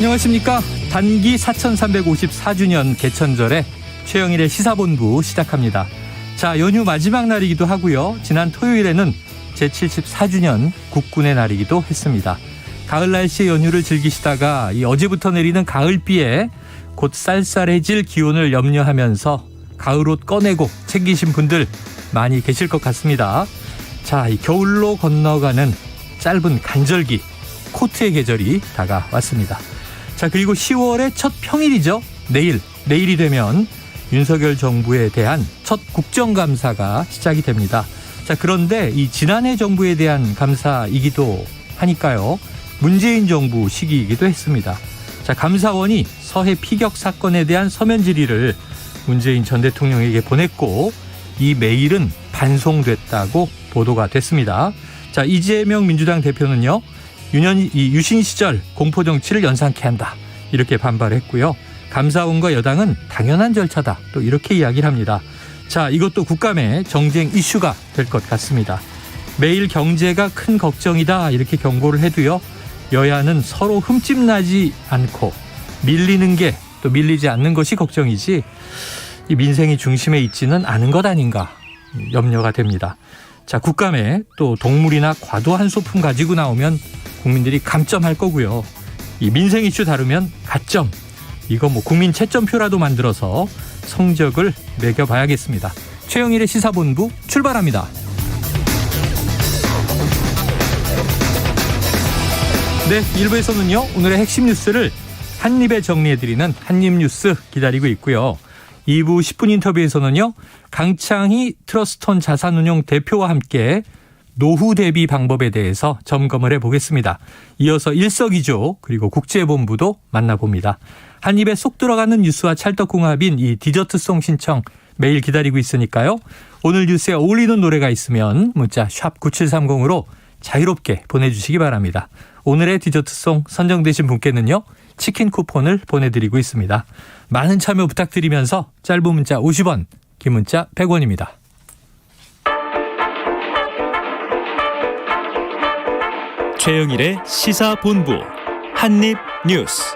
안녕하십니까. 단기 4354주년 개천절에 최영일의 시사본부 시작합니다. 자, 연휴 마지막 날이기도 하고요. 지난 토요일에는 제74주년 국군의 날이기도 했습니다. 가을 날씨의 연휴를 즐기시다가 이 어제부터 내리는 가을비에 곧 쌀쌀해질 기온을 염려하면서 가을옷 꺼내고 챙기신 분들 많이 계실 것 같습니다. 자, 이 겨울로 건너가는 짧은 간절기, 코트의 계절이 다가왔습니다. 자, 그리고 10월의 첫 평일이죠. 내일이 되면 윤석열 정부에 대한 첫 국정감사가 시작이 됩니다. 자, 그런데 이 지난해 정부에 대한 감사이기도 하니까요. 문재인 정부 시기이기도 했습니다. 자, 감사원이 서해 피격 사건에 대한 서면 질의를 문재인 전 대통령에게 보냈고 이 메일은 반송됐다고 보도가 됐습니다. 자, 이재명 민주당 대표는요. 유신 시절 공포정치를 연상케 한다. 이렇게 반발했고요. 감사원과 여당은 당연한 절차다. 또 이렇게 이야기를 합니다. 자, 이것도 국감의 정쟁 이슈가 될 것 같습니다. 매일 경제가 큰 걱정이다. 이렇게 경고를 해도요. 여야는 서로 흠집나지 않고 밀리는 게 또 밀리지 않는 것이 걱정이지 이 민생이 중심에 있지는 않은 것 아닌가 염려가 됩니다. 자, 국감에 또 동물이나 과도한 소품 가지고 나오면 국민들이 감점할 거고요. 이 민생 이슈 다루면 가점. 이거 뭐 국민 채점표라도 만들어서 성적을 매겨봐야겠습니다. 최영일의 시사본부 출발합니다. 네, 1부에서는요. 오늘의 핵심 뉴스를 한입에 정리해드리는 한입뉴스 기다리고 있고요. 2부 10분 인터뷰에서는요. 강창희 트러스톤 자산운용 대표와 함께 노후 대비 방법에 대해서 점검을 해보겠습니다. 이어서 일석이조 그리고 국제본부도 만나봅니다. 한 입에 쏙 들어가는 뉴스와 찰떡궁합인 이 디저트송 신청 매일 기다리고 있으니까요. 오늘 뉴스에 어울리는 노래가 있으면 문자 샵 9730으로 자유롭게 보내주시기 바랍니다. 오늘의 디저트송 선정되신 분께는요. 치킨 쿠폰을 보내드리고 있습니다. 많은 참여 부탁드리면서 짧은 문자 50원, 긴 문자 100원입니다. 최영일의 시사본부 한입뉴스.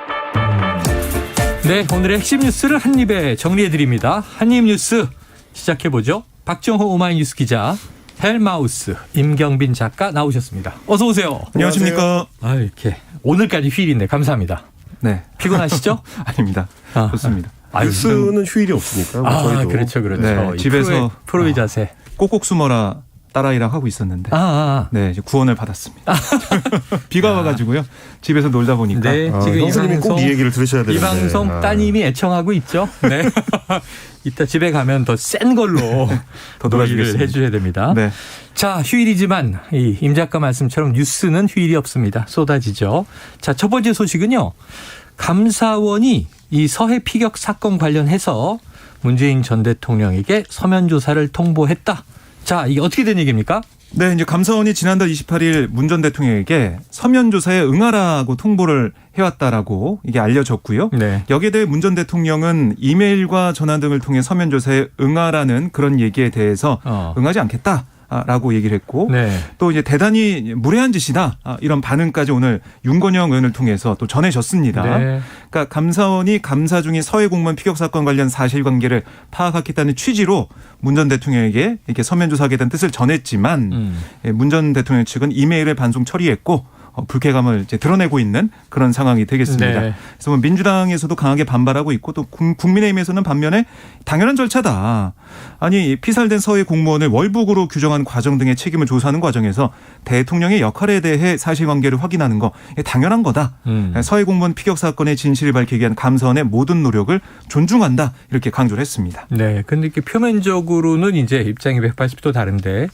네, 오늘의 핵심 뉴스를 한입에 정리해드립니다. 한입뉴스 시작해보죠. 박정호 오마이뉴스 기자, 헬마우스 임경빈 작가 나오셨습니다. 어서 오세요. 안녕하십니까. 아, 이렇게 오늘까지 휴일인데 감사합니다. 네. 피곤하시죠? 아닙니다. 좋습니다. 뉴스는 휴일이 없으니까요. 저희도. 그렇죠. 네, 집에서 프로의 자세. 꼭꼭 숨어라 딸아이랑 하고 있는데 네, 이제 구원을 받았습니다. 비가 와가지고요. 집에서 놀다 보니까. 네, 지금 형수님이 꼭 이 얘기를 들으셔야 되는데. 이 방송 따님이 애청하고 있죠. 네. 이따 집에 가면 더 센 걸로 더 놀이를 놀아주겠습니다. 해주셔야 됩니다. 네. 자, 휴일이지만 이 임 작가 말씀처럼 뉴스는 휴일이 없습니다. 쏟아지죠. 자, 첫 번째 소식은요. 감사원이 이 서해 피격 사건 관련해서 문재인 전 대통령에게 서면 조사를 통보했다. 자, 이게 어떻게 된 얘기입니까? 네, 이제 감사원이 지난달 28일 문 전 대통령에게 서면 조사에 응하라고 통보를 해왔다라고 이게 알려졌고요. 네. 여기에 대해 문 전 대통령은 이메일과 전화 등을 통해 서면 조사에 응하라는 그런 얘기에 대해서 응하지 않겠다. 라고 얘기를 했고 네. 또 이제 대단히 무례한 짓이다 이런 반응까지 오늘 윤건영 의원을 통해서 또 전해졌습니다. 네. 그러니까 감사원이 감사 중인 서해 공무원 피격 사건 관련 사실관계를 파악하겠다는 취지로 문 전 대통령에게 이렇게 서면 조사하게 된 뜻을 전했지만 문 전 대통령 측은 이메일을 반송 처리했고 불쾌감을 이제 드러내고 있는 그런 상황이 되겠습니다. 네. 그래서 뭐 민주당에서도 강하게 반발하고 있고 또 국민의힘에서는 반면에 당연한 절차다. 아니 피살된 서해 공무원을 월북으로 규정한 과정 등의 책임을 조사하는 과정에서 대통령의 역할에 대해 사실관계를 확인하는 거 당연한 거다. 서해 공무원 피격 사건의 진실을 밝히기 위한 감사원의 모든 노력을 존중한다. 이렇게 강조를 했습니다. 네. 근데 이렇게 표면적으로는 이제 입장이 180도 다른데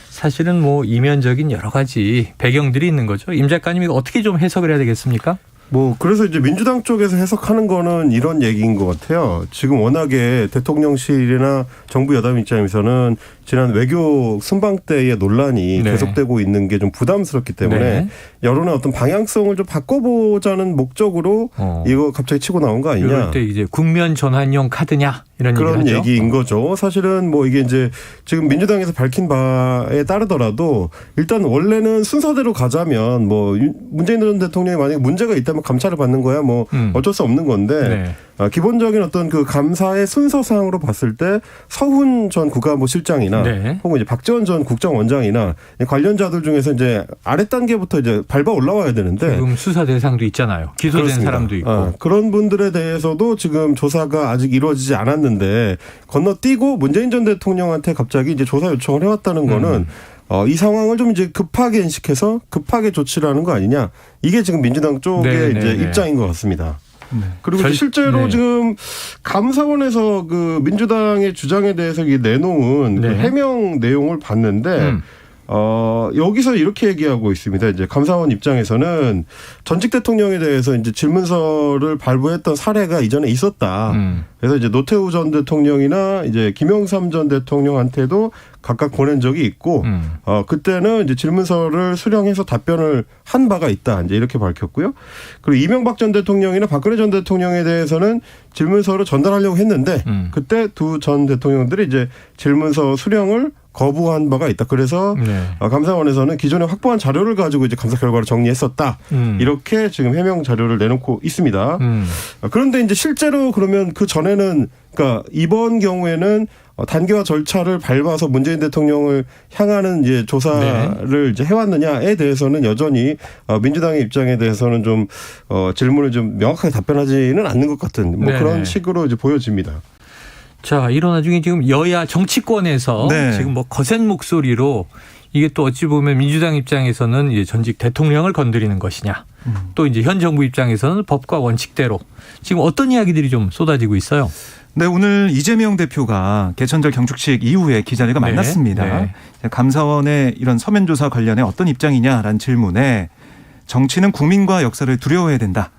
사실은 뭐 이면적인 여러 가지 배경들이 있는 거죠. 임 작가님 이거 어떻게 좀 해석을 해야 되겠습니까? 그래서 이제 민주당 쪽에서 해석하는 거는 이런 얘기인 것 같아요. 지금 워낙에 대통령실이나 정부 여당 입장에서는 지난 외교 순방 때의 논란이 네. 계속되고 있는 게 좀 부담스럽기 때문에 네. 여론의 어떤 방향성을 좀 바꿔보자는 목적으로 이거 갑자기 치고 나온 거 아니냐. 이럴 때 이제 국면 전환용 카드냐 이런 그런 얘기를 하죠. 얘기인 거죠. 사실은 뭐 이게 이제 지금 민주당에서 밝힌 바에 따르더라도 일단 원래는 순서대로 가자면 뭐 문재인 전 대통령이 만약에 문제가 있다면 감찰을 받는 거야 뭐 어쩔 수 없는 건데 네. 기본적인 어떤 그 감사의 순서상으로 봤을 때 서훈 전 국가안보실장이나 네. 혹은 이제 박지원 전 국정원장이나 관련자들 중에서 이제 아래 단계부터 이제 밟아 올라와야 되는데 지금 수사 대상도 있잖아요. 기소된 그렇습니다. 사람도 있고. 그런 분들에 대해서도 지금 조사가 아직 이루어지지 않았는데 건너뛰고 문재인 전 대통령한테 갑자기 이제 조사 요청을 해왔다는 거는 이 상황을 좀 이제 급하게 인식해서 급하게 조치를 하는 거 아니냐. 이게 지금 민주당 쪽의 네, 이제 네. 입장인 것 같습니다. 그리고 절- 실제로 네. 지금 감사원에서 그 민주당의 주장에 대해서 내놓은 그 네. 해명 내용을 봤는데 여기서 이렇게 얘기하고 있습니다. 이제 감사원 입장에서는 전직 대통령에 대해서 이제 질문서를 발부했던 사례가 이전에 있었다. 그래서 이제 노태우 전 대통령이나 이제 김영삼 전 대통령한테도 각각 보낸 적이 있고, 그때는 이제 질문서를 수령해서 답변을 한 바가 있다. 이제 이렇게 밝혔고요. 그리고 이명박 전 대통령이나 박근혜 전 대통령에 대해서는 질문서를 전달하려고 했는데, 그때 두 전 대통령들이 이제 질문서 수령을 거부한 바가 있다. 그래서 네. 감사원에서는 기존에 확보한 자료를 가지고 이제 감사 결과를 정리했었다. 이렇게 지금 해명 자료를 내놓고 있습니다. 그런데 이제 실제로 그러면 그 전에는 그러니까 이번 경우에는 단계와 절차를 밟아서 문재인 대통령을 향하는 이제 조사를 이제 해왔느냐에 대해서는 여전히 민주당의 입장에 대해서는 좀 질문을 좀 명확하게 답변하지는 않는 것 같은 뭐 네네. 그런 식으로 이제 보여집니다. 자, 이런 와중에 지금 여야 정치권에서 네. 지금 뭐 거센 목소리로 이게 또 어찌 보면 민주당 입장에서는 이제 전직 대통령을 건드리는 것이냐. 또 이제 현 정부 입장에서는 법과 원칙대로 지금 어떤 이야기들이 좀 쏟아지고 있어요. 네, 오늘 이재명 대표가 개천절 경축식 이후에 기자들과 네, 만났습니다. 네. 감사원의 이런 서면 조사 관련해 어떤 입장이냐라는 질문에 정치는 국민과 역사를 두려워해야 된다.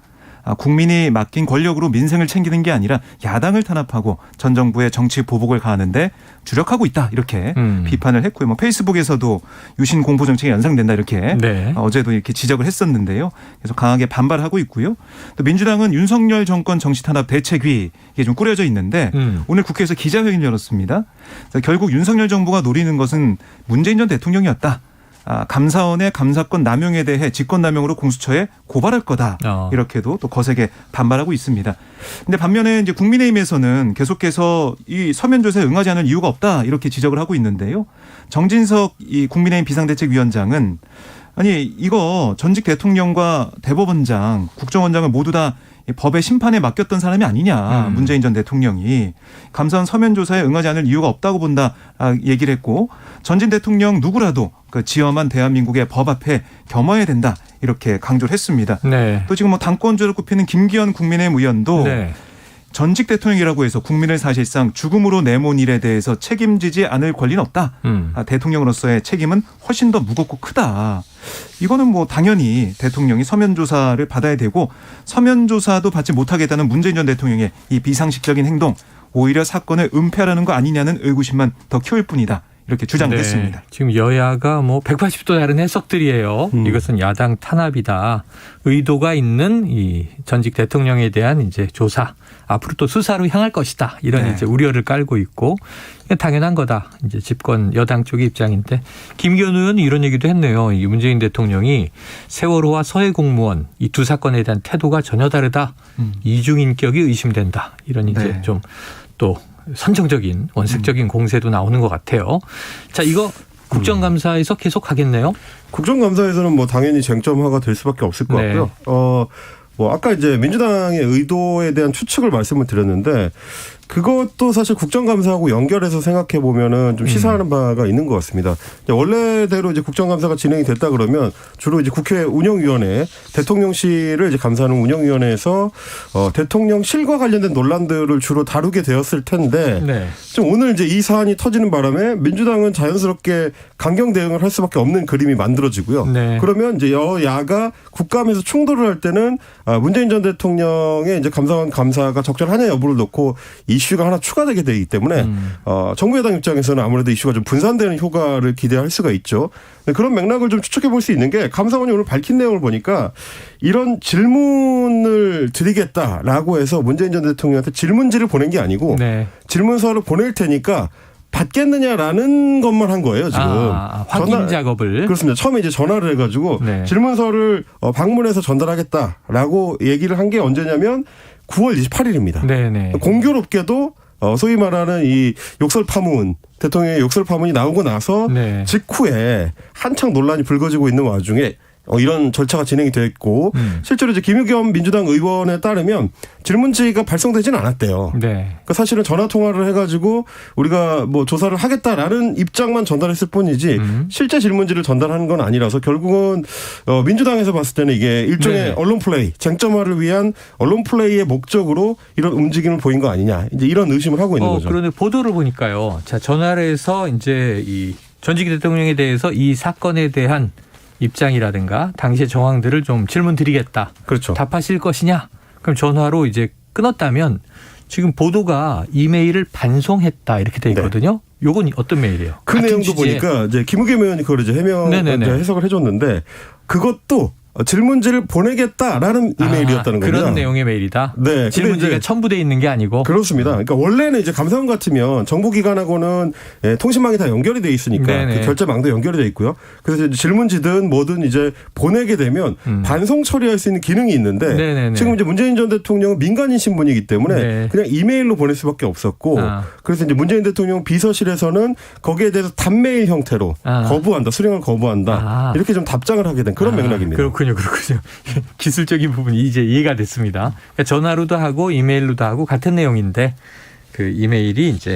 국민이 맡긴 권력으로 민생을 챙기는 게 아니라 야당을 탄압하고 전 정부의 정치 보복을 가하는데 주력하고 있다. 이렇게 비판을 했고요. 뭐 페이스북에서도 유신 공포 정책이 연상된다. 이렇게 네. 어제도 이렇게 지적을 했었는데요. 그래서 강하게 반발하고 있고요. 또 민주당은 윤석열 정권 정치 탄압 대책위 이게 좀 꾸려져 있는데 오늘 국회에서 기자회견을 열었습니다. 그래서 결국 윤석열 정부가 노리는 것은 문재인 전 대통령이었다. 감사원의 감사권 남용에 대해 직권남용으로 공수처에 고발할 거다. 이렇게도 또 거세게 반발하고 있습니다. 근데 반면에 이제 국민의힘에서는 계속해서 이 서면 조사에 응하지 않을 이유가 없다. 이렇게 지적을 하고 있는데요. 정진석 이 국민의힘 비상대책위원장은 아니 이거 전직 대통령과 대법원장, 국정원장을 모두 다 법의 심판에 맡겼던 사람이 아니냐. 문재인 전 대통령이 감사원 서면 조사에 응하지 않을 이유가 없다고 본다 얘기를 했고 전직 대통령 누구라도 그 지엄한 대한민국의 법 앞에 겸허해야 된다. 이렇게 강조를 했습니다. 네. 또 지금 뭐 당권주를 꼽히는 김기현 국민의힘 의원도 네. 전직 대통령이라고 해서 국민을 사실상 죽음으로 내몬 일에 대해서 책임지지 않을 권리는 없다. 대통령으로서의 책임은 훨씬 더 무겁고 크다. 이거는 뭐 당연히 대통령이 서면 조사를 받아야 되고 서면 조사도 받지 못하겠다는 문재인 전 대통령의 이 비상식적인 행동 오히려 사건을 은폐하라는 거 아니냐는 의구심만 더 키울 뿐이다. 이렇게 주장을 네. 했습니다. 지금 여야가 뭐 180도 다른 해석들이에요. 이것은 야당 탄압이다. 의도가 있는 이 전직 대통령에 대한 이제 조사 앞으로 또 수사로 향할 것이다. 이런 네. 이제 우려를 깔고 있고 당연한 거다. 이제 집권 여당 쪽의 입장인데 김기현 의원은 이런 얘기도 했네요. 이 문재인 대통령이 세월호와 서해 공무원 이 두 사건에 대한 태도가 전혀 다르다. 이중인격이 의심된다. 이런 이제 네. 좀 또 선정적인 원색적인 공세도 나오는 것 같아요. 자, 이거 국정감사에서 계속 하겠네요. 국정감사에서는 뭐 당연히 쟁점화가 될 수밖에 없을 것 같고요. 뭐 아까 이제 민주당의 의도에 대한 추측을 말씀을 드렸는데 그것도 사실 국정감사하고 연결해서 생각해 보면은 좀 시사하는 바가 있는 것 같습니다. 원래대로 이제 국정감사가 진행이 됐다 그러면 주로 이제 국회 운영위원회, 대통령실을 이제 감사하는 운영위원회에서 대통령실과 관련된 논란들을 주로 다루게 되었을 텐데 네. 좀 오늘 이제 이 사안이 터지는 바람에 민주당은 자연스럽게 강경 대응을 할 수밖에 없는 그림이 만들어지고요. 네. 그러면 이제 여야가 국감에서 충돌을 할 때는 문재인 전 대통령의 이제 감사원 감사가 적절하냐 여부를 놓고 이슈가 하나 추가되게 되기 때문에 정부 여당 입장에서는 아무래도 이슈가 좀 분산되는 효과를 기대할 수가 있죠. 그런 맥락을 좀 추측해 볼 수 있는 게 감사원이 오늘 밝힌 내용을 보니까 이런 질문을 드리겠다라고 해서 문재인 전 대통령한테 질문지를 보낸 게 아니고 네. 질문서를 보낼 테니까 받겠느냐라는 것만 한 거예요, 지금. 확인 작업을. 그렇습니다. 처음에 이제 전화를 해가지고 네. 질문서를 방문해서 전달하겠다라고 얘기를 한 게 언제냐면 9월 28일입니다. 네네. 공교롭게도 소위 말하는 이 욕설 파문, 대통령의 욕설 파문이 나오고 나서 네. 직후에 한창 논란이 불거지고 있는 와중에 이런 절차가 진행이 됐고 실제로 이제 김의겸 민주당 의원에 따르면 질문지가 발송되지는 않았대요. 네. 그러니까 사실은 전화 통화를 해가지고 우리가 뭐 조사를 하겠다라는 입장만 전달했을 뿐이지 실제 질문지를 전달하는 건 아니라서 결국은 민주당에서 봤을 때는 이게 일종의 네. 언론 플레이, 쟁점화를 위한 언론 플레이의 목적으로 이런 움직임을 보인 거 아니냐, 이제 이런 의심을 하고 있는 거죠. 그런데 보도를 보니까요. 자, 전화를 해서 이제 이 전직 대통령에 대해서 이 사건에 대한 입장이라든가 당시의 정황들을 좀 질문 드리겠다. 그렇죠. 답하실 것이냐? 그럼 전화로 이제 끊었다면 지금 보도가 이메일을 반송했다 이렇게 돼 있거든요. 요건 어떤 메일이에요? 그 같은 내용도 취지의. 보니까 이제 김의겸 의원이 그걸 이제 네네네. 해석을 해줬는데 그것도 질문지를 보내겠다라는 이메일이었다는 거죠. 그런 내용의 메일이다. 네. 질문지가 이제 첨부돼 있는 게 아니고. 그렇습니다. 그러니까 원래는 이제 감사원 같으면 정부기관하고는 통신망이 다 연결이 돼 있으니까 네네. 그 결제망도 연결이 돼 있고요. 그래서 이제 질문지든 뭐든 이제 보내게 되면 반송 처리할 수 있는 기능이 있는데 네네네. 지금 이제 문재인 전 대통령은 민간인 신분이기 때문에 네. 그냥 이메일로 보낼 수밖에 없었고 그래서 이제 문재인 대통령 비서실에서는 거기에 대해서 단메일 형태로 거부한다, 수령을 거부한다 이렇게 좀 답장을 하게 된 그런 맥락입니다. 그렇군요. 기술적인 부분이 이제 이해가 됐습니다. 그러니까 전화로도 하고 이메일로도 하고 같은 내용인데 그 이메일이 이제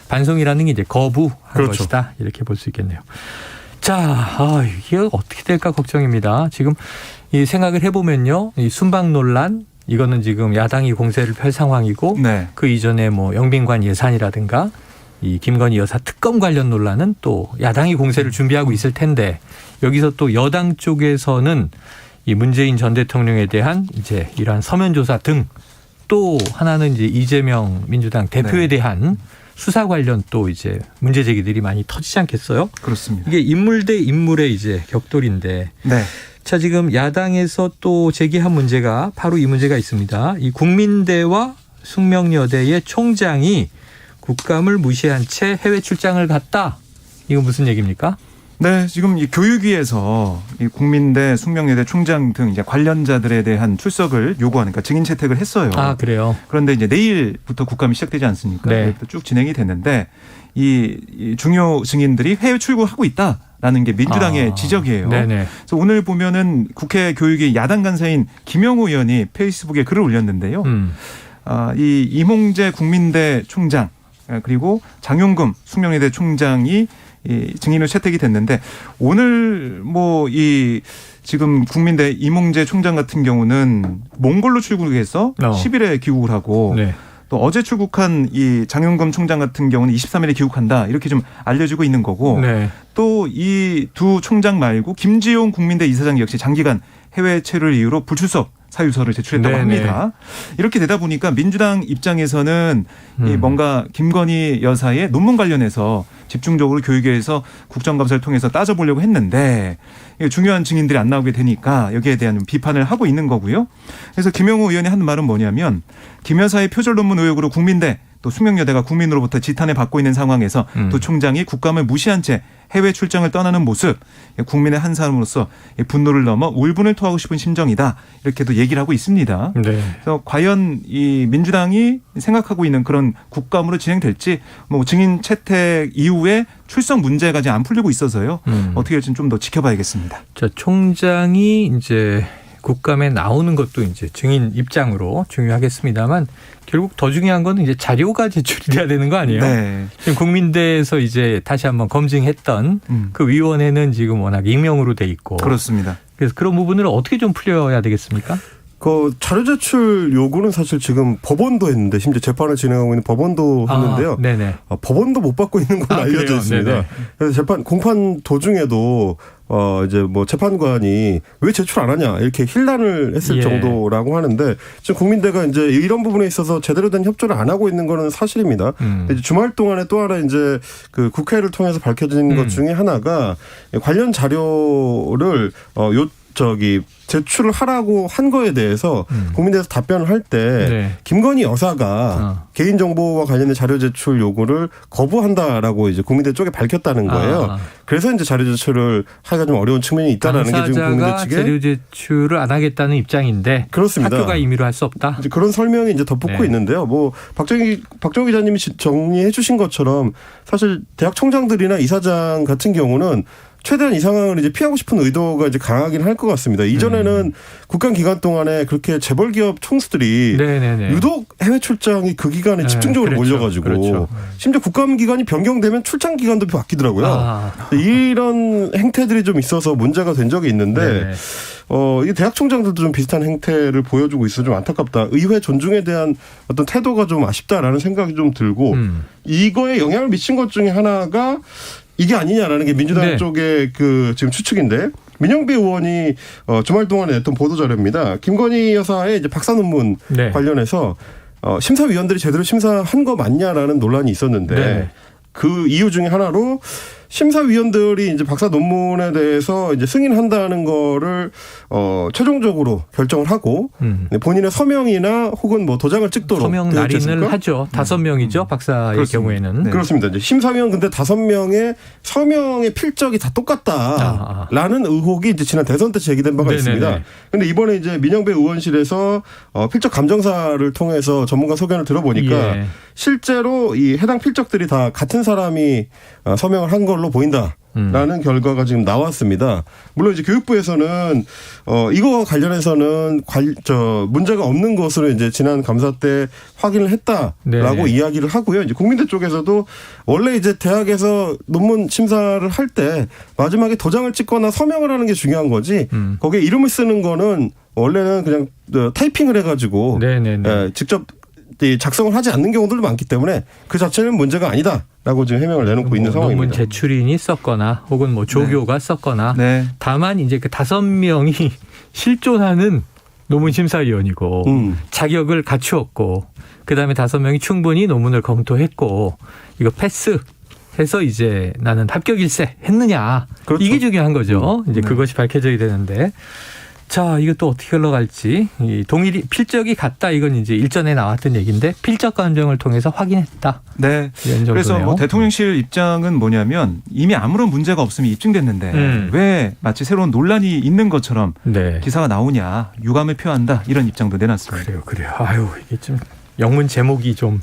반송이라는 게 이제 거부한 그렇죠. 것이다 이렇게 볼 수 있겠네요. 자, 이게 어떻게 될까 걱정입니다. 지금 이 생각을 해보면요, 이 순방 논란 이거는 지금 야당이 공세를 펼 상황이고 네. 그 이전에 뭐 영빈관 예산이라든가 이 김건희 여사 특검 관련 논란은 또 야당이 공세를 준비하고 있을 텐데 여기서 또 여당 쪽에서는 이 문재인 전 대통령에 대한 이제 이러한 서면 조사 등 또 하나는 이제 이재명 민주당 대표에 대한 수사 관련 또 이제 문제 제기들이 많이 터지지 않겠어요? 그렇습니다. 이게 인물 대 인물의 이제 격돌인데. 네. 자, 지금 야당에서 또 제기한 문제가 바로 이 문제가 있습니다. 이 국민대와 숙명여대의 총장이 국감을 무시한 채 해외 출장을 갔다. 이거 무슨 얘기입니까? 네, 지금 이 교육위에서 이 국민대, 숙명여대 총장 등 이제 관련자들에 대한 출석을 요구하는, 그러니까 증인 채택을 했어요. 아, 그래요? 그런데 이제 내일부터 국감이 시작되지 않습니까? 네. 내일부터 쭉 진행이 됐는데 이 중요 증인들이 해외 출국하고 있다라는 게 민주당의 지적이에요. 네네. 그래서 오늘 보면은 국회 교육위 야당 간사인 김영우 의원이 페이스북에 글을 올렸는데요. 이 이몽재 국민대 총장 그리고 장용금 숙명여대 총장이 이 증인으로 채택이 됐는데 오늘 뭐 이 지금 국민대 이몽재 총장 같은 경우는 몽골로 출국해서 10일에 귀국을 하고 네. 또 어제 출국한 이 장용금 총장 같은 경우는 23일에 귀국한다 이렇게 좀 알려지고 있는 거고 네. 또 이 두 총장 말고 김지용 국민대 이사장 역시 장기간 해외 체류를 이유로 불출석 사유서를 제출했다고 합니다. 이렇게 되다 보니까 민주당 입장에서는 이 뭔가 김건희 여사의 논문 관련해서 집중적으로 교육위에서 국정감사를 통해서 따져보려고 했는데 중요한 증인들이 안 나오게 되니까 여기에 대한 비판을 하고 있는 거고요. 그래서 김영우 의원이 하는 말은 뭐냐면 김 여사의 표절 논문 의혹으로 국민대 또 숙명여대가 국민으로부터 지탄을 받고 있는 상황에서 또 총장이 국감을 무시한 채 해외 출장을 떠나는 모습 국민의 한 사람으로서 분노를 넘어 울분을 토하고 싶은 심정이다 이렇게도 얘기를 하고 있습니다. 네. 그래서 과연 이 민주당이 생각하고 있는 그런 국감으로 진행될지 뭐 증인 채택 이후에 출석 문제가 아직 안 풀리고 있어서요. 어떻게 될지는 좀 더 지켜봐야겠습니다. 자, 총장이 이제 국감에 나오는 것도 이제 증인 입장으로 중요하겠습니다만 결국 더 중요한 거는 이제 자료가 제출이 돼야 되는 거 아니에요? 네. 지금 국민대에서 이제 다시 한번 검증했던 그 위원회는 지금 워낙 익명으로 돼 있고. 그렇습니다. 그래서 그런 부분을 어떻게 좀 풀려야 되겠습니까? 그 자료 제출 요구는 사실 지금 법원도 했는데 심지어 재판을 진행하고 있는 법원도 했는데요. 네네. 법원도 못 받고 있는 걸로 알려져 그래요? 있습니다. 네네. 그래서 공판 도중에도 이제 뭐 재판관이 왜 제출 안 하냐 이렇게 힐난을 했을 정도라고 하는데 지금 국민대가 이제 이런 부분에 있어서 제대로 된 협조를 안 하고 있는 거는 사실입니다. 이제 주말 동안에 또 하나 이제 그 국회를 통해서 밝혀진 것 중에 하나가 관련 자료를 제출을 하라고 한 거에 대해서 국민대에서 답변을 할 때 김건희 여사가 개인정보와 관련된 자료 제출 요구를 거부한다라고 이제 국민대 쪽에 밝혔다는 거예요. 그래서 이제 자료 제출을 하기가 좀 어려운 측면이 있다라는 게 지금 국민대 측에 자료 제출을 안 하겠다는 입장인데 그렇습니다. 학교가 임의로 할 수 없다. 이제 그런 설명이 이제 덧붙고 있는데요. 뭐 박정희 기자님이 정리해 주신 것처럼 사실 대학 총장들이나 이사장 같은 경우는 최대한 이 상황을 이제 피하고 싶은 의도가 이제 강하긴 할 것 같습니다. 이전에는 국감 기간 동안에 그렇게 재벌 기업 총수들이 유독 해외 출장이 그 기간에 집중적으로 몰려가지고 심지어 국감 기간이 변경되면 출장 기간도 바뀌더라고요. 이런 행태들이 좀 있어서 문제가 된 적이 있는데 이 대학 총장들도 좀 비슷한 행태를 보여주고 있어서 좀 안타깝다. 의회 존중에 대한 어떤 태도가 좀 아쉽다라는 생각이 좀 들고 이거에 영향을 미친 것 중에 하나가 이게 아니냐라는 게 민주당 쪽의 그 지금 추측인데 민영배 의원이 주말 동안에 냈던 보도 자료입니다. 김건희 여사의 이제 박사 논문 관련해서 심사위원들이 제대로 심사한 거 맞냐라는 논란이 있었는데 그 이유 중에 하나로 심사위원들이 이제 박사 논문에 대해서 이제 승인한다는 거를 최종적으로 결정을 하고 본인의 서명이나 혹은 뭐 도장을 찍도록 서명 날인을 하죠. 5명이죠. 박사의 그렇습니다. 경우에는. 그렇습니다. 이제 심사위원 근데 5명의 서명의 필적이 다 똑같다라는 의혹이 이제 지난 대선 때 제기된 바가 있습니다. 근데 이번에 이제 민영배 의원실에서 필적 감정사를 통해서 전문가 소견을 들어보니까 실제로 이 해당 필적들이 다 같은 사람이 서명을 한 걸로 보인다라는 결과가 지금 나왔습니다. 물론 이제 교육부에서는 이거와 관련해서는 문제가 없는 것으로 이제 지난 감사 때 확인을 했다라고 이야기를 하고요. 이제 국민대 쪽에서도 원래 이제 대학에서 논문 심사를 할 때 마지막에 도장을 찍거나 서명을 하는 게 중요한 거지. 거기에 이름을 쓰는 거는 원래는 그냥 타이핑을 해가지고 직접 작성을 하지 않는 경우들도 많기 때문에 그 자체는 문제가 아니다라고 지금 해명을 내놓고 있는 상황입니다. 논문 제출인이 썼거나 혹은 뭐 조교가 썼거나 다만 이제 그 5명이 실존하는 논문 심사위원이고 자격을 갖추었고 그다음에 5명이 충분히 논문을 검토했고 이거 패스해서 이제 나는 합격일세 했느냐 이게 중요한 거죠. 이제 그것이 밝혀져야 되는데. 자, 이것도 어떻게 흘러갈지. 동일이 필적이 같다. 이건 이제 일전에 나왔던 얘기인데 필적 감정을 통해서 확인했다. 네. 그래서 뭐 대통령실 입장은 뭐냐면 이미 아무런 문제가 없음이 입증됐는데 왜 마치 새로운 논란이 있는 것처럼 기사가 나오냐. 유감을 표한다. 이런 입장도 내놨습니다. 그래요. 아유, 이게 좀 영문 제목이 좀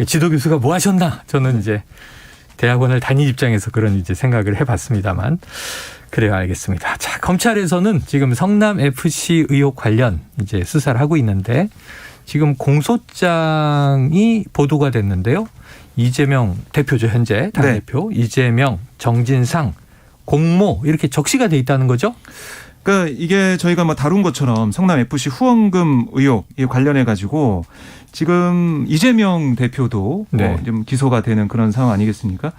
지도 교수가 뭐 하셨나. 저는 이제 대학원을 다닌 입장에서 그런 이제 생각을 해봤습니다만. 그래요, 알겠습니다. 자, 검찰에서는 지금 성남 FC 의혹 관련 이제 수사를 하고 있는데 지금 공소장이 보도가 됐는데요. 이재명 대표죠, 현재 당대표. 이재명, 정진상, 공모 이렇게 적시가 돼 있다는 거죠? 그러니까 이게 저희가 뭐 다룬 것처럼 성남 FC 후원금 의혹에 관련해 가지고 지금 이재명 대표도 좀 기소가 되는 그런 상황 아니겠습니까?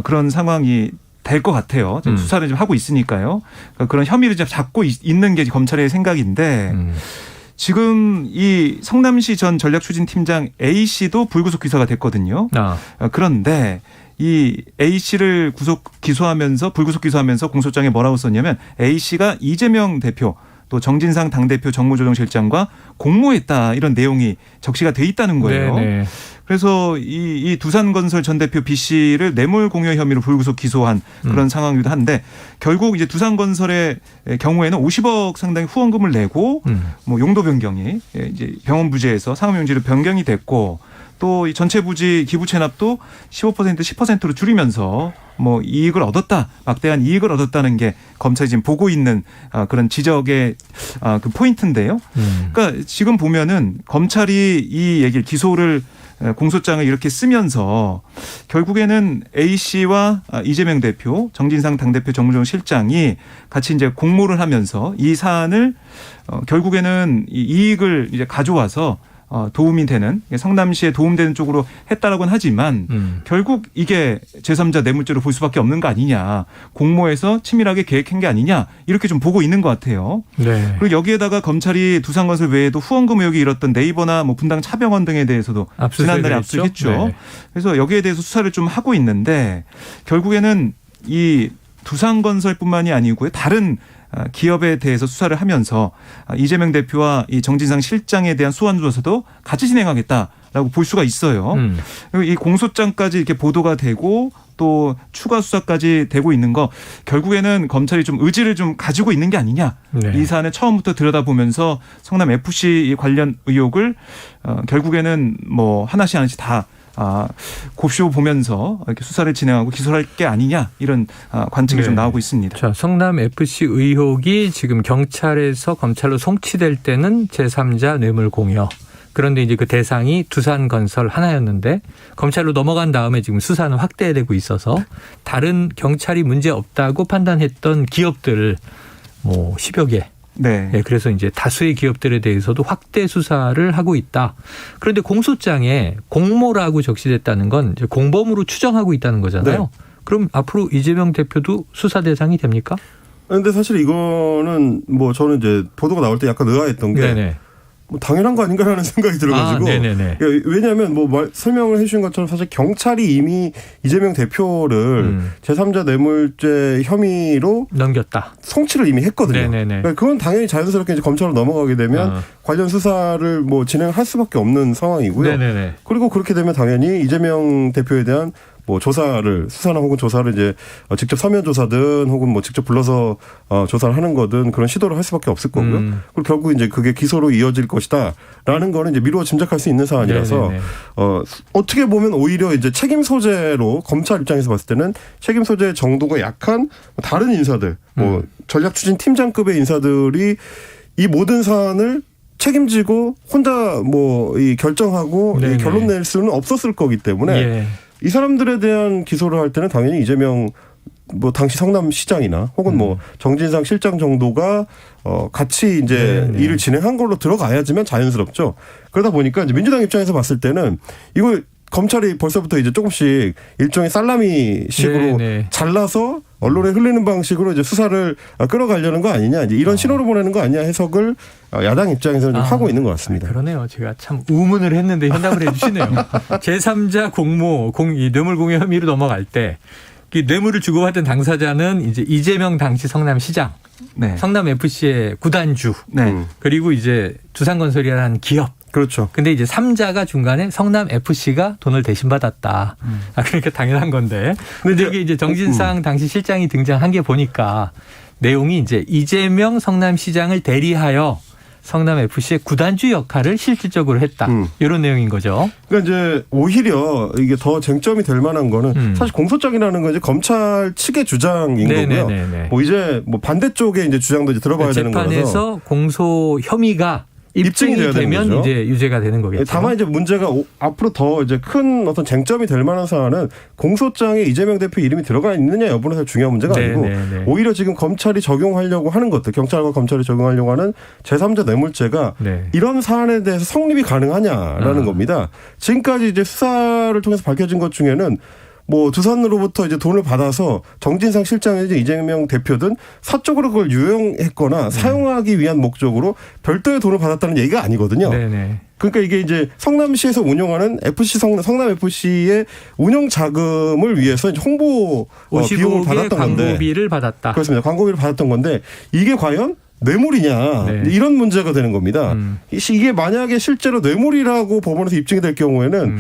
그런 상황이 될 것 같아요. 수사를 좀 하고 있으니까요. 그러니까 그런 혐의를 좀 잡고 있는 게 검찰의 생각인데 지금 이 성남시 전 전략추진팀장 A 씨도 불구속 기소가 됐거든요. 그런데 이 A 씨를 기소하면서 불구속 기소하면서 공소장에 뭐라고 썼냐면 A 씨가 이재명 대표 또 정진상 당대표 정무조정실장과 공모했다 이런 내용이 적시가 돼 있다는 거예요. 그래서 이 두산건설 전 대표 B 씨를 뇌물 공여 혐의로 불구속 기소한 그런 상황이기도 한데 결국 이제 두산건설의 경우에는 50억 상당의 후원금을 내고 뭐 용도 변경이 이제 병원 부지에서 상업용지로 변경이 됐고 또 이 전체 부지 기부 체납도 15% 10%로 줄이면서 뭐 이익을 얻었다, 막대한 이익을 얻었다는 게 검찰이 지금 보고 있는 그런 지적의 그 포인트인데요. 그러니까 지금 보면은 검찰이 이 얘기를 기소를 공소장을 이렇게 쓰면서 결국에는 A 씨와 이재명 대표, 정진상 당대표 정무조정실장이 같이 이제 공모를 하면서 이 사안을 결국에는 이익을 이제 가져와서 도움이 되는 성남시에 도움되는 쪽으로 했다라고는 하지만 결국 이게 제3자 뇌물죄로 볼 수밖에 없는 거 아니냐. 공모해서 치밀하게 계획한 게 아니냐. 이렇게 좀 보고 있는 것 같아요. 네. 그리고 여기에다가 검찰이 두산건설 외에도 후원금 의혹이 일었던 네이버나 뭐 분당 차병원 등에 대해서도 지난달에 압수했죠. 네. 그래서 여기에 대해서 수사를 좀 하고 있는데 결국에는 이 두산건설뿐만이 아니고요. 다른 기업에 대해서 수사를 하면서 이재명 대표와 이 정진상 실장에 대한 소환 조사도 같이 진행하겠다라고 볼 수가 있어요. 그리고 이 공소장까지 이렇게 보도가 되고 또 추가 수사까지 되고 있는 거 결국에는 검찰이 좀 의지를 좀 가지고 있는 게 아니냐. 네. 이 사안을 처음부터 들여다보면서 성남 FC 관련 의혹을 결국에는 뭐 하나씩 다 곱씹어 보면서 이렇게 수사를 진행하고 기소할 게 아니냐 이런 관측이 네. 좀 나오고 있습니다. 자, 성남 FC 의혹이 지금 경찰에서 검찰로 송치될 때는 제3자 뇌물 공여. 그런데 이제 그 대상이 두산건설 하나였는데 검찰로 넘어간 다음에 지금 수사는 확대되고 있어서 다른 경찰이 문제 없다고 판단했던 기업들 뭐 10여 개. 네. 네, 그래서 이제 다수의 기업들에 대해서도 확대 수사를 하고 있다. 그런데 공소장에 공모라고 적시됐다는 건 이제 공범으로 추정하고 있다는 거잖아요. 네. 그럼 앞으로 이재명 대표도 수사 대상이 됩니까? 근데 사실 이거는 뭐 저는 이제 보도가 나올 때 약간 의아했던 게 네네. 뭐 당연한 거 아닌가라는 생각이 들어가지고. 네네네. 왜냐하면 뭐 설명을 해주신 것처럼 사실 경찰이 이미 이재명 대표를 제3자 뇌물죄 혐의로 넘겼다. 송치를 이미 했거든요. 네네네. 그러니까 그건 당연히 자연스럽게 이제 검찰로 넘어가게 되면 관련 수사를 뭐 진행할 수밖에 없는 상황이고요. 네네네. 그리고 그렇게 되면 당연히 이재명 대표에 대한 뭐 수사나 혹은 조사를 이제 직접 서면 조사든 혹은 뭐 직접 불러서 조사를 하는 거든 그런 시도를 할 수밖에 없을 거고요. 그리고 결국 이제 그게 기소로 이어질 것이다라는 거는 이제 미루어 짐작할 수 있는 사안이라서 어떻게 보면 오히려 이제 책임 소재로 검찰 입장에서 봤을 때는 책임 소재 정도가 약한 다른 인사들, 뭐 전략 추진 팀장급의 인사들이 이 모든 사안을 책임지고 혼자 뭐 이 결정하고 이 결론 낼 수는 없었을 거기 때문에. 예. 이 사람들에 대한 기소를 할 때는 당연히 이재명 뭐 당시 성남시장이나 혹은 뭐 정진상 실장 정도가 같이 이제 일을 진행한 걸로 들어가야지만 자연스럽죠. 그러다 보니까 이제 민주당 입장에서 봤을 때는 이걸 검찰이 벌써부터 이제 조금씩 일종의 살라미식으로 잘라서 언론에 흘리는 방식으로 이제 수사를 끌어가려는 거 아니냐, 이제 이런 신호를 보내는 거 아니냐 해석을 야당 입장에서는 좀 하고 있는 것 같습니다. 그러네요. 제가 참 우문을 했는데 현답을 해주시네요. 제3자 공모, 이 뇌물 공여 혐의로 넘어갈 때 뇌물을 주고받은 당사자는 이제 이재명 당시 성남시장, 네. 성남 FC의 구단주, 그리고 이제 두산건설이라는 기업. 그렇죠. 근데 이제 3자가 중간에 성남 FC가 돈을 대신 받았다. 그러니까 당연한 건데. 근데 이게 이제 정진상 당시 실장이 등장한 게 보니까 내용이 이제 이재명 성남시장을 대리하여 성남 FC의 구단주 역할을 실질적으로 했다. 이런 내용인 거죠. 그러니까 이제 오히려 이게 더 쟁점이 될 만한 거는 사실 공소장이라는 건 이제 검찰 측의 주장인 거고요. 뭐 이제 뭐 반대쪽에 이제 주장도 이제 들어봐야 되는 거라서. 재판에서 공소 혐의가 입증이 되면 이제 유죄가 되는 거겠죠. 다만 이제 문제가 앞으로 더 이제 큰 어떤 쟁점이 될 만한 사안은 공소장에 이재명 대표 이름이 들어가 있느냐 여부는 사실 중요한 문제가 아니고 오히려 지금 검찰이 적용하려고 하는 것들, 경찰과 검찰이 적용하려고 하는 제3자 뇌물죄가 이런 사안에 대해서 성립이 가능하냐라는 겁니다. 지금까지 이제 수사를 통해서 밝혀진 것 중에는 뭐 두산으로부터 이제 돈을 받아서 정진상 실장이 이제 이재명 대표든 사적으로 그걸 유용했거나 사용하기 위한 목적으로 별도의 돈을 받았다는 얘기가 아니거든요. 그러니까 이게 이제 성남시에서 운영하는 성남 FC의 운영 자금을 위해서 이제 홍보 비용을 받았던 건데, 광고비를 받았다. 그렇습니다. 광고비를 받았던 건데 이게 과연 뇌물이냐, 이런 문제가 되는 겁니다. 이게 만약에 실제로 뇌물이라고 법원에서 입증이 될 경우에는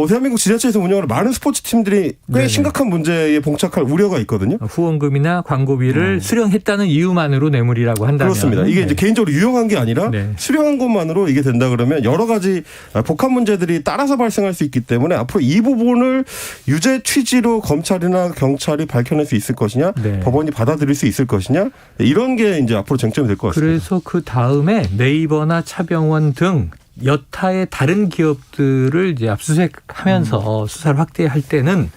대한민국 지자체에서 운영하는 많은 스포츠 팀들이 꽤 심각한 문제에 봉착할 우려가 있거든요. 후원금이나 광고비를 수령했다는 이유만으로 뇌물이라고 한다면. 그렇습니다. 이게 이제 개인적으로 유용한 게 아니라 수령한 것만으로 이게 된다 그러면 여러 가지 복합 문제들이 따라서 발생할 수 있기 때문에 앞으로 이 부분을 유죄 취지로 검찰이나 경찰이 밝혀낼 수 있을 것이냐, 법원이 받아들일 수 있을 것이냐, 이런 게 이제 앞으로 쟁점이 될 것 같습니다. 그래서 그 다음에 네이버나 차병원 등 여타의 다른 기업들을 이제 압수수색하면서 수사를 확대할 때는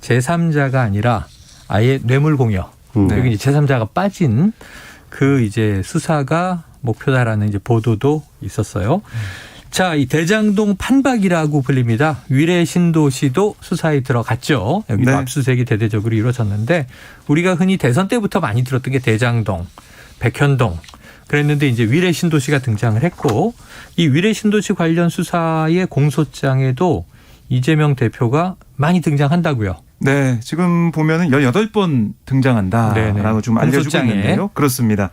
제3자가 아니라 아예 뇌물 공여, 여기 이제 제3자가 빠진 그 이제 수사가 목표다라는 이제 보도도 있었어요. 자, 이 대장동 판박이라고 불립니다. 위례 신도시도 수사에 들어갔죠. 여기도 네. 압수수색이 대대적으로 이루어졌는데 우리가 흔히 대선 때부터 많이 들었던 게 대장동, 백현동 그랬는데 이제 위례 신도시가 등장을 했고 이 위례 신도시 관련 수사의 공소장에도 이재명 대표가 많이 등장한다고요. 네, 지금 보면은 18번 등장한다라고 네네. 좀 알려주고 공소장에. 있는데요. 그렇습니다.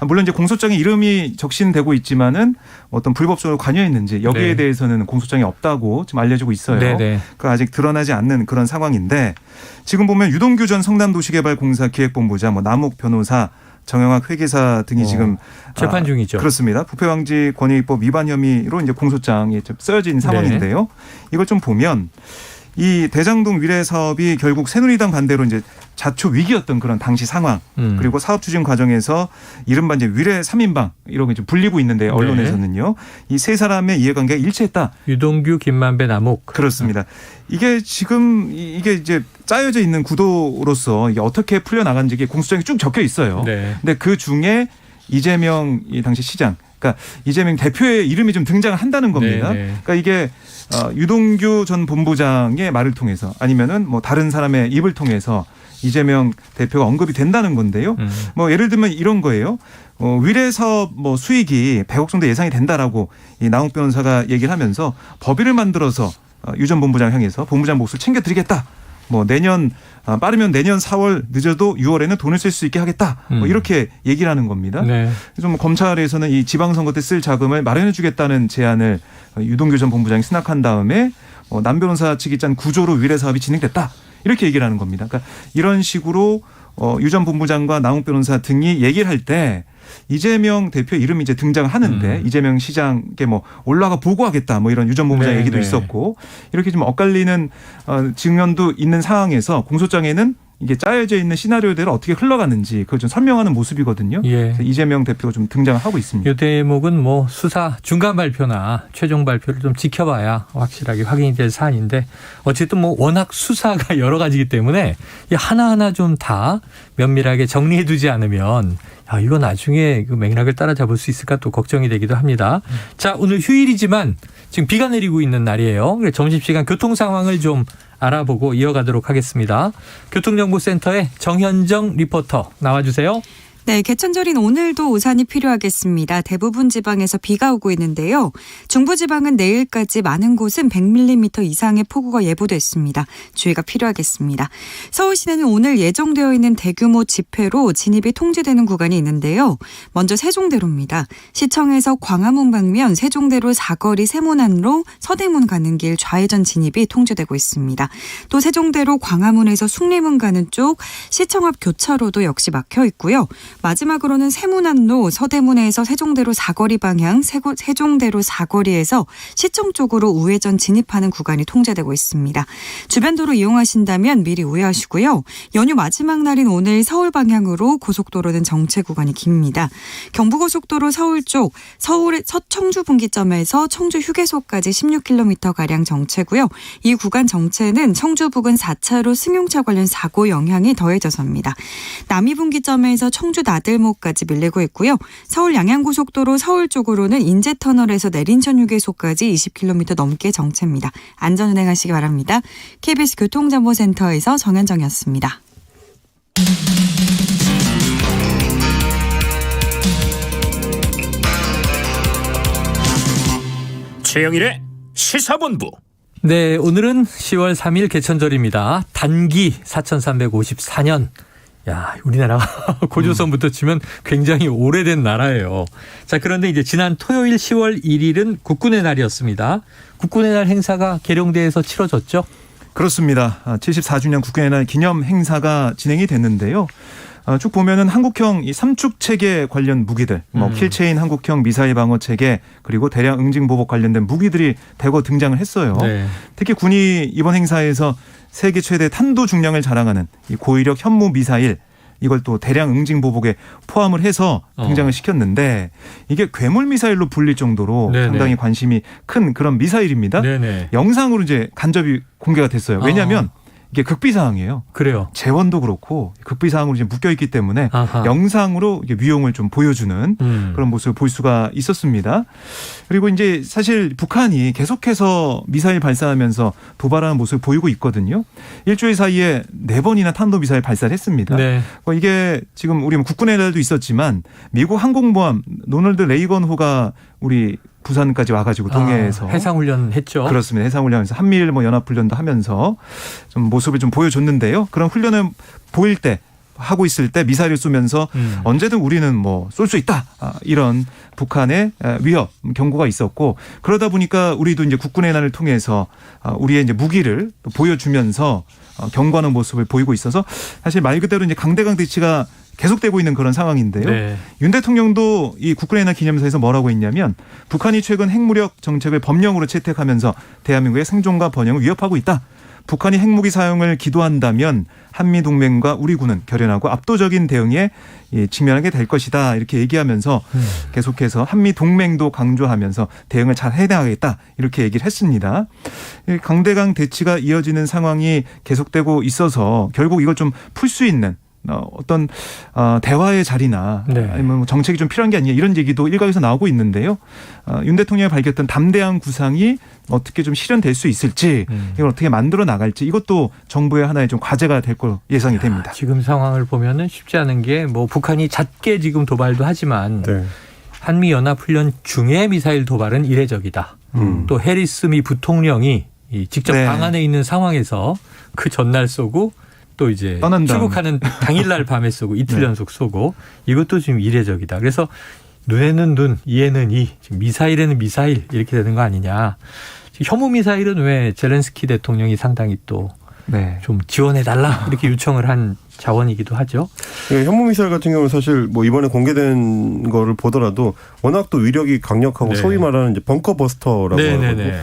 물론 이제 공소장에 이름이 적신되고 있지만은 어떤 불법적으로 관여했는지 여기에 네. 대해서는 공소장이 없다고 지금 알려지고 있어요. 네네. 그러니까 아직 드러나지 않는 그런 상황인데 지금 보면 유동규 전 성남도시개발공사 기획본부장, 남욱 변호사, 정영학 회계사 등이 지금 재판 중이죠. 그렇습니다. 부패방지 권익법 위반 혐의로 이제 공소장이 좀 쓰여진 상황인데요. 이걸 좀 보면 이 대장동 위례 사업이 결국 새누리당 반대로 이제 자초 위기였던 그런 당시 상황 그리고 사업 추진 과정에서 이른바 이제 위례 3인방 이런 게 좀 불리고 있는데 언론에서는요. 이 세 사람의 이해관계가 일치했다. 유동규, 김만배, 남욱. 그렇습니다. 이게 지금 이게 이제 짜여져 있는 구도로서 이게 어떻게 풀려나간지 이게 공소장에 쭉 적혀 있어요. 네. 근데 그 중에 이재명 이 당시 시장 그러니까 이재명 대표의 이름이 좀 등장을 한다는 겁니다. 네, 네. 그러니까 이게 유동규 전 본부장의 말을 통해서 아니면은 뭐 다른 사람의 입을 통해서 이재명 대표가 언급이 된다는 건데요. 뭐 예를 들면 이런 거예요. 위례 사업 뭐 수익이 100억 정도 예상이 된다라고 이 남욱 변호사가 얘기를 하면서 법인을 만들어서 유 전 본부장 향해서 본부장 몫을 챙겨드리겠다. 뭐 내년 빠르면 내년 4월 늦어도 6월에는 돈을 쓸 수 있게 하겠다. 뭐 이렇게 얘기를 하는 겁니다. 네. 좀 검찰에서는 이 지방선거 때 쓸 자금을 마련해 주겠다는 제안을 유동규 전 본부장이 승낙한 다음에 남 변호사 측이 짠 구조로 위례 사업이 진행됐다. 이렇게 얘기를 하는 겁니다. 그러니까 이런 식으로 유 전 본부장과 남욱 변호사 등이 얘기를 할 때 이재명 대표 이름이 이제 등장을 하는데 이재명 시장께 뭐 올라가 보고하겠다 뭐 이런 유 전 본부장 네, 얘기도 네. 있었고 이렇게 좀 엇갈리는 측면도 있는 상황에서 공소장에는 이게 짜여져 있는 시나리오대로 어떻게 흘러가는지 그걸 좀 설명하는 모습이거든요. 예. 이재명 대표가 좀 등장을 하고 있습니다. 이 대목은 뭐 수사 중간 발표나 최종 발표를 좀 지켜봐야 확실하게 확인이 될 사안인데 어쨌든 뭐 워낙 수사가 여러 가지이기 때문에 이 하나하나 좀 다 면밀하게 정리해두지 않으면 야, 이거 나중에 그 맥락을 따라잡을 수 있을까 또 걱정이 되기도 합니다. 자, 오늘 휴일이지만 지금 비가 내리고 있는 날이에요. 그래서 점심시간 교통 상황을 좀 알아보고 이어가도록 하겠습니다. 교통정보센터의 정현정 리포터 나와주세요. 네, 개천절인 오늘도 우산이 필요하겠습니다. 대부분 지방에서 비가 오고 있는데요. 중부지방은 내일까지 많은 곳은 100mm 이상의 폭우가 예보됐습니다. 주의가 필요하겠습니다. 서울시내는 오늘 예정되어 있는 대규모 집회로 진입이 통제되는 구간이 있는데요. 먼저 세종대로입니다. 시청에서 광화문 방면 세종대로 사거리 세모난로 서대문 가는 길 좌회전 진입이 통제되고 있습니다. 또 세종대로 광화문에서 숭례문 가는 쪽 시청 앞 교차로도 역시 막혀 있고요. 마지막으로는 세문안로 서대문에서 세종대로 사거리 방향 세종대로 사거리에서 시청 쪽으로 우회전 진입하는 구간이 통제되고 있습니다. 주변 도로 이용하신다면 미리 우회하시고요. 연휴 마지막 날인 오늘 서울 방향으로 고속도로는 정체 구간이 깁니다. 경부고속도로 서울 쪽 서울의 서청주 분기점에서 청주 휴게소까지 16km가량 정체고요. 이 구간 정체는 청주 부근 4차로 승용차 관련 사고 영향이 더해져서입니다. 남이 분기점에서 청주 나들목까지 밀리고 있고요. 서울 양양고속도로 서울 쪽으로는 인제터널에서 내린천 휴게소까지 20km 넘게 정체입니다. 안전 운행하시기 바랍니다. KBS 교통정보센터에서 정현정이었습니다. 최영일의 시사본부. 네, 오늘은 10월 3일 개천절입니다. 단기 4354년. 야, 우리나라가 고조선부터 치면 굉장히 오래된 나라예요. 자, 그런데 이제 지난 토요일 10월 1일은 국군의 날이었습니다. 국군의 날 행사가 계룡대에서 치러졌죠? 그렇습니다. 74주년 국군의 날 기념 행사가 진행이 됐는데요. 쭉 보면은 한국형 이 삼축 체계 관련 무기들, 뭐 킬체인 한국형 미사일 방어 체계 그리고 대량 응징 보복 관련된 무기들이 대거 등장을 했어요. 네. 특히 군이 이번 행사에서 세계 최대 탄도 중량을 자랑하는 이 고위력 현무 미사일 이걸 또 대량 응징 보복에 포함을 해서 등장을 시켰는데 이게 괴물 미사일로 불릴 정도로 네네. 상당히 관심이 큰 그런 미사일입니다. 네네. 영상으로 이제 간접이 공개가 됐어요. 왜냐하면 이게 극비 사항이에요. 그래요. 재원도 그렇고 극비 사항으로 이제 묶여 있기 때문에 아하. 영상으로 이게 위용을 좀 보여주는 그런 모습을 볼 수가 있었습니다. 그리고 이제 사실 북한이 계속해서 미사일 발사하면서 도발하는 모습을 보이고 있거든요. 일주일 사이에 4번이나 탄도미사일 발사를 했습니다. 네. 이게 지금 우리 국군의 날도 있었지만 미국 항공모함 노널드 레이건호가 우리 부산까지 와가지고 동해에서 해상훈련 했죠. 그렇습니다. 해상훈련하면서 한미일 연합훈련도 하면서 좀 모습을 좀 보여줬는데요. 그런 훈련을 보일 때 하고 있을 때 미사일을 쏘면서 언제든 우리는 뭐 쏠 수 있다 이런 북한의 위협 경고가 있었고 그러다 보니까 우리도 이제 국군의 난을 통해서 우리의 이제 무기를 또 보여주면서 경고하는 모습을 보이고 있어서 사실 말 그대로 이제 강대강 대치가 계속되고 있는 그런 상황인데요. 네. 윤 대통령도 이 국군의 날 기념사에서 뭐라고 했냐면 북한이 최근 핵무력 정책을 법령으로 채택하면서 대한민국의 생존과 번영을 위협하고 있다. 북한이 핵무기 사용을 기도한다면 한미동맹과 우리 군은 결연하고 압도적인 대응에 직면하게 될 것이다. 이렇게 얘기하면서 계속해서 한미동맹도 강조하면서 대응을 잘 해나가겠다. 이렇게 얘기를 했습니다. 강대강 대치가 이어지는 상황이 계속되고 있어서 결국 이걸 좀 풀 수 있는 어떤 대화의 자리나 네. 아니면 정책이 좀 필요한 게 아니냐 이런 얘기도 일각에서 나오고 있는데요. 윤 대통령이 밝혔던 담대한 구상이 어떻게 좀 실현될 수 있을지 이걸 어떻게 만들어 나갈지 이것도 정부의 하나의 좀 과제가 될 걸로 예상이 됩니다. 지금 상황을 보면은 쉽지 않은 게 뭐 북한이 잦게 지금 도발도 하지만 네. 한미연합훈련 중에 미사일 도발은 이례적이다. 또 해리스 미 부통령이 직접 네. 방 안에 있는 상황에서 그 전날 쏘고 또 이제 떠난 다음. 출국하는 당일날 밤에 쏘고 이틀 연속 쏘고 이것도 지금 이례적이다. 그래서 눈에는 눈, 이에는 이, 지금 미사일에는 미사일 이렇게 되는 거 아니냐. 혐오 미사일은 왜 젤렌스키 대통령이 상당히 또 좀 지원해달라 이렇게 요청을 한 자원이기도 하죠. 네, 현무미사일 같은 경우는 사실 뭐 이번에 공개된 거를 보더라도 워낙 또 위력이 강력하고 네. 소위 말하는 이제 벙커버스터라고 하거든요.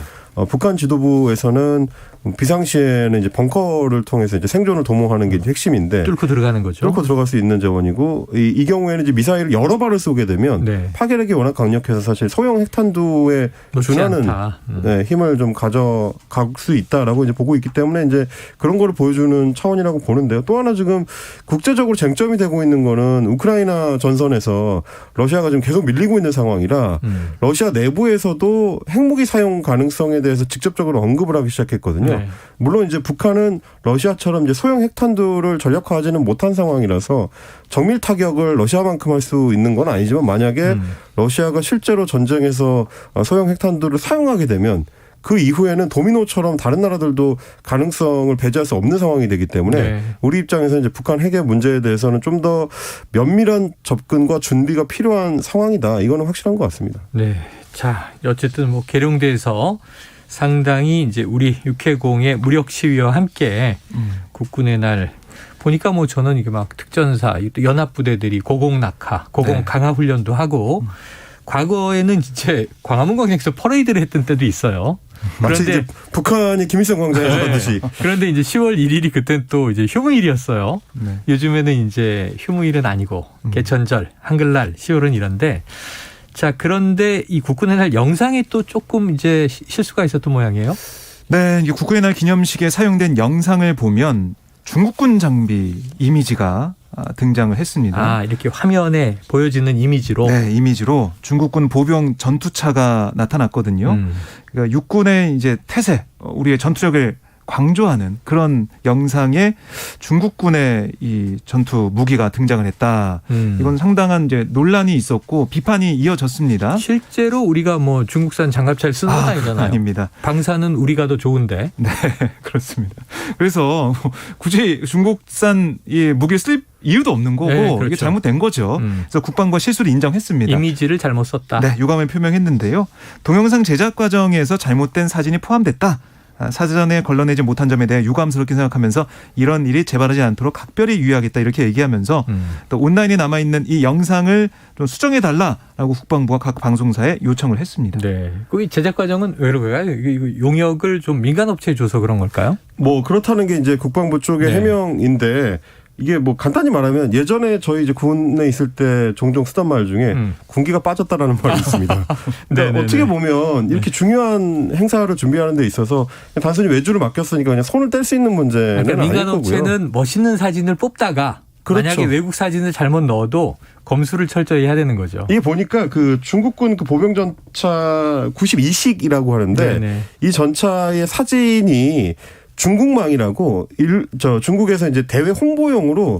북한 지도부에서는 비상시에는 이제 벙커를 통해서 이제 생존을 도모하는 게 이제 핵심인데 뚫고 들어가는 거죠. 뚫고 들어갈 수 있는 자원이고 이 경우에는 이제 미사일을 여러 발을 쏘게 되면 네. 파괴력이 워낙 강력해서 사실 소형 핵탄두에 높지 준하는 않다. 네, 힘을 좀 가져갈 수 있다라고 이제 보고 있기 때문에 이제 그런 거를 보여주는 차원이라고 보는데요. 또 하나 지금 국제적으로 쟁점이 되고 있는 거는 우크라이나 전선에서 러시아가 지금 계속 밀리고 있는 상황이라 러시아 내부에서도 핵무기 사용 가능성에 대해서 직접적으로 언급을 하기 시작했거든요. 네. 물론 이제 북한은 러시아처럼 이제 소형 핵탄두를 전략화하지는 못한 상황이라서 정밀 타격을 러시아만큼 할 수 있는 건 아니지만 만약에 러시아가 실제로 전쟁에서 소형 핵탄두를 사용하게 되면 그 이후에는 도미노처럼 다른 나라들도 가능성을 배제할 수 없는 상황이 되기 때문에 네. 우리 입장에서 이제 북한 핵의 문제에 대해서는 좀 더 면밀한 접근과 준비가 필요한 상황이다. 이거는 확실한 것 같습니다. 네. 자, 어쨌든 뭐 계룡대에서 상당히 이제 우리 육해공의 무력 시위와 함께 국군의 날 보니까 뭐 저는 이게 막 특전사, 또 연합부대들이 고공 낙하, 고공 강화 훈련도 하고 과거에는 이제 광화문 광장에서 퍼레이드를 했던 때도 있어요. 마치 그런데 이제 북한이 김일성 광장에서 하듯이. 그런데 이제 10월 1일이 그때는 또 이제 휴무일이었어요. 네. 요즘에는 이제 휴무일은 아니고 개천절, 한글날, 10월은 이런데 자, 그런데 이 국군의 날 영상에 또 조금 이제 실수가 있었던 모양이에요. 네, 이게 국군의 날 기념식에 사용된 영상을 보면 중국군 장비 이미지가 등장을 했습니다. 아, 이렇게 화면에 보여지는 이미지로. 네, 이미지로 중국군 보병 전투차가 나타났거든요. 그러니까 육군의 이제 태세, 우리의 전투력을 강조하는 그런 영상에 중국군의 이 전투 무기가 등장을 했다. 이건 상당한 이제 논란이 있었고 비판이 이어졌습니다. 실제로 우리가 뭐 중국산 장갑차를 쓰는 건 아니잖아요. 아닙니다. 방사는 우리가 더 좋은데. 네, 그렇습니다. 그래서 굳이 중국산 이 무기를 쓸 이유도 없는 거고 네, 그렇죠. 이게 잘못된 거죠. 그래서 국방부가 실수를 인정했습니다. 이미지를 잘못 썼다. 네, 유감을 표명했는데요. 동영상 제작 과정에서 잘못된 사진이 포함됐다. 사전에 걸러내지 못한 점에 대해 유감스럽게 생각하면서 이런 일이 재발하지 않도록 각별히 유의하겠다 이렇게 얘기하면서 또 온라인에 남아있는 이 영상을 좀 수정해달라라고 국방부가 각 방송사에 요청을 했습니다. 네. 그 제작 과정은 왜 그럴까요? 이거 용역을 좀 민간 업체에 줘서 그런 걸까요? 뭐 그렇다는 게 이제 국방부 쪽의 네. 해명인데 이게 뭐 간단히 말하면 예전에 저희 이제 군에 있을 때 종종 쓰던 말 중에 군기가 빠졌다라는 말이 있습니다. 그러니까 어떻게 보면 이렇게 중요한 행사를 준비하는 데 있어서 단순히 외주를 맡겼으니까 그냥 손을 뗄 수 있는 문제는 그러니까 아닐 민간 거고요. 업체는 멋있는 사진을 뽑다가 그렇죠. 만약에 외국 사진을 잘못 넣어도 검수를 철저히 해야 되는 거죠. 이게 보니까 그 중국군 그 보병 전차 92식이라고 하는데 네네. 이 전차의 사진이 중국망이라고 중국에서 이제 대외 홍보용으로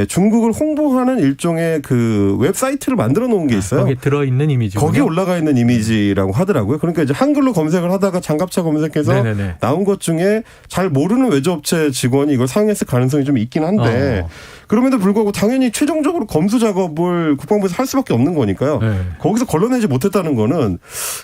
중국을 홍보하는 일종의 그 웹사이트를 만들어 놓은 게 있어요. 거기에 들어있는 이미지군요. 거기에 올라가 있는 이미지라고 하더라고요. 그러니까 이제 한글로 검색을 하다가 장갑차 검색해서 네네네. 나온 것 중에 잘 모르는 외주업체 직원이 이걸 사용했을 가능성이 좀 있긴 한데 그럼에도 불구하고 당연히 최종적으로 검수 작업을 국방부에서 할 수밖에 없는 거니까요. 네. 거기서 걸러내지 못했다는 거는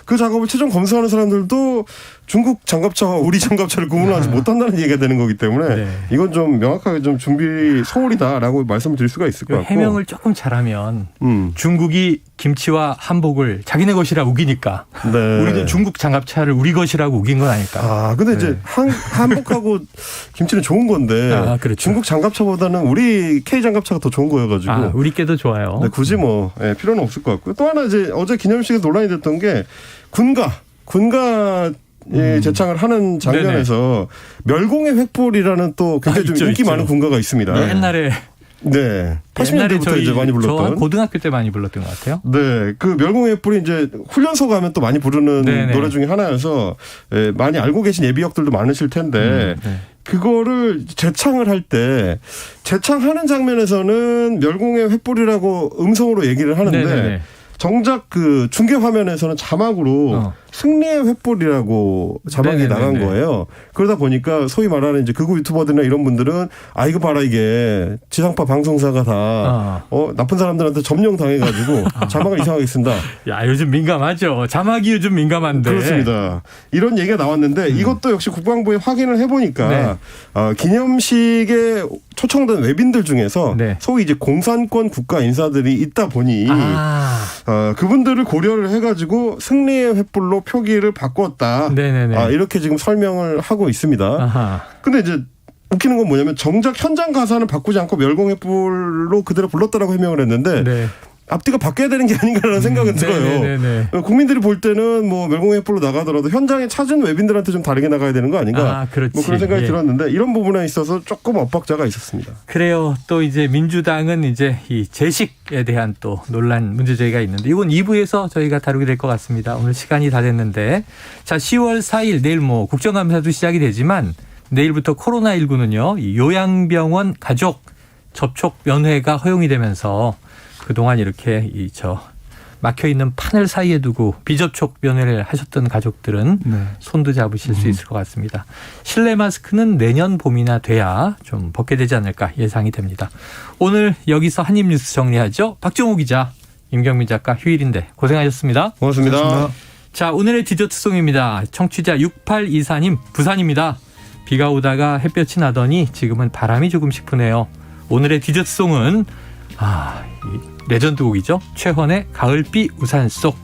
그 작업을 최종 검수하는 사람들도 중국 장갑차와 우리 장갑차를 구분하지 못한다는 얘기가 되는 거기 때문에 네. 이건 좀 명확하게 좀 준비 소홀이다라고 말씀을 드릴 수가 있을 것 같고. 해명을 조금 잘하면 중국이 김치와 한복을 자기네 것이라 우기니까 네. 우리는 중국 장갑차를 우리 것이라고 우긴 건 아닐까. 아, 근데 이제 한복하고 김치는 좋은 건데 그렇죠. 중국 장갑차보다는 우리 K 장갑차가 더 좋은 거여가지고 우리 께도 좋아요. 네, 굳이 뭐 필요는 없을 것 같고요. 또 하나 이제 어제 기념식에서 논란이 됐던 게 군가 제창을 하는 장면에서 멸공의 횃불이라는 또 굉장히 좀 인기 많은 군가가 있습니다. 옛날에 80년대부터 이제 많이 불렀던. 저 고등학교 때 많이 불렀던 것 같아요. 네, 그 멸공의 횃불이 이제 훈련소 가면 또 많이 부르는 네네. 노래 중에 하나여서 많이 알고 계신 예비역들도 많으실 텐데 네. 그거를 재창을 할 때 재창하는 장면에서는 멸공의 횃불이라고 음성으로 얘기를 하는데 네네네. 정작 그 중계 화면에서는 자막으로 승리의 횃불이라고 자막이 네네네네. 나간 거예요. 그러다 보니까 소위 말하는 이제 극우 유튜버들이나 이런 분들은 이거 봐라 이게 지상파 방송사가 다 나쁜 사람들한테 점령 당해가지고 자막을 이상하게 쓴다. 야, 요즘 민감하죠. 자막이 요즘 민감한데. 그렇습니다. 이런 얘기가 나왔는데 이것도 역시 국방부에 확인을 해보니까 네. 기념식에 초청된 외빈들 중에서 네. 소위 이제 공산권 국가 인사들이 있다 보니 그분들을 고려를 해가지고 승리의 횃불로 표기를 바꿨다. 네네네. 이렇게 지금 설명을 하고 있습니다. 아하. 근데 이제 웃기는 건 뭐냐면 정작 현장 가사는 바꾸지 않고 멸공횃불로 그대로 불렀다라고 해명을 했는데 네. 앞뒤가 바뀌어야 되는 게 아닌가라는 생각은 들어요. 네네네. 국민들이 볼 때는 뭐 멸공횃불로 나가더라도 현장에 찾은 외빈들한테 좀 다르게 나가야 되는 거 아닌가. 그렇지. 뭐 그런 생각이 들었는데 이런 부분에 있어서 조금 엇박자가 있었습니다. 그래요. 또 이제 민주당은 이제 이 재식에 대한 또 논란 문제제기가 있는데 이건 2부에서 저희가 다루게 될 것 같습니다. 오늘 시간이 다 됐는데 자 10월 4일 내일 뭐 국정감사도 시작이 되지만 내일부터 코로나19는요. 이 요양병원 가족 접촉 면회가 허용이 되면서 그동안 이렇게 막혀 있는 판을 사이에 두고 비접촉 면회를 하셨던 가족들은 손도 잡으실 수 있을 것 같습니다. 실내 마스크는 내년 봄이나 돼야 좀 벗게 되지 않을까 예상이 됩니다. 오늘 여기서 한입뉴스 정리하죠. 박정호 기자, 임경민 작가 휴일인데 고생하셨습니다. 고맙습니다. 자, 오늘의 디저트송입니다. 청취자 6824님 부산입니다. 비가 오다가 햇볕이 나더니 지금은 바람이 조금씩 부네요. 오늘의 디저트송은 레전드곡이죠. 최헌의 가을비 우산 속.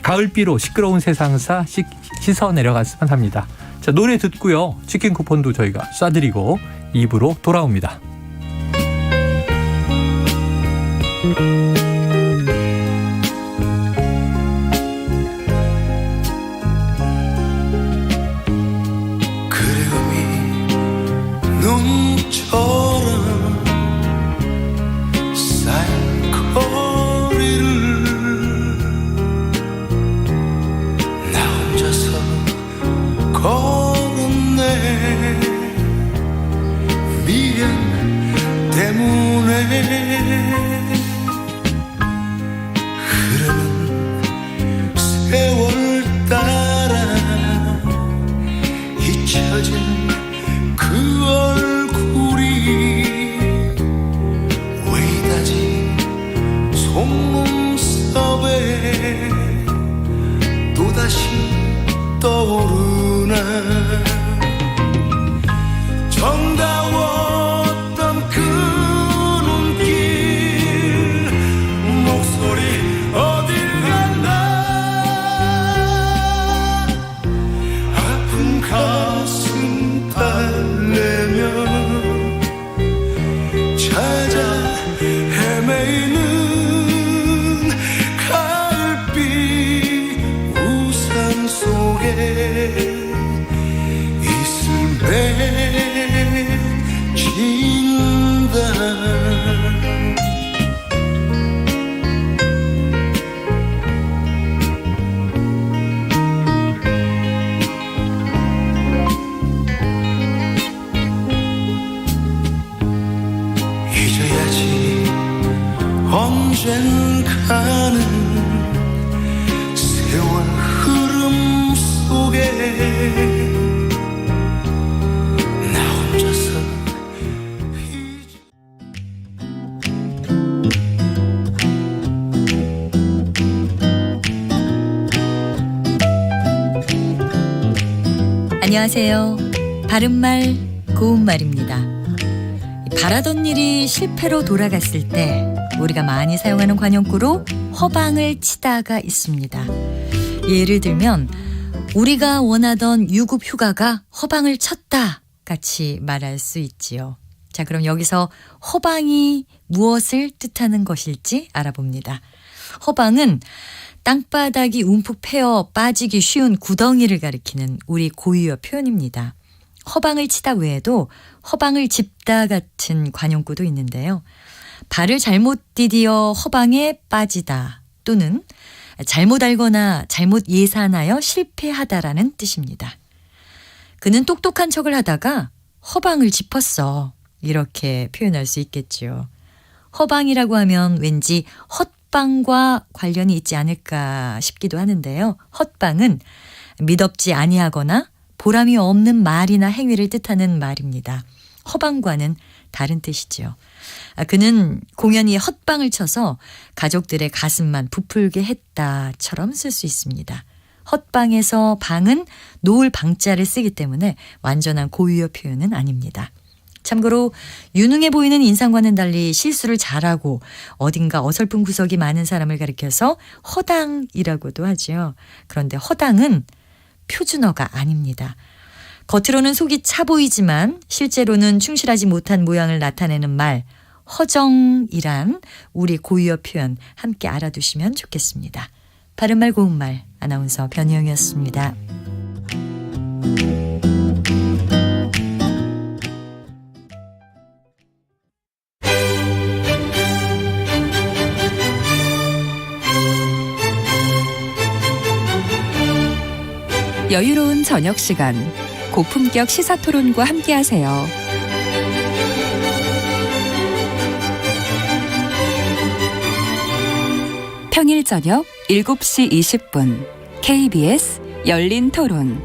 가을비로 시끄러운 세상사 씻어 내려갔으면 합니다. 자, 노래 듣고요. 치킨 쿠폰도 저희가 쏴드리고 2부로 돌아옵니다. 그리움이 눈처럼 쌓인 거리를 나 혼자서 걸었네. 미련 때문에 흐르는 세월 따라 잊혀진 그 얼굴이 외다지 속눈썹에 또다시 떠오르네. 정다웠던 그 눈길 목소리 어딜 갔나. 아픈 가슴 달래며 핀다 잊어야지 언젠가는 세월 흐름 속에 나 혼자서 안녕하세요. 바른말 고운말입니다. 바라던 일이 실패로 돌아갔을 때 우리가 많이 사용하는 관용구로 허방을 치다가 있습니다. 예를 들면 우리가 원하던 유급 휴가가 허방을 쳤다 같이 말할 수 있지요. 자, 그럼 여기서 허방이 무엇을 뜻하는 것일지 알아봅니다. 허방은 땅바닥이 움푹 패어 빠지기 쉬운 구덩이를 가리키는 우리 고유어 표현입니다. 허방을 치다 외에도 허방을 짚다 같은 관용구도 있는데요. 발을 잘못 디디어 허방에 빠지다 또는 잘못 알거나 잘못 예산하여 실패하다라는 뜻입니다. 그는 똑똑한 척을 하다가 허방을 짚었어. 이렇게 표현할 수 있겠죠. 허방이라고 하면 왠지 헛방과 관련이 있지 않을까 싶기도 하는데요. 헛방은 미덥지 아니하거나 보람이 없는 말이나 행위를 뜻하는 말입니다. 허방과는 다른 뜻이죠. 그는 공연히 헛방을 쳐서 가족들의 가슴만 부풀게 했다처럼 쓸 수 있습니다. 헛방에서 방은 놓을 방자를 쓰기 때문에 완전한 고유어 표현은 아닙니다. 참고로 유능해 보이는 인상과는 달리 실수를 잘하고 어딘가 어설픈 구석이 많은 사람을 가리켜서 허당이라고도 하죠. 그런데 허당은 표준어가 아닙니다. 겉으로는 속이 차 보이지만 실제로는 충실하지 못한 모양을 나타내는 말, 허정이란 우리 고유어 표현 함께 알아두시면 좋겠습니다. 바른말 고운말 아나운서 변희영이었습니다. 여유로운 저녁 시간, 고품격 시사토론과 함께하세요. 평일 저녁 7시 20분 KBS 열린 토론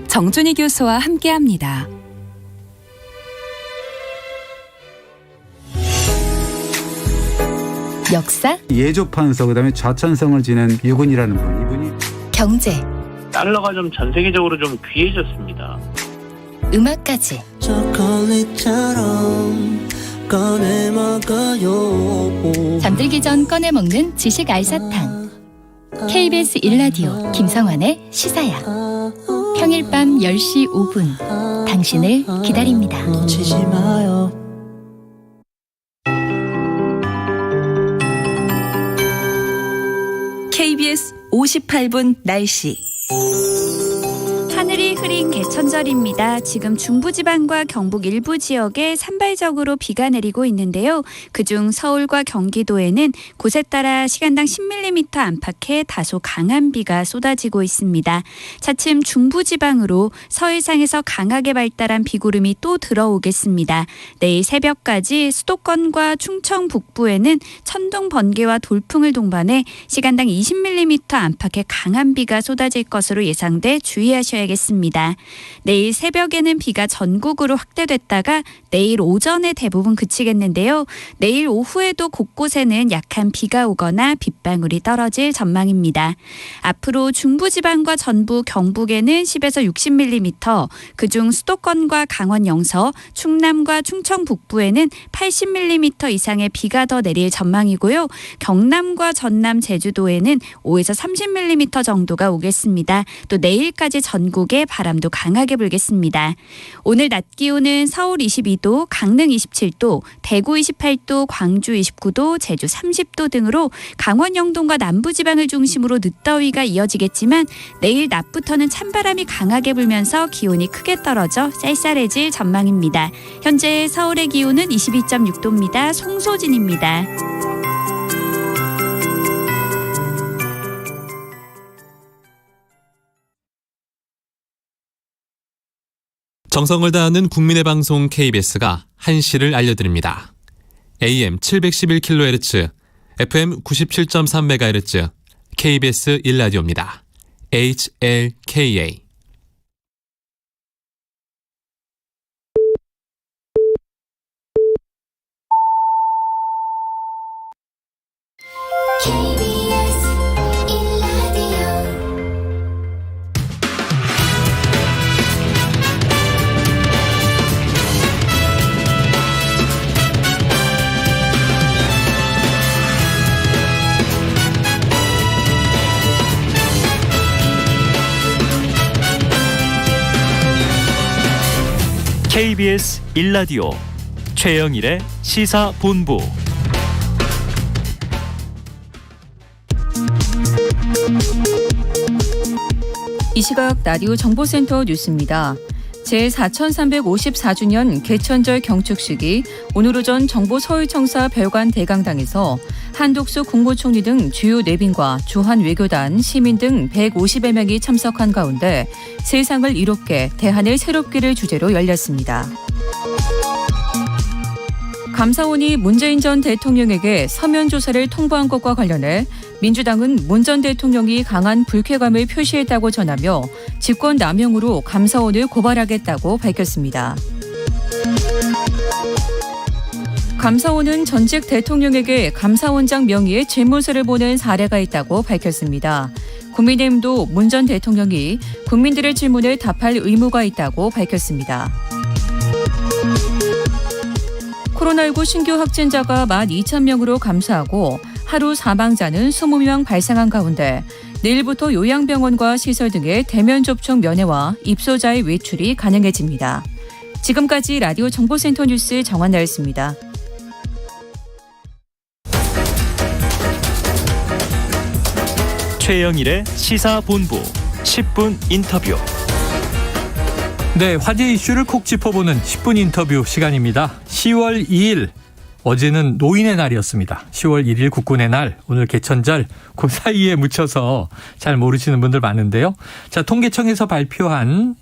정준희 교수와 함께합니다. 역사, 예조판서 그다음에 좌천성을 지낸 유군이라는 분, 이분이 경제, 달러가 좀 전 세계적으로 좀 귀해졌습니다. 음악까지 초콜릿처럼 꺼내 먹어요. 잠들기 전 꺼내 먹는 지식 알사탕. KBS 1라디오 김성환의 시사야. 평일 밤 10시 5분 당신을 기다립니다. 놓치지 마요. KBS 58분 날씨. 하늘이 흐린 개천절입니다. 지금 중부지방과 경북 일부 지역에 산발적으로 비가 내리고 있는데요. 그중 서울과 경기도에는 곳에 따라 시간당 10mm 안팎의 다소 강한 비가 쏟아지고 있습니다. 차츰 중부지방으로 서해상에서 강하게 발달한 비구름이 또 들어오겠습니다. 내일 새벽까지 수도권과 충청 북부에는 천둥, 번개와 돌풍을 동반해 시간당 20mm 안팎의 강한 비가 쏟아질 것으로 예상돼 주의하셔야겠습니다. 내일 새벽에는 비가 전국으로 확대됐다가 내일 오전에 대부분 그치겠는데요. 내일 오후에도 곳곳에는 약한 비가 오거나 빗방울이 떨어질 전망입니다. 앞으로 중부지방과 전북, 경북에는 10에서 60mm, 그중 수도권과 강원 영서, 충남과 충청 북부에는 80mm 이상의 비가 더 내릴 전망이고요. 경남과 전남, 제주도에는 5에서 30mm 정도가 오겠습니다. 또 내일까지 전국에 지역에 바람도 강하게 불겠습니다. 오늘 낮 기온은 서울 22도, 강릉 27도, 대구 28도, 광주 29도, 제주 30도 등으로 강원 영동과 남부지방을 중심으로 늦더위가 이어지겠지만 내일 낮부터는 찬바람이 강하게 불면서 기온이 크게 떨어져 쌀쌀해질 전망입니다. 현재 서울의 기온은 22.6도입니다. 송소진입니다. 정성을 다하는 국민의 방송 KBS가 한시를 알려드립니다. AM 711kHz, FM 97.3MHz, KBS 1라디오입니다. HLKA. KBS 1라디오 최영일의 시사본부. 이 시각 라디오 정보센터 뉴스입니다. 제4354주년 개천절 경축식이 오늘 오전 정부 서울청사 별관 대강당에서 한독수 국무총리 등 주요 내빈과 주한 외교단, 시민 등 150여 명이 참석한 가운데 세상을 이롭게 대한을 새롭게를 주제로 열렸습니다. 감사원이 문재인 전 대통령에게 서면 조사를 통보한 것과 관련해 민주당은 문 전 대통령이 강한 불쾌감을 표시했다고 전하며 직권 남용으로 감사원을 고발하겠다고 밝혔습니다. 감사원은 전직 대통령에게 감사원장 명의의 질문서를 보낸 사례가 있다고 밝혔습니다. 국민의힘도 문 전 대통령이 국민들의 질문에 답할 의무가 있다고 밝혔습니다. 코로나19 신규 확진자가 12,000명으로 감소하고 하루 사망자는 20명 발생한 가운데 내일부터 요양병원과 시설 등의 대면 접촉 면회와 입소자의 외출이 가능해집니다. 지금까지 라디오 정보센터 뉴스 정한나였습니다. 최영일의 시사본부 10분 인터뷰. 네, 화제 이슈를 콕 짚어보는 10분 인터뷰 시간입니다. 10월 2일, 어제는 노인의 날이었습니다. 10월 1일 국군의 날, 오늘 개천절, 그 사이에 묻혀서 잘 모르시는 분들 많은데요. 자, 통계청에서 발표한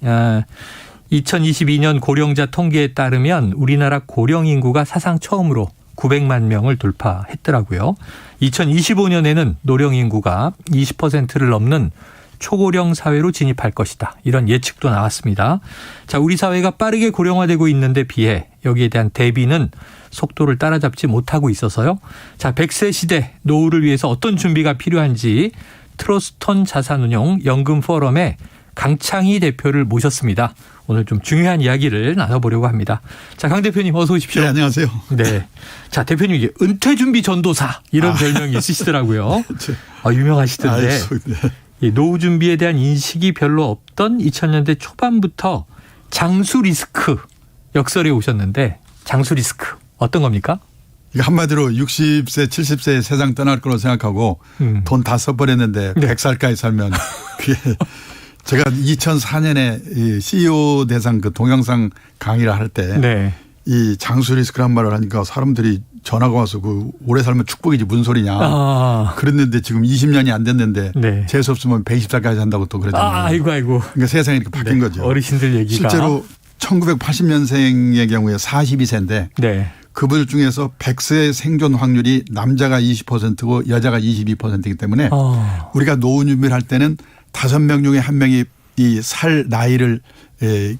2022년 고령자 통계에 따르면 우리나라 고령 인구가 사상 처음으로 900만 명을 돌파했더라고요. 2025년에는 노령 인구가 20%를 넘는 초고령 사회로 진입할 것이다. 이런 예측도 나왔습니다. 자, 우리 사회가 빠르게 고령화되고 있는데 비해 여기에 대한 대비는 속도를 따라잡지 못하고 있어서요. 자, 100세 시대 노후를 위해서 어떤 준비가 필요한지 트러스턴 자산운용 연금 포럼에 강창희 대표를 모셨습니다. 오늘 좀 중요한 이야기를 나눠보려고 합니다. 자, 강 대표님 어서 오십시오. 네, 안녕하세요. 네. 자, 대표님 이게 은퇴준비 전도사 이런 별명이 있으시더라고요. 유명하시던데. 네. 이 노후 준비에 대한 인식이 별로 없던 2000년대 초반부터 장수 리스크 역설에 오셨는데 장수 리스크 어떤 겁니까? 한마디로 60세, 70세에 세상 떠날 거로 생각하고 돈 다 써버렸는데 네. 100살까지 살면 그게 제가 2004년에 CEO 대상 그 동영상 강의를 할 때 네. 이 장수 리스크란 말을 하니까 사람들이 전화가 와서 그 오래 살면 축복이지 무슨 소리냐. 그랬는데 지금 20년이 안 됐는데 네. 재수 없으면 120살까지 한다고 또 그러잖아요. 아이고. 그러니까 세상이 이렇게 바뀐 네. 거죠. 어르신들 얘기가. 실제로 1980년생의 경우에 42세인데 네. 그분 중에서 100세 생존 확률이 남자가 20%고 여자가 22%이기 때문에 우리가 노후 준비를 할 때는 5명 중에 1명이 이 살 나이를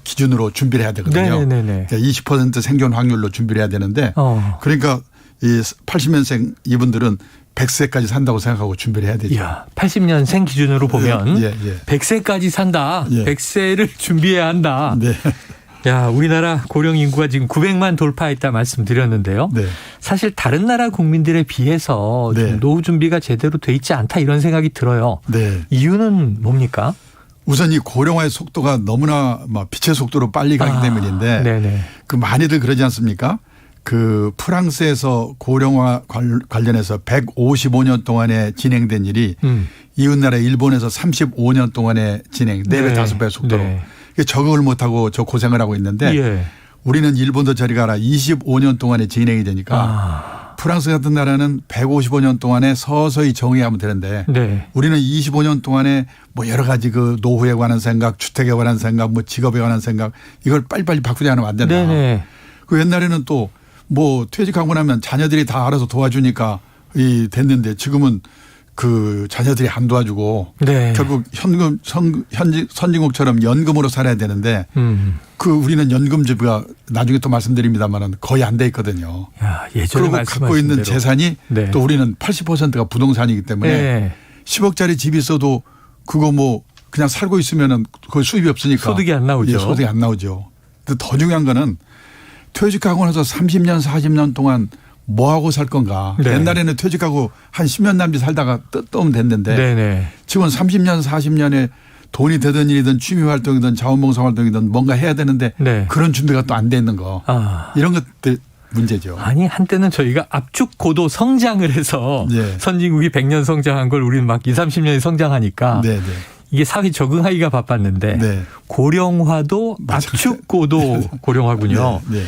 기준으로 준비를 해야 되거든요. 네네네. 그러니까 20% 생존 확률로 준비를 해야 되는데 그러니까 이 80년생 이분들은 100세까지 산다고 생각하고 준비를 해야 되죠. 이야, 80년생 기준으로 보면 100세까지 산다. 100세를 준비해야 한다. 네. 야, 우리나라 고령 인구가 지금 900만 돌파했다 말씀드렸는데요. 네. 사실 다른 나라 국민들에 비해서 좀 노후 준비가 제대로 돼 있지 않다 이런 생각이 들어요. 네. 이유는 뭡니까? 우선 이 고령화의 속도가 너무나 막 빛의 속도로 빨리 가기 때문인데 네네. 그 많이들 그러지 않습니까? 그 프랑스에서 고령화 관련해서 155년 동안에 진행된 일이 이웃나라 일본에서 35년 동안에 진행 4배, 5배 속도로 적응을 못하고 저 고생을 하고 있는데 예. 우리는 일본도 저리 가라 25년 동안에 진행이 되니까 프랑스 같은 나라는 155년 동안에 서서히 정의하면 되는데 네. 우리는 25년 동안에 뭐 여러 가지 그 노후에 관한 생각, 주택에 관한 생각, 뭐 직업에 관한 생각 이걸 빨리빨리 바꾸지 않으면 안 된다. 네네. 그 옛날에는 또 뭐 퇴직하고 나면 자녀들이 다 알아서 도와주니까 이 됐는데 지금은 그 자녀들이 안 도와주고 네. 결국 현금 선진국처럼 연금으로 살아야 되는데 그 우리는 연금제가 나중에 또 말씀드립니다만은 거의 안 돼 있거든요. 야, 예전에 그리고 갖고 있는 대로. 재산이 네. 또 우리는 80%가 부동산이기 때문에 네. 10억짜리 집이 있어도 그거 뭐 그냥 살고 있으면은 그 수입이 없으니까 소득이 안 나오죠. 예, 소득이 안 나오죠. 근데 더 중요한 거는 퇴직하고 나서 30년 40년 동안 뭐 하고 살 건가. 네. 옛날에는 퇴직하고 한 10년 남짓 살다가 뜨면 됐는데 네네. 지금은 30년 40년에 돈이 되든 일이든 취미 활동이든 자원봉사 활동이든 뭔가 해야 되는데 네. 그런 준비가 또 안 돼 있는 거. 이런 것들 문제죠. 아니 한때는 저희가 압축 고도 성장을 해서 네. 선진국이 100년 성장한 걸 우리는 막 20, 30년이 성장하니까 네, 네. 이게 사회 적응하기가 바빴는데 네. 고령화도 압축 고도 고령화군요. 네,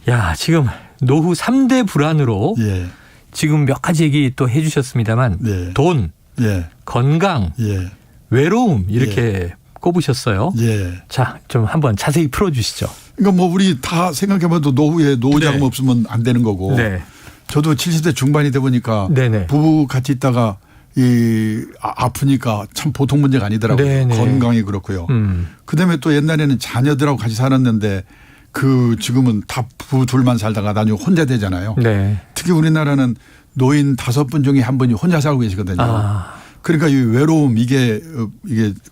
야, 지금 노후 3대 불안으로 예. 지금 몇 가지 얘기 또 해 주셨습니다만 네. 돈, 예. 건강, 예. 외로움 이렇게 꼽으셨어요. 예. 자, 좀 한번 자세히 풀어 주시죠. 그러니까 뭐 우리 다 생각해봐도 노후에 노후자금 네. 없으면 안 되는 거고. 네. 저도 70대 중반이 돼 보니까 네네. 부부 같이 있다가 이 아프니까 참 보통 문제가 아니더라고요. 네네. 건강이 그렇고요. 그다음에 또 옛날에는 자녀들하고 같이 살았는데 그 지금은 다 부부 둘만 살다가 나중에 혼자 되잖아요. 네. 특히 우리나라는 노인 5분 중에 한 분이 혼자 살고 계시거든요. 그러니까 이 외로움 이게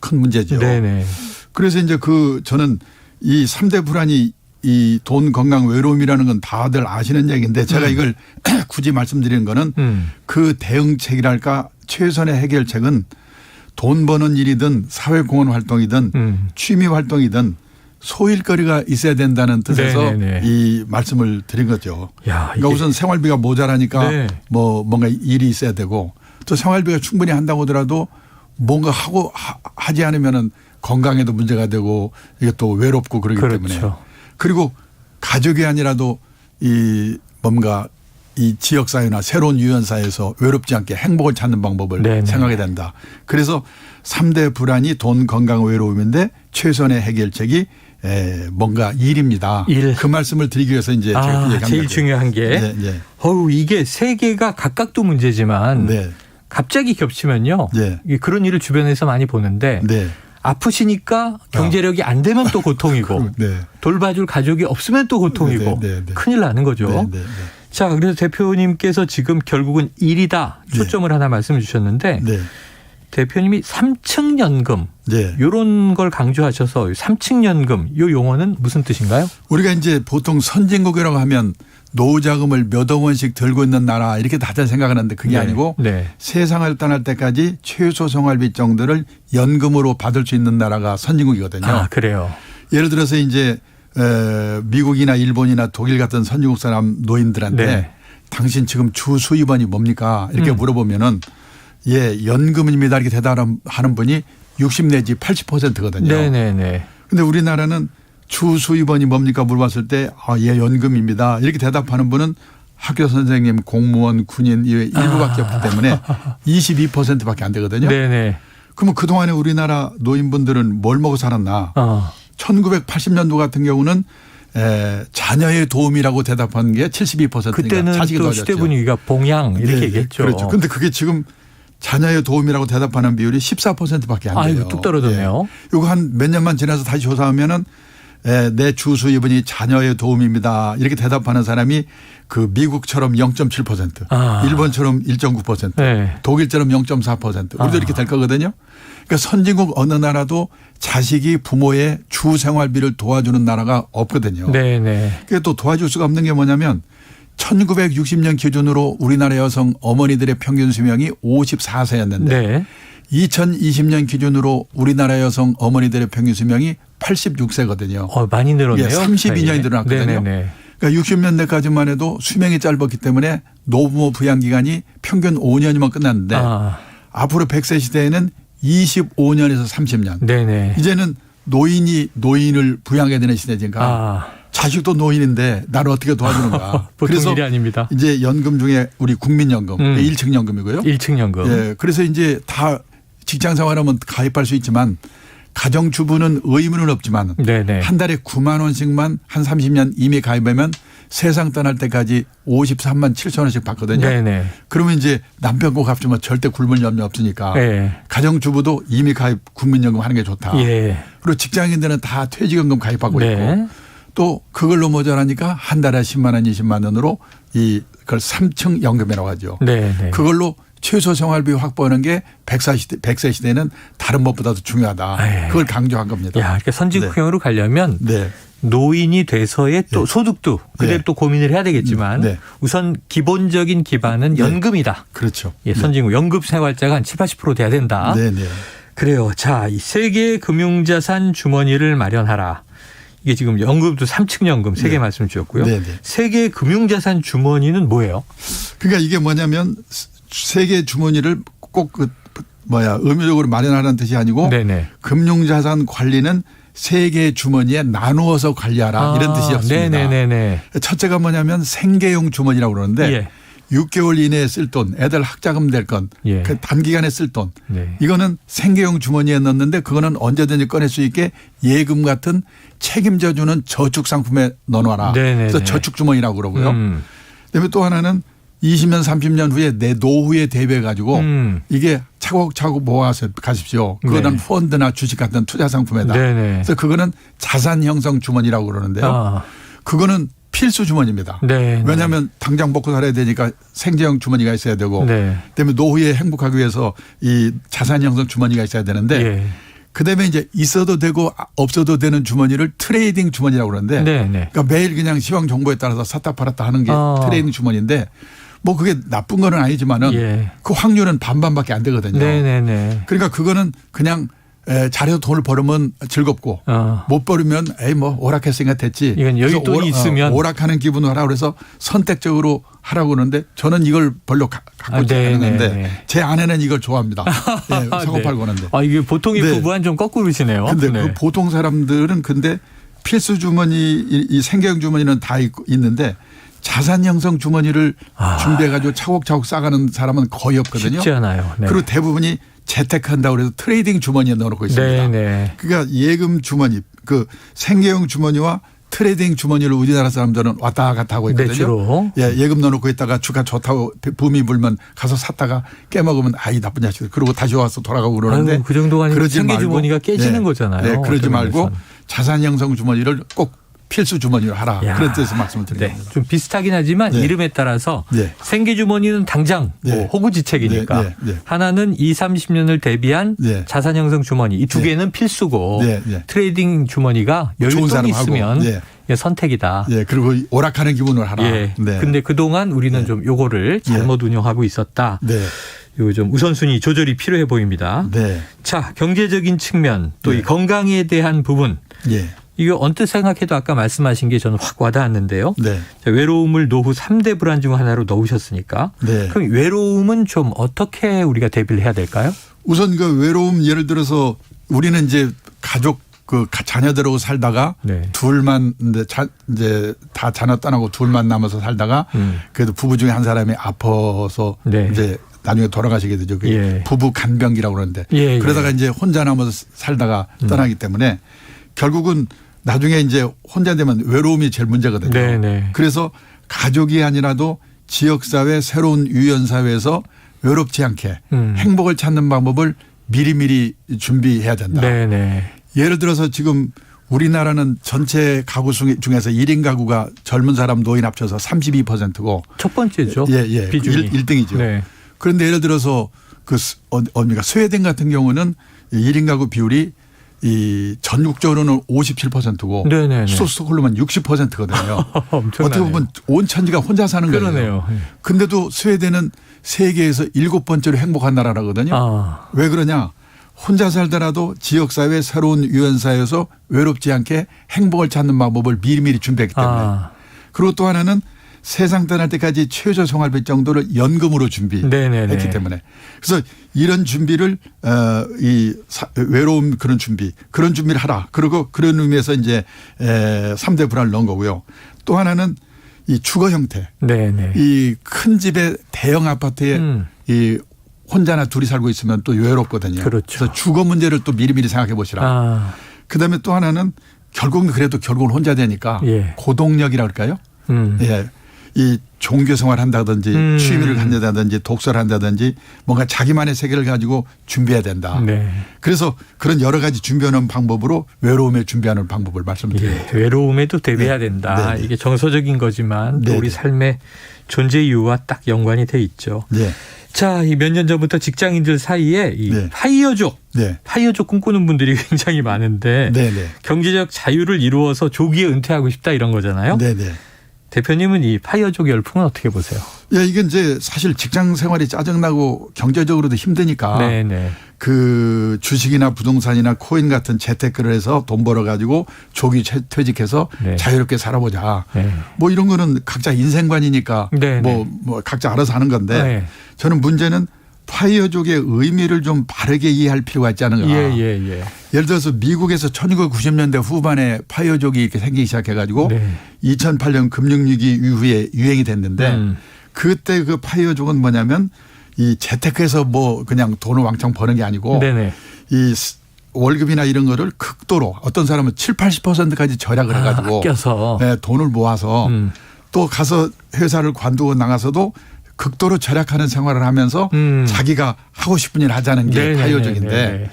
큰 문제죠. 네네. 그래서 이제 저는 이 3대 불안이 이 돈, 건강, 외로움이라는 건 다들 아시는 얘기인데 제가 이걸 굳이 말씀드리는 거는 그 대응책이랄까 최선의 해결책은 돈 버는 일이든 사회공헌 활동이든 취미 활동이든 소일거리가 있어야 된다는 뜻에서 네네네. 이 말씀을 드린 거죠. 야, 그러니까 우선 생활비가 모자라니까 네. 뭐 뭔가 일이 있어야 되고 또 생활비가 충분히 한다고 하더라도 뭔가 하지 않으면은 건강에도 문제가 되고 이게 또 외롭고 그러기 그렇죠. 때문에 그리고 가족이 아니라도 이 뭔가 이 지역사회나 새로운 유연사에서 외롭지 않게 행복을 찾는 방법을 네네. 생각해야 된다. 그래서 3대 불안이 돈, 건강, 외로움인데 최선의 해결책이 뭔가 일입니다. 그 말씀을 드리기 위해서 이제 제가 얘기한 제일 거죠. 중요한 게 네, 네. 이게 세 개가 각각도 문제지만 네. 갑자기 겹치면요. 네. 그런 일을 주변에서 많이 보는데 네. 아프시니까 경제력이 안 되면 또 고통이고 네. 돌봐줄 가족이 없으면 또 고통이고 큰일 나는 거죠. 네, 네, 네. 자, 그래서 대표님께서 지금 결국은 일이다 초점을 하나 말씀을 주셨는데 네. 대표님이 3층 연금 네. 이런 걸 강조하셔서 3층 연금 이 용어는 무슨 뜻인가요? 우리가 이제 보통 선진국이라고 하면 노후자금을 몇 억 원씩 들고 있는 나라 이렇게 다들 생각하는데 그게 아니고 세상을 떠날 때까지 최소 생활비 정도를 연금으로 받을 수 있는 나라가 선진국이거든요. 아, 그래요. 예를 들어서 이제 미국이나 일본이나 독일 같은 선진국 사람 노인들한테 당신 지금 주 수입원이 뭡니까? 이렇게 물어보면은 예, 연금입니다. 이렇게 대답하는 분이 60 내지 80%거든요. 네네네. 근데 우리나라는 주 수입원이 뭡니까 물어봤을 때 예, 연금입니다. 이렇게 대답하는 분은 학교 선생님, 공무원, 군인 이외 일부밖에 없기 때문에 22%밖에 안 되거든요. 네네. 그러면 그동안에 우리나라 노인분들은 뭘 먹고 살았나? 1980년도 같은 경우는 자녀의 도움이라고 대답한 게 72%니까 그때는 또 시대 분위기가 봉양 이렇게 얘기했죠. 그렇죠. 그런데 그게 지금 자녀의 도움이라고 대답하는 비율이 14%밖에 안 돼요. 아이고, 뚝 떨어졌네요. 이거 한 몇 년만 지나서 다시 조사하면은 내 주 수입원이 자녀의 도움입니다. 이렇게 대답하는 사람이 그 미국처럼 0.7%, 일본처럼 1.9%, 독일처럼 0.4%. 우리도 이렇게 될 거거든요. 그러니까 선진국 어느 나라도 자식이 부모의 주 생활비를 도와주는 나라가 없거든요. 네네. 그게 또 도와줄 수가 없는 게 뭐냐면 1960년 기준으로 우리나라 여성 어머니들의 평균 수명이 54세였는데 2020년 기준으로 우리나라 여성 어머니들의 평균 수명이 86세거든요. 많이 늘었네요. 32년이 늘어났거든요. 네네네. 그러니까 60년대까지만 해도 수명이 짧았기 때문에 노부모 부양 기간이 평균 5년이면 끝났는데 앞으로 100세 시대에는 25년에서 30년. 네네. 이제는 노인이 노인을 부양해야 되는 시대니까 자식도 노인인데 나를 어떻게 도와주는가. 보통 그래서 일이 아닙니다. 이제 연금 중에 우리 국민연금 1층 연금이고요. 1층 연금. 예, 그래서 이제 다 직장 생활하면 가입할 수 있지만 가정주부는 의무는 없지만 네네. 한 달에 9만 원씩만 한 30년 이미 가입하면 세상 떠날 때까지 53만 7천 원씩 받거든요. 네네. 그러면 이제 남편 거 갚으면 절대 굶을 염려 없으니까 네. 가정주부도 이미 가입 국민연금 하는 게 좋다. 예. 그리고 직장인들은 다 퇴직연금 가입하고 네. 있고 또 그걸로 모자라니까 한 달에 10만 원 20만 원으로 그걸 3층 연금이라고 하죠. 네네. 그걸로 최소 생활비 확보하는 게 100세 시대는 다른 법보다도 중요하다. 그걸 강조한 겁니다. 야, 그러니까 선진국형으로 가려면 노인이 돼서의 또 소득도 그대로 또 고민을 해야 되겠지만 우선 기본적인 기반은 연금이다. 그렇죠. 예, 선진국 연금 생활자가 한 7, 80% 돼야 된다. 네네. 그래요. 자, 이 세계 금융자산 주머니를 마련하라. 이게 지금 연금도 3층 연금 3개 말씀 주셨고요. 네네. 세계 금융자산 주머니는 뭐예요? 그러니까 이게 뭐냐면 세계 주머니를 꼭 의무적으로 마련하라는 뜻이 아니고 금융자산 관리는 세계 주머니에 나누어서 관리하라 이런 뜻이었습니다. 네네네. 첫째가 뭐냐면 생계용 주머니라고 그러는데 6개월 이내에 쓸 돈, 애들 학자금 될 건, 그 단기간에 쓸 돈, 이거는 생계용 주머니에 넣는데 그거는 언제든지 꺼낼 수 있게 예금 같은 책임져 주는 저축 상품에 넣어놔라. 그래서 저축 주머니라고 그러고요. 그다음에 또 하나는 20년, 30년 후에 내 노후에 대비해 가지고 이게 차곡차곡 모아서 가십시오. 그거는 펀드나 주식 같은 투자 상품에다. 그래서 그거는 자산 형성 주머니라고 그러는데요. 그거는 필수 주머니입니다. 왜냐하면 당장 먹고 살아야 되니까 생계형 주머니가 있어야 되고 그다음에 노후에 행복하기 위해서 이 자산 형성 주머니가 있어야 되는데 그다음에 이제 있어도 되고 없어도 되는 주머니를 트레이딩 주머니라고 그러는데 그러니까 매일 그냥 시황 정보에 따라서 샀다 팔았다 하는 게 트레이딩 주머니인데 뭐 그게 나쁜 거는 아니지만은 그 확률은 반반밖에 안 되거든요. 그러니까 그거는 그냥 잘해서 돈을 벌으면 즐겁고 못 벌으면 뭐 오락했으니까 됐지. 이건 여윳돈이 있으면 오락하는 기분으로 하라고 그래서 선택적으로 하라고 그러는데 저는 이걸 별로 갖고 있지 않는데 제 아내는 이걸 좋아합니다. 사고팔고 하는데. 이게 보통의 부부와는 좀 거꾸로시네요. 근데 그 보통 사람들은 근데 필수 주머니 이 생계형 주머니는 다 있는데 자산 형성 주머니를 준비해 가지고 차곡차곡 쌓아가는 사람은 거의 없거든요. 쉽지 않아요. 그리고 대부분이 재테크한다고 해서 트레이딩 주머니에 넣어놓고 있습니다. 그러니까 예금 주머니, 그 생계형 주머니와 트레이딩 주머니를 우리나라 사람들은 왔다 갔다 하고 있거든요. 예금 넣어놓고 있다가 주가 좋다고 붐이 불면 가서 샀다가 깨먹으면 이 나쁜 자식들. 그러고 다시 와서 돌아가고 그러는데 그 정도가 아니고 생계 주머니가 깨지는 거잖아요. 그러지 말고 자산 형성 주머니를 꼭 필수 주머니로 하라. 그런 뜻에서 말씀을 드립니다. 좀 비슷하긴 하지만 이름에 따라서 생계 주머니는 당장 호구지책이니까 하나는 20, 30년을 대비한 자산 형성 주머니 이 두 개는 필수고 트레이딩 주머니가 여윳돈이 있으면 선택이다. 그리고 오락하는 기분을 하라. 근데 그동안 우리는 좀 요거를 잘못 운영하고 있었다. 요 좀 우선순위 조절이 필요해 보입니다. 자, 경제적인 측면 또 이 건강에 대한 부분. 이거 언뜻 생각해도 아까 말씀하신 게 저는 확 와닿았는데요. 자, 외로움을 노후 3대 불안 중 하나로 넣으셨으니까. 그럼 외로움은 좀 어떻게 우리가 대비를 해야 될까요? 우선 그 외로움 예를 들어서 우리는 이제 가족 그 자녀들하고 살다가 둘만 이제 다 자녀 떠나고 둘만 남아서 살다가 그래도 부부 중에 한 사람이 아파서 이제 나중에 돌아가시게 되죠. 부부 간병기라고 그러는데 그러다가 이제 혼자 남아서 살다가 떠나기 때문에 결국은 나중에 이제 혼자 되면 외로움이 제일 문제거든요. 그래서 가족이 아니라도 지역사회 새로운 유연사회에서 외롭지 않게 행복을 찾는 방법을 미리미리 준비해야 된다. 예를 들어서 지금 우리나라는 전체 가구 중에서 1인 가구가 젊은 사람 노인 합쳐서 32%고 첫 번째죠. 비중이 1등이죠. 그런데 예를 들어서 그 스웨덴 같은 경우는 1인 가구 비율이 이 전국적으로는 57%고 네네네. 스톡홀름은 60%거든요. 엄청나네요. 어떻게 보면 온 천지가 혼자 사는 거예요. 그러네요. 근데도 스웨덴은 세계에서 7번째로 행복한 나라라거든요. 왜 그러냐? 혼자 살더라도 지역사회 새로운 유연사에서 외롭지 않게 행복을 찾는 방법을 미리미리 준비했기 때문에. 그리고 또 하나는 세상 떠날 때까지 최저 생활비 정도를 연금으로 준비했기 때문에. 그래서 이런 준비를 외로움 그런 준비를 하라. 그리고 그런 의미에서 이제 3대 불안을 넣은 거고요. 또 하나는 이 주거 형태. 이 큰 집에 대형 아파트에 이 혼자나 둘이 살고 있으면 또 외롭거든요. 그래서 주거 문제를 또 미리미리 생각해 보시라. 그다음에 또 하나는 결국은 혼자 되니까 고독력이라 그럴까요? 예. 이 종교 생활을 한다든지 취미를 한다든지 독서를 한다든지 뭔가 자기만의 세계를 가지고 준비해야 된다. 그래서 그런 여러 가지 준비하는 방법으로 외로움에 준비하는 방법을 말씀드립니다. 외로움에도 대비해야 된다. 이게 정서적인 거지만 또 우리 삶의 존재 이유와 딱 연관이 돼 있죠. 자, 이 몇 년 전부터 직장인들 사이에 이 파이어족 꿈꾸는 분들이 굉장히 많은데 경제적 자유를 이루어서 조기에 은퇴하고 싶다 이런 거잖아요. 대표님은 이 파이어족 열풍은 어떻게 보세요? 예, 이게 이제 사실 직장 생활이 짜증나고 경제적으로도 힘드니까 그 주식이나 부동산이나 코인 같은 재테크를 해서 돈 벌어 가지고 조기 퇴직해서 자유롭게 살아보자. 뭐 이런 거는 각자 인생관이니까 뭐 각자 알아서 하는 건데 저는 문제는 파이어족의 의미를 좀 바르게 이해할 필요가 있지 않은가. 예를 들어서 미국에서 1990년대 후반에 파이어족이 이렇게 생기기 시작해가지고 2008년 금융위기 이후에 유행이 됐는데 그때 그 파이어족은 뭐냐면 이 재테크에서 뭐 그냥 돈을 왕창 버는 게 아니고 이 월급이나 이런 거를 극도로 어떤 사람은 70-80%까지 절약을 해가지고 아껴서 돈을 모아서 또 가서 회사를 관두고 나가서도 극도로 절약하는 생활을 하면서 자기가 하고 싶은 일 하자는 게 파이어족인데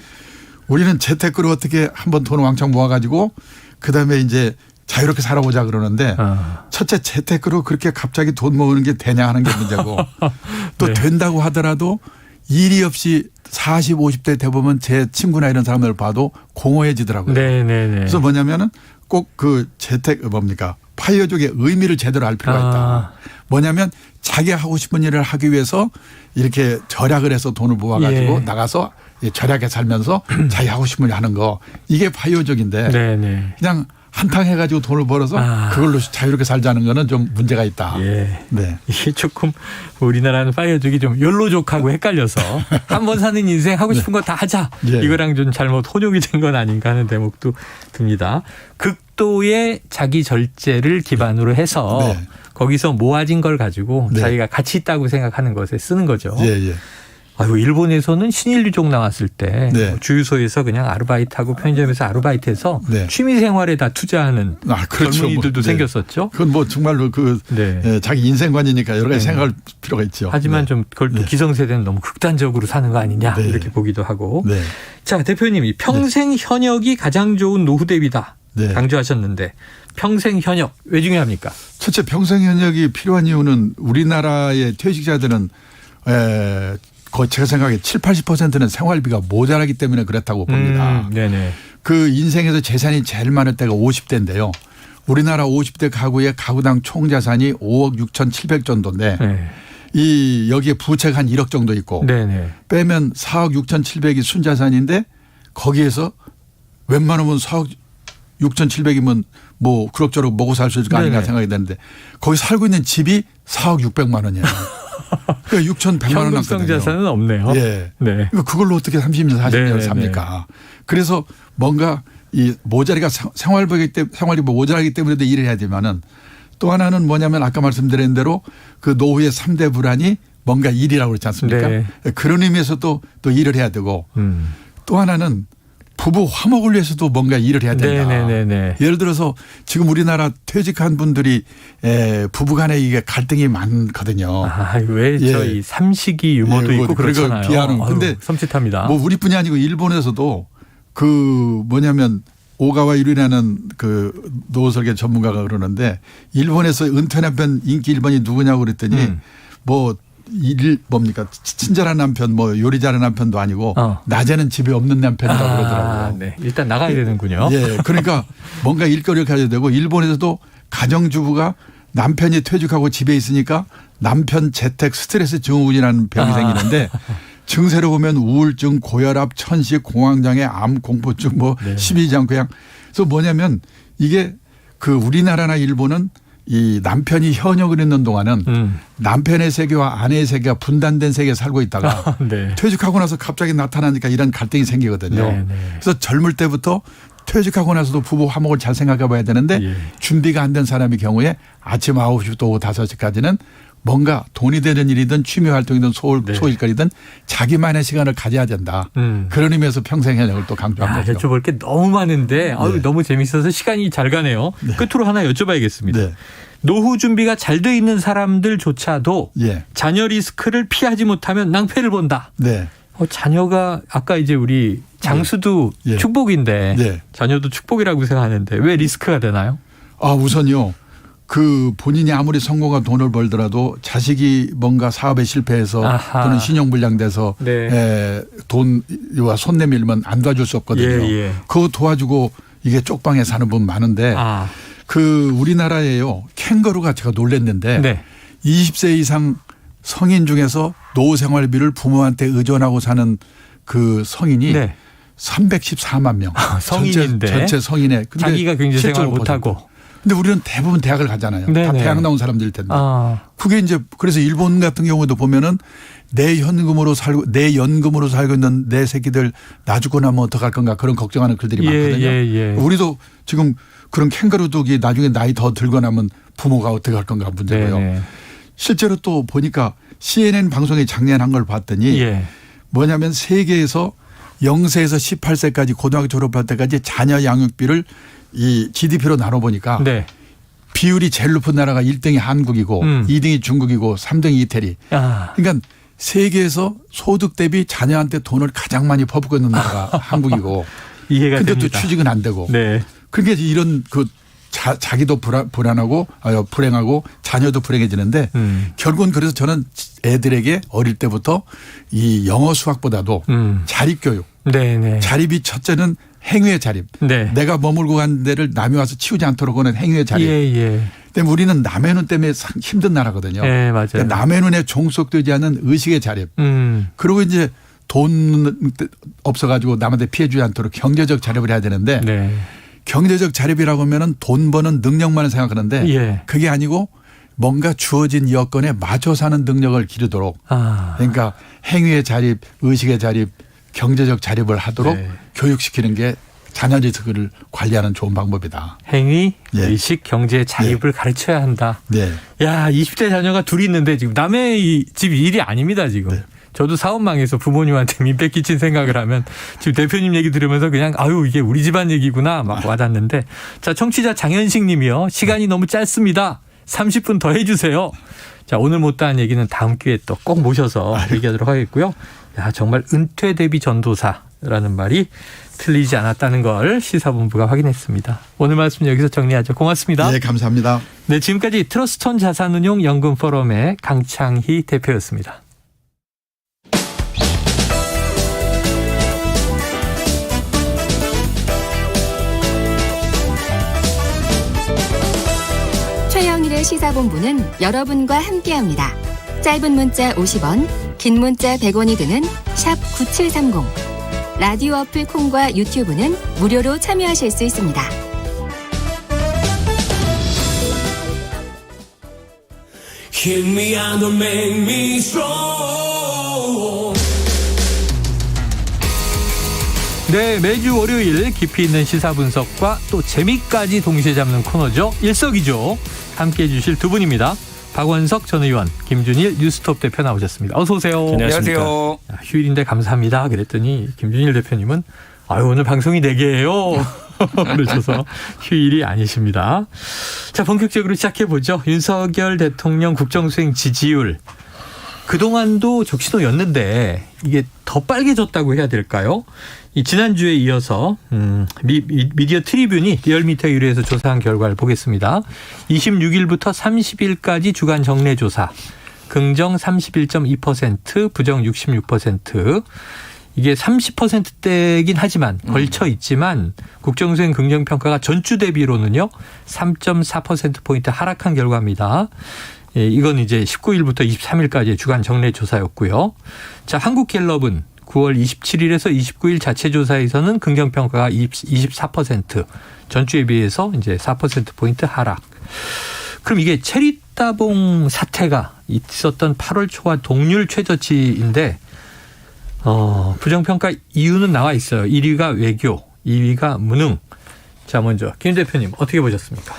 우리는 재테크로 어떻게 한번 돈을 왕창 모아가지고 그다음에 이제 자유롭게 살아보자 그러는데 첫째 재테크로 그렇게 갑자기 돈 모으는 게 되냐 하는 게 문제고 또 된다고 하더라도 일이 없이 40, 50대 돼보면 제 친구나 이런 사람들 봐도 공허해지더라고요. 그래서 뭐냐면은 꼭 그 파이어족의 의미를 제대로 알 필요가 있다. 뭐냐면 자기 하고 싶은 일을 하기 위해서 이렇게 절약을 해서 돈을 모아가지고 나가서 절약에 살면서 자기 하고 싶은 일 하는 거 이게 파이어족인데 그냥 한탕 해가지고 돈을 벌어서 그걸로 자유롭게 살자는 거는 좀 문제가 있다. 이게 조금 우리나라는 파이어족이 좀 욜로족하고 헷갈려서 한번 사는 인생 하고 싶은 거 다 하자. 이거랑 좀 잘못 혼용이 된 건 아닌가 하는 대목도 듭니다. 극도의 자기 절제를 기반으로 해서 거기서 모아진 걸 가지고 자기가 가치 있다고 생각하는 것에 쓰는 거죠. 아이고, 일본에서는 신일류족 나왔을 때 주유소에서 그냥 아르바이트하고 편의점에서 아르바이트해서 취미생활에 다 투자하는 젊은이들도 생겼었죠. 그건 뭐 정말로 자기 인생관이니까 여러 가지 생각할 필요가 있죠. 하지만 좀 그걸 또 기성세대는 너무 극단적으로 사는 거 아니냐 이렇게 보기도 하고. 자, 대표님이 평생 현역이 가장 좋은 노후 대비다 강조하셨는데 평생 현역 왜 중요합니까? 첫째 평생 현역이 필요한 이유는 우리나라의 퇴직자들은 거의 제가 생각에 70-80%는 생활비가 모자라기 때문에 그렇다고 봅니다. 그 인생에서 재산이 제일 많을 때가 50대인데요. 우리나라 50대 가구의 가구당 총자산이 5억 6,700 정도인데 이 여기에 부채가 한 1억 정도 있고 빼면 4억 6,700이 순자산인데 거기에서 웬만하면 4억 6,700이면 뭐 그럭저럭 먹고 살 수 있을 거 아닌가 생각이 되는데 거기 살고 있는 집이 4억 600만 원이에요. 그러니까 6,100만 원 현금성 자산은 없네요. 그걸로 어떻게 30년, 40년을 삽니까? 그래서 뭔가 이 모자리가 생활비 모자라기 때문에도 일을 해야 되지만은 또 하나는 뭐냐면 아까 말씀드린 대로 그 노후의 3대 불안이 뭔가 일이라고 그렇지 않습니까? 그런 의미에서 또 일을 해야 되고 또 하나는 부부 화목을 위해서도 뭔가 일을 해야 된다. 예를 들어서 지금 우리나라 퇴직한 분들이 부부간에 이게 갈등이 많거든요. 왜 저희 삼식이 유머도 있고 그렇잖아요. 비하는. 근데 섬찟합니다. 뭐 우리뿐이 아니고 일본에서도 그 뭐냐면 오가와 유리라는 그 노후 설계 전문가가 그러는데 일본에서 은퇴 남편 인기 1번이 누구냐고 그랬더니 뭐 뭡니까 친절한 남편 뭐 요리 잘하는 남편도 아니고 낮에는 집에 없는 남편이라고 그러더라고요. 네. 일단 나가야 되는군요. 예, 그러니까 뭔가 일거리를 가져야 되고 일본에서도 가정주부가 남편이 퇴직하고 집에 있으니까 남편 재택 스트레스 증후군이라는 병이 생기는데 증세로 보면 우울증, 고혈압, 천식, 공황장애, 암, 공포증, 뭐 십이장궤양. 그래서 뭐냐면 이게 그 우리나라나 일본은 이 남편이 현역을 있는 동안은 남편의 세계와 아내의 세계가 분단된 세계에 살고 있다가 네. 퇴직하고 나서 갑자기 나타나니까 이런 갈등이 생기거든요. 네, 네. 그래서 젊을 때부터 퇴직하고 나서도 부부 화목을 잘 생각해 봐야 되는데 준비가 안 된 사람의 경우에 아침 9시부터 오후 5시까지는 뭔가 돈이 되는 일이든 취미 활동이든 소일거리든 자기만의 시간을 가져야 된다. 그런 의미에서 평생 현역을 또 강조한 거죠. 여쭤볼 게 너무 많은데 너무 재밌어서 시간이 잘 가네요. 끝으로 하나 여쭤봐야겠습니다. 네. 노후 준비가 잘 돼 있는 사람들조차도 자녀 리스크를 피하지 못하면 낭패를 본다. 네. 자녀가 아까 이제 우리 장수도 축복인데 자녀도 축복이라고 생각하는데 왜 리스크가 되나요? 우선요. 그 본인이 아무리 성공한 돈을 벌더라도 자식이 뭔가 사업에 실패해서 또는 신용불량돼서 돈과 손 내밀면 안 도와줄 수 없거든요. 그거 도와주고 이게 쪽방에 사는 분 많은데 그 우리나라에요. 캥거루가 제가 놀랐는데 20세 이상 성인 중에서 노후생활비를 부모한테 의존하고 사는 그 성인이 314만 명. 성인인데. 전체 성인의. 근데 자기가 경제생활 못하고. 근데 우리는 대부분 대학을 가잖아요. 다 대학 나온 사람들일 텐데. 그게 이제 그래서 일본 같은 경우도 보면은 내 연금으로 살고 있는 내 새끼들 나 죽고 나면 어떡할 건가 그런 걱정하는 글들이 많거든요. 우리도 지금 그런 캥거루독이 나중에 나이 더 들고 나면 부모가 어떻게 할 건가 문제고요. 실제로 또 보니까 CNN 방송에 작년 한 걸 봤더니 뭐냐면 세계에서 0세에서 18세까지 고등학교 졸업할 때까지 자녀 양육비를 이 GDP로 나눠보니까 비율이 제일 높은 나라가 1등이 한국이고 2등이 중국이고 3등이 이태리. 그러니까 세계에서 소득 대비 자녀한테 돈을 가장 많이 퍼붓고 있는 나라가 한국이고. 이해가 근데 됩니다. 또 취직은 안 되고. 그러니까 이런 그 자기도 불안하고 불행하고 자녀도 불행해지는데 결국은 그래서 저는 애들에게 어릴 때부터 이 영어 수학보다도 자립교육. 자립이 첫째는 행위의 자립. 내가 머물고 간 데를 남이 와서 치우지 않도록 하는 행위의 자립. 때문에 우리는 남의 눈 때문에 힘든 나라거든요. 맞아요. 남의 눈에 종속되지 않는 의식의 자립. 그리고 이제 돈 없어가지고 남한테 피해 주지 않도록 경제적 자립을 해야 되는데 경제적 자립이라고 하면은 돈 버는 능력만을 생각하는데 그게 아니고 뭔가 주어진 여건에 맞춰 사는 능력을 기르도록 그러니까 행위의 자립, 의식의 자립, 경제적 자립을 하도록 교육시키는 게 자녀 리스크를 관리하는 좋은 방법이다. 행위, 의식, 경제 자립을 가르쳐야 한다. 야, 20대 자녀가 둘이 있는데 지금 남의 집 일이 아닙니다, 지금. 저도 사업망에서 부모님한테 민폐 끼친 생각을 하면 지금 대표님 얘기 들으면서 그냥 이게 우리 집안 얘기구나 막 와닿는데 자, 청취자 장현식 님이요. 시간이 너무 짧습니다. 30분 더 해주세요. 자, 오늘 못다한 얘기는 다음 기회에 또 꼭 모셔서 얘기하도록 하겠고요. 야, 정말 은퇴 대비 전도사라는 말이 틀리지 않았다는 걸 시사본부가 확인했습니다. 오늘 말씀 여기서 정리하죠. 고맙습니다. 네, 감사합니다. 네, 지금까지 트러스톤 자산운용 연금 포럼의 강창희 대표였습니다. 최영일의 시사본부는 여러분과 함께합니다. 짧은 문자 50원, 긴 문자 100원이 드는 샵 9730. 라디오 어플 콩과 유튜브는 무료로 참여하실 수 있습니다. Hit me and don't make me strong. 네, 매주 월요일 깊이 있는 시사 분석과 또 재미까지 동시에 잡는 코너죠. 일석이조 함께해 주실 두 분입니다. 박원석 전 의원, 김준일 뉴스톱 대표 나오셨습니다. 어서 오세요. 안녕하세요. 휴일인데 감사합니다. 그랬더니 김준일 대표님은 오늘 방송이 4개예요. 그러셔서 휴일이 아니십니다. 자, 본격적으로 시작해보죠. 윤석열 대통령 국정수행 지지율. 그동안도 적신호였는데 이게 더 빨개졌다고 해야 될까요? 이 지난주에 이어서 미디어 트리뷴이 리얼미터에 의뢰해서 조사한 결과를 보겠습니다. 26일부터 30일까지 주간 정례조사. 긍정 31.2%, 부정 66%. 이게 30%대이긴 하지만 걸쳐 있지만 국정수행 긍정평가가 전주 대비로는요 3.4%포인트 하락한 결과입니다. 예, 이건 이제 19일부터 23일까지의 주간 정례 조사였고요. 자, 한국갤럽은 9월 27일에서 29일 자체 조사에서는 긍정평가가 24%, 전주에 비해서 이제 4%포인트 하락. 그럼 이게 체리따봉 사태가 있었던 8월 초와 동률 최저치인데 부정평가 이유는 나와 있어요. 1위가 외교, 2위가 무능. 자, 먼저 김 대표님 어떻게 보셨습니까?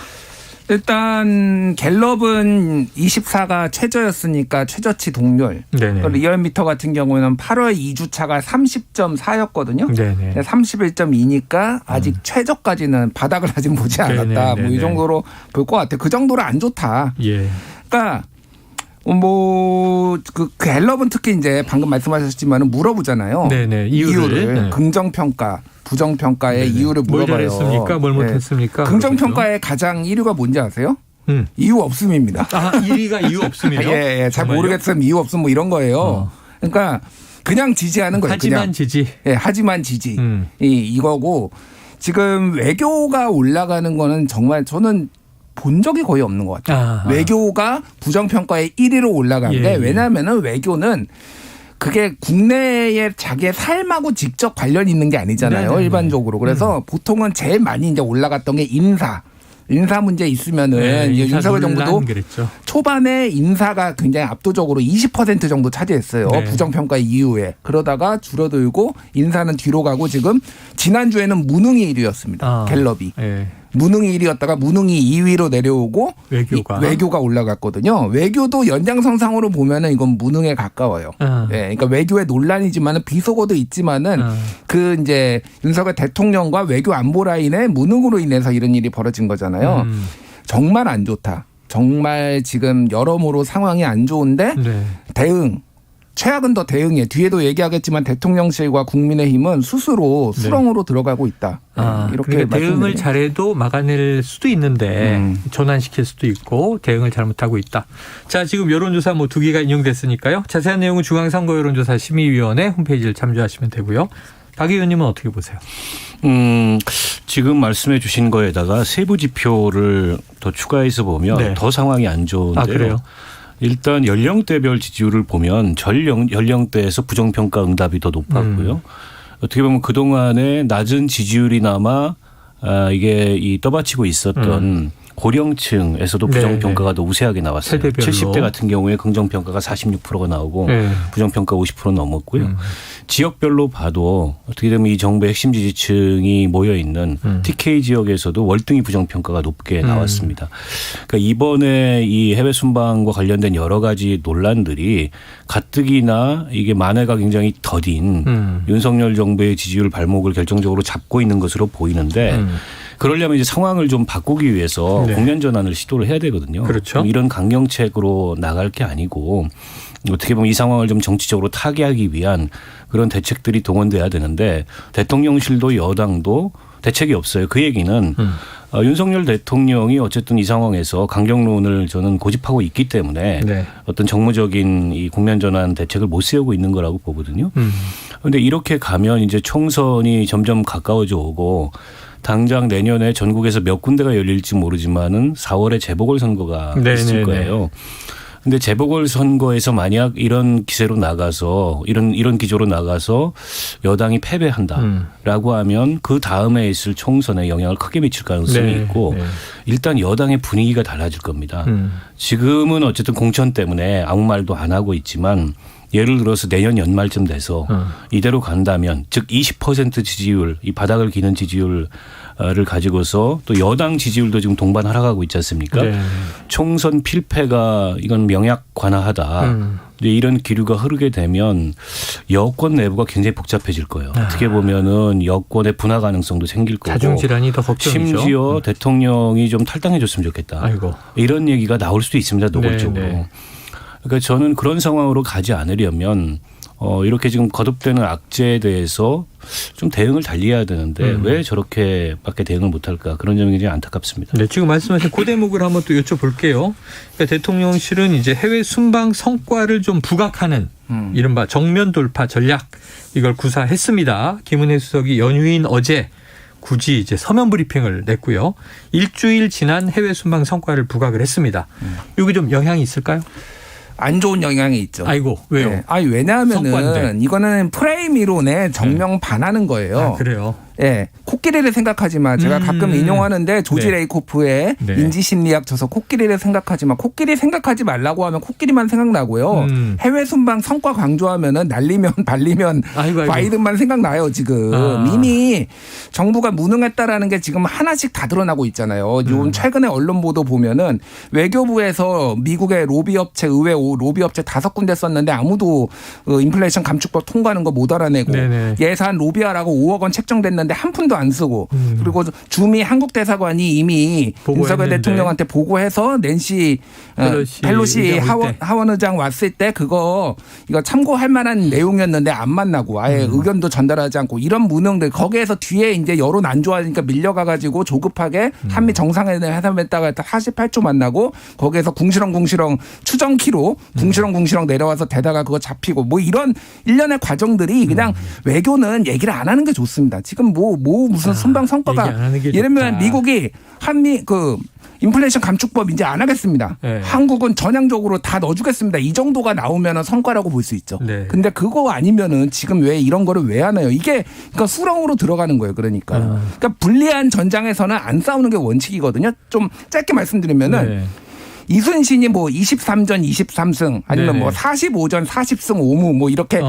일단 갤럽은 24가 최저였으니까 최저치 동률. 리얼미터 같은 경우에는 8월 2주차가 30.4였거든요. 31.2니까 아직 최저까지는 바닥을 아직 보지 않았다. 뭐 이 정도로 볼 것 같아요. 그 정도로 안 좋다. 그러니까 그 갤럽은 특히 이제 방금 말씀하셨지만 물어보잖아요. 이유를 긍정평가, 부정평가의 이유를 물어봐요. 뭘 잘했습니까? 뭘 못했습니까? 긍정평가의 가장 1위가 뭔지 아세요? 이유 없음입니다. 1위가 이유 없음이요? 예, 잘 모르겠으면 이유 없음 뭐 이런 거예요. 그러니까 그냥 지지하는 거예요. 하지만 그냥. 지지. 예, 하지만 지지. 이거고 지금 외교가 올라가는 거는 정말 저는 본 적이 거의 없는 것 같아요. 외교가 부정평가의 1위로 올라가는데 왜냐하면 외교는 그게 국내에 자기의 삶하고 직접 관련이 있는 게 아니잖아요. 일반적으로. 그래서 보통은 제일 많이 이제 올라갔던 게 인사 문제 있으면은 윤석열 정부도 초반에 인사가 굉장히 압도적으로 20% 정도 차지했어요. 부정평가 이후에. 그러다가 줄어들고 인사는 뒤로 가고 지금 지난주에는 무능이 1위였습니다. 갤럽이. 무능이 1위였다가 무능이 2위로 내려오고 외교가 올라갔거든요. 외교도 연장선상으로 보면은 이건 무능에 가까워요. 그러니까 외교의 논란이지만은 비속어도 있지만은 그 이제 윤석열 대통령과 외교 안보 라인의 무능으로 인해서 이런 일이 벌어진 거잖아요. 정말 안 좋다. 정말 지금 여러모로 상황이 안 좋은데 대응. 최악은 더 대응이에요. 뒤에도 얘기하겠지만 대통령실과 국민의힘은 스스로 수렁으로 들어가고 있다. 이렇게 그러니까 대응을 잘해도 막아낼 수도 있는데 전환시킬 수도 있고 대응을 잘못하고 있다. 자, 지금 여론조사 뭐 2개가 인용됐으니까요. 자세한 내용은 중앙선거여론조사 심의위원회 홈페이지를 참조하시면 되고요. 박 의원님은 어떻게 보세요? 지금 말씀해 주신 거에다가 세부 지표를 더 추가해서 보면 더 상황이 안 좋은데요. 그래요? 일단 연령대별 지지율을 보면 전 연령대에서 부정평가 응답이 더 높았고요. 어떻게 보면 그동안에 낮은 지지율이나마 이게 이 떠받치고 있었던 고령층에서도 부정평가가 더 우세하게 나왔어요. 세대별로. 70대 같은 경우에 긍정평가가 46%가 나오고 부정평가 50% 넘었고요. 지역별로 봐도 어떻게 되면 이 정부의 핵심 지지층이 모여있는 TK 지역에서도 월등히 부정평가가 높게 나왔습니다. 그러니까 이번에 이 해외 순방과 관련된 여러 가지 논란들이 가뜩이나 이게 만회가 굉장히 더딘 윤석열 정부의 지지율 발목을 결정적으로 잡고 있는 것으로 보이는데 그러려면 이제 상황을 좀 바꾸기 위해서 국면 전환을 시도를 해야 되거든요. 그렇죠. 이런 강경책으로 나갈 게 아니고 어떻게 보면 이 상황을 좀 정치적으로 타개하기 위한 그런 대책들이 동원돼야 되는데 대통령실도 여당도 대책이 없어요. 그 얘기는 윤석열 대통령이 어쨌든 이 상황에서 강경론을 저는 고집하고 있기 때문에 어떤 정무적인 이 국면 전환 대책을 못 세우고 있는 거라고 보거든요. 그런데 이렇게 가면 이제 총선이 점점 가까워져 오고 당장 내년에 전국에서 몇 군데가 열릴지 모르지만은 4월에 재보궐선거가 있을 거예요. 근데 재보궐선거에서 만약 이런 기세로 나가서 이런 기조로 나가서 여당이 패배한다라고 하면 그 다음에 있을 총선에 영향을 크게 미칠 가능성이 있고 일단 여당의 분위기가 달라질 겁니다. 지금은 어쨌든 공천 때문에 아무 말도 안 하고 있지만 예를 들어서 내년 연말쯤 돼서 이대로 간다면 즉 20% 지지율, 이 바닥을 기는 지지율을 가지고서 또 여당 지지율도 지금 동반 하락하고 있지 않습니까? 총선 필패가 이건 명약관화하다. 이제 이런 기류가 흐르게 되면 여권 내부가 굉장히 복잡해질 거예요. 어떻게 보면은 여권의 분화 가능성도 생길 거고. 자중질환이 더 걱정이죠. 심지어 대통령이 좀 탈당해줬으면 좋겠다. 이런 얘기가 나올 수도 있습니다. 노골적으로. 그러니까 저는 그런 상황으로 가지 않으려면 이렇게 지금 거듭되는 악재에 대해서 좀 대응을 달리해야 되는데 왜 저렇게밖에 대응을 못할까 그런 점이 굉장히 안타깝습니다. 네, 지금 말씀하신 그 대목을 한번 또 여쭤볼게요. 그러니까 대통령실은 이제 해외 순방 성과를 좀 부각하는 이른바 정면 돌파 전략 이걸 구사했습니다. 김은혜 수석이 연휴인 어제 굳이 이제 서면 브리핑을 냈고요. 일주일 지난 해외 순방 성과를 부각을 했습니다. 이게 좀 영향이 있을까요? 안 좋은 영향이 있죠. 아이고, 왜요? 네. 아니, 왜냐하면은 이거는 프레임 이론에 정명 반하는 거예요. 아, 그래요? 예. 코끼리를 생각하지 마. 제가 가끔 인용하는데 조지 네. 레이코프의 네. 인지심리학 저서 코끼리를 생각하지 마. 코끼리 생각하지 말라고 하면 코끼리만 생각나고요. 해외 순방 성과 강조하면은 날리면 발리면 아이고. 바이든만 생각나요 지금. 이미 정부가 무능했다라는 게 지금 하나씩 다 드러나고 있잖아요. 요즘 최근에 언론 보도 보면은 외교부에서 미국의 로비업체 의회 로비업체 5군데 썼는데 아무도 인플레이션 감축법 통과하는 거 못 알아내고 네네. 예산 로비하라고 5억 원 책정됐는데 한 푼도 안 쓰고 그리고 주미 한국 대사관이 이미 윤석열 대통령한테 보고해서 낸시 펠로시 하원 의장 왔을 때 이거 참고할 만한 내용이었는데 안 만나고 아예 의견도 전달하지 않고 이런 무능들 거기에서 뒤에 이제 여론 안 좋아하니까 밀려가 가지고 조급하게 한미 정상회담했다가 48초 만나고 거기에서 궁시렁 추정키로 궁시렁 내려와서 대다가 그거 잡히고 뭐 이런 일련의 과정들이 그냥 외교는 얘기를 안 하는 게 좋습니다. 지금 무슨 순방 성과가 예를 들면 미국이 한미 인플레이션 감축법 이제 안 하겠습니다. 네. 한국은 전향적으로 다 넣어주겠습니다. 이 정도가 나오면 성과라고 볼 수 있죠. 네. 근데 그거 아니면은 지금 왜 이런 거를 왜 하나요? 이게 그러니까 수렁으로 들어가는 거예요. 그러니까 불리한 전장에서는 안 싸우는 게 원칙이거든요. 좀 짧게 말씀드리면은. 네. 이순신이 23전 23승 아니면 네네. 45전 40승 5무 이렇게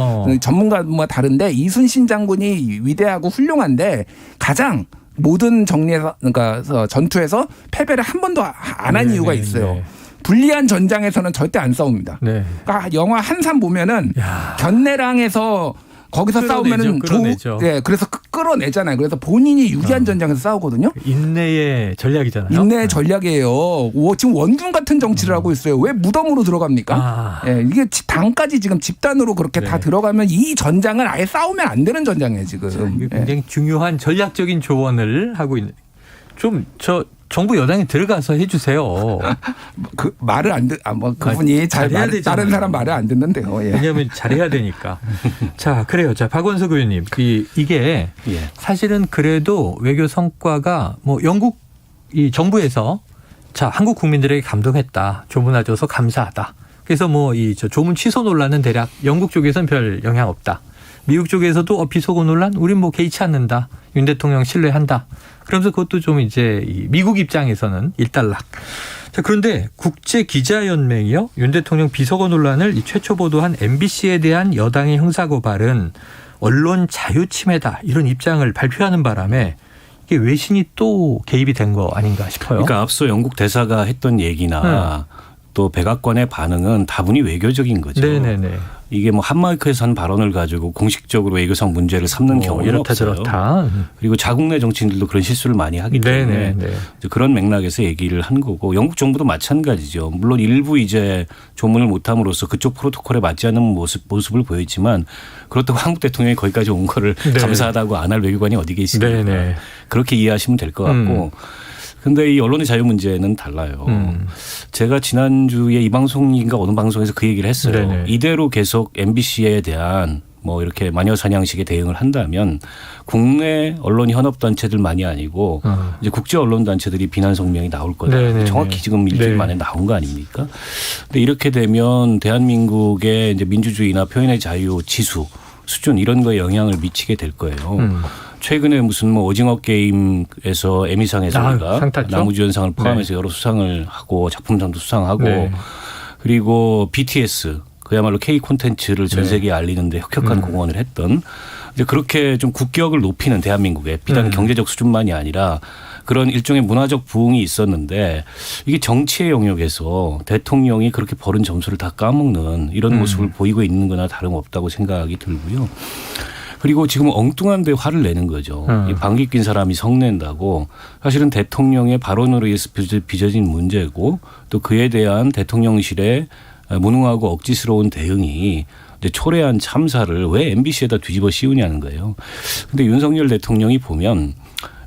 전문가마다 다른데 이순신 장군이 위대하고 훌륭한데 가장 모든 그러니까 전투에서 패배를 한 번도 안 한 이유가 있어요. 불리한 전장에서는 절대 안 싸웁니다. 네. 그러니까 영화 한산 보면은 견내랑에서 거기서 싸우면은 네, 그래서 끌어내잖아요. 그래서 본인이 유리한 전장에서 싸우거든요. 인내의 전략이잖아요. 인내의 전략이에요. 지금 원군 같은 정치를 하고 있어요. 왜 무덤으로 들어갑니까? 네, 이게 당까지 지금 집단으로 그렇게 다 들어가면 이 전장은 아예 싸우면 안 되는 전장이에요. 지금. 이게 굉장히 중요한 전략적인 조언을 하고 있는. 정부 여당에 들어가서 해주세요. 말을 안 그분이 다른 사람 말을 안 듣는데요. 예. 왜냐하면 잘해야 되니까. 자, 그래요. 자, 박원석 의원님. 이게 사실은 그래도 외교 성과가 영국 이 정부에서 한국 국민들에게 감동했다. 조문해줘서 감사하다. 그래서 조문 취소 논란은 대략 영국 쪽에서는 별 영향 없다. 미국 쪽에서도 비속어 논란 우린 개의치 않는다. 윤 대통령 신뢰한다. 그러면서 그것도 좀 이제 미국 입장에서는 일단락. 자, 그런데 국제기자연맹이요. 윤 대통령 비속어 논란을 최초 보도한 MBC에 대한 여당의 형사고발은 언론 자유 침해다. 이런 입장을 발표하는 바람에 이게 외신이 또 개입이 된 거 아닌가 싶어요. 그러니까 앞서 영국 대사가 했던 얘기나 또 백악관의 반응은 다분히 외교적인 거죠. 네네네. 이게 한마이크에서 한 발언을 가지고 공식적으로 외교상 문제를 삼는 경우는 없어요. 그리고 자국 내 정치인들도 그런 실수를 많이 하기 때문에 그런 맥락에서 얘기를 한 거고 영국 정부도 마찬가지죠. 물론 일부 이제 조문을 못함으로써 그쪽 프로토콜에 맞지 않는 모습을 보였지만 그렇다고 한국 대통령이 거기까지 온 거를 감사하다고 안 할 외교관이 어디 계십니까? 그렇게 이해하시면 될 것 같고 근데 이 언론의 자유 문제는 달라요. 제가 지난주에 이 방송인가 어느 방송에서 그 얘기를 했어요. 네네. 이대로 계속 MBC에 대한 이렇게 마녀사냥식의 대응을 한다면 국내 언론 현업단체들만이 아니고 이제 국제 언론단체들이 비난 성명이 나올 거다. 네네네. 정확히 지금 일주일 만에 나온 거 아닙니까? 근데 이렇게 되면 대한민국의 이제 민주주의나 표현의 자유 지수 수준 이런 거에 영향을 미치게 될 거예요. 최근에 무슨 오징어 게임에서 에미상에서 우리가 나무주연상을 포함해서 여러 수상을 하고 작품상도 수상하고 그리고 BTS 그야말로 K 콘텐츠를 전 세계에 알리는데 혁혁한 공헌을 했던 이제 그렇게 좀 국격을 높이는 대한민국의 비단 경제적 수준만이 아니라 그런 일종의 문화적 부흥이 있었는데 이게 정치의 영역에서 대통령이 그렇게 벌은 점수를 다 까먹는 이런 모습을 보이고 있는 거나 다름없다고 생각이 들고요. 그리고 지금 엉뚱한 데 화를 내는 거죠. 이 방귀 낀 사람이 성낸다고 사실은 대통령의 발언으로 인해서 빚어진 문제고 또 그에 대한 대통령실의 무능하고 억지스러운 대응이 이제 초래한 참사를 왜 MBC에다 뒤집어 씌우냐는 거예요. 근데 윤석열 대통령이 보면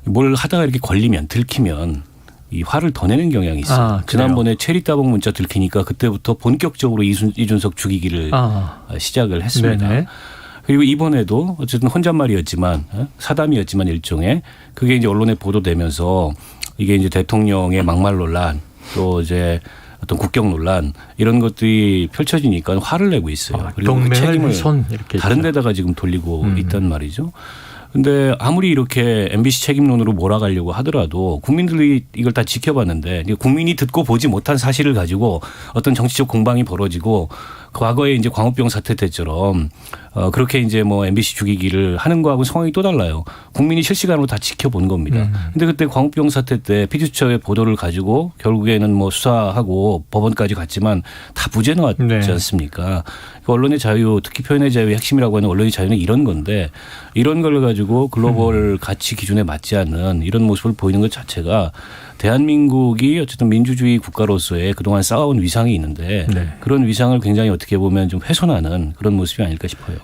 뭘 하다가 이렇게 걸리면 들키면 이 화를 더 내는 경향이 있어요. 지난번에 체리 따봉 문자 들키니까 그때부터 본격적으로 이준석 죽이기를 시작을 했습니다. 네네. 그리고 이번에도 어쨌든 혼잣말이었지만 사담이었지만 일종의 그게 이제 언론에 보도되면서 이게 이제 대통령의 막말 논란 또 이제 어떤 국격 논란 이런 것들이 펼쳐지니까 화를 내고 있어요. 그리고 그 책임을 다른 데다가 지금 돌리고 있단 말이죠. 근데 아무리 이렇게 MBC 책임론으로 몰아가려고 하더라도 국민들이 이걸 다 지켜봤는데 국민이 듣고 보지 못한 사실을 가지고 어떤 정치적 공방이 벌어지고 과거에 이제 광우병 사태 때처럼 그렇게 이제 뭐 MBC 죽이기를 하는 거하고 상황이 또 달라요. 국민이 실시간으로 다 지켜본 겁니다. 근데 그때 광우병 사태 때 피디수첩의 보도를 가지고 결국에는 뭐 수사하고 법원까지 갔지만 다 무죄 나왔지 않습니까? 언론의 자유, 특히 표현의 자유의 핵심이라고 하는 언론의 자유는 이런 건데 이런 걸 가지고 글로벌 가치 기준에 맞지 않는 이런 모습을 보이는 것 자체가 대한민국이 어쨌든 민주주의 국가로서의 그동안 쌓아온 위상이 있는데 그런 위상을 굉장히 어떻게 보면 좀 훼손하는 그런 모습이 아닐까 싶어요.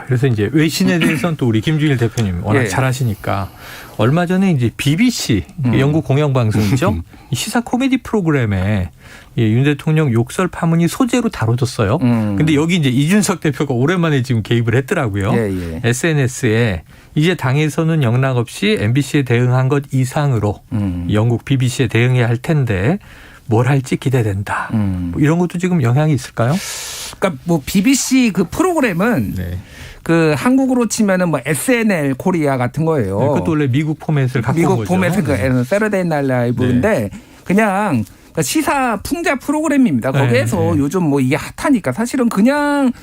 그래서 이제 외신에 대해서는 또 우리 김준일 대표님 워낙 잘하시니까 얼마 전에 이제 BBC 영국 공영방송이죠. 시사 코미디 프로그램에 윤 대통령 욕설 파문이 소재로 다뤄졌어요. 근데 여기 이제 이준석 대표가 오랜만에 지금 개입을 했더라고요. SNS에 이제 당에서는 영락 없이 MBC에 대응한 것 이상으로 영국 BBC에 대응해야 할 텐데 뭘 할지 기대된다. 뭐 이런 것도 지금 영향이 있을까요? 그러니까 뭐 BBC 그 프로그램은 그 한국으로 치면은 뭐 SNL 코리아 같은 거예요. 그것도 원래 미국 포맷을 갖고 온 거죠. 미국 포맷은 그 세러데이 나이트 라이브인데 그냥 시사 풍자 프로그램입니다. 거기에서 요즘 뭐 이게 핫하니까 사실은 그냥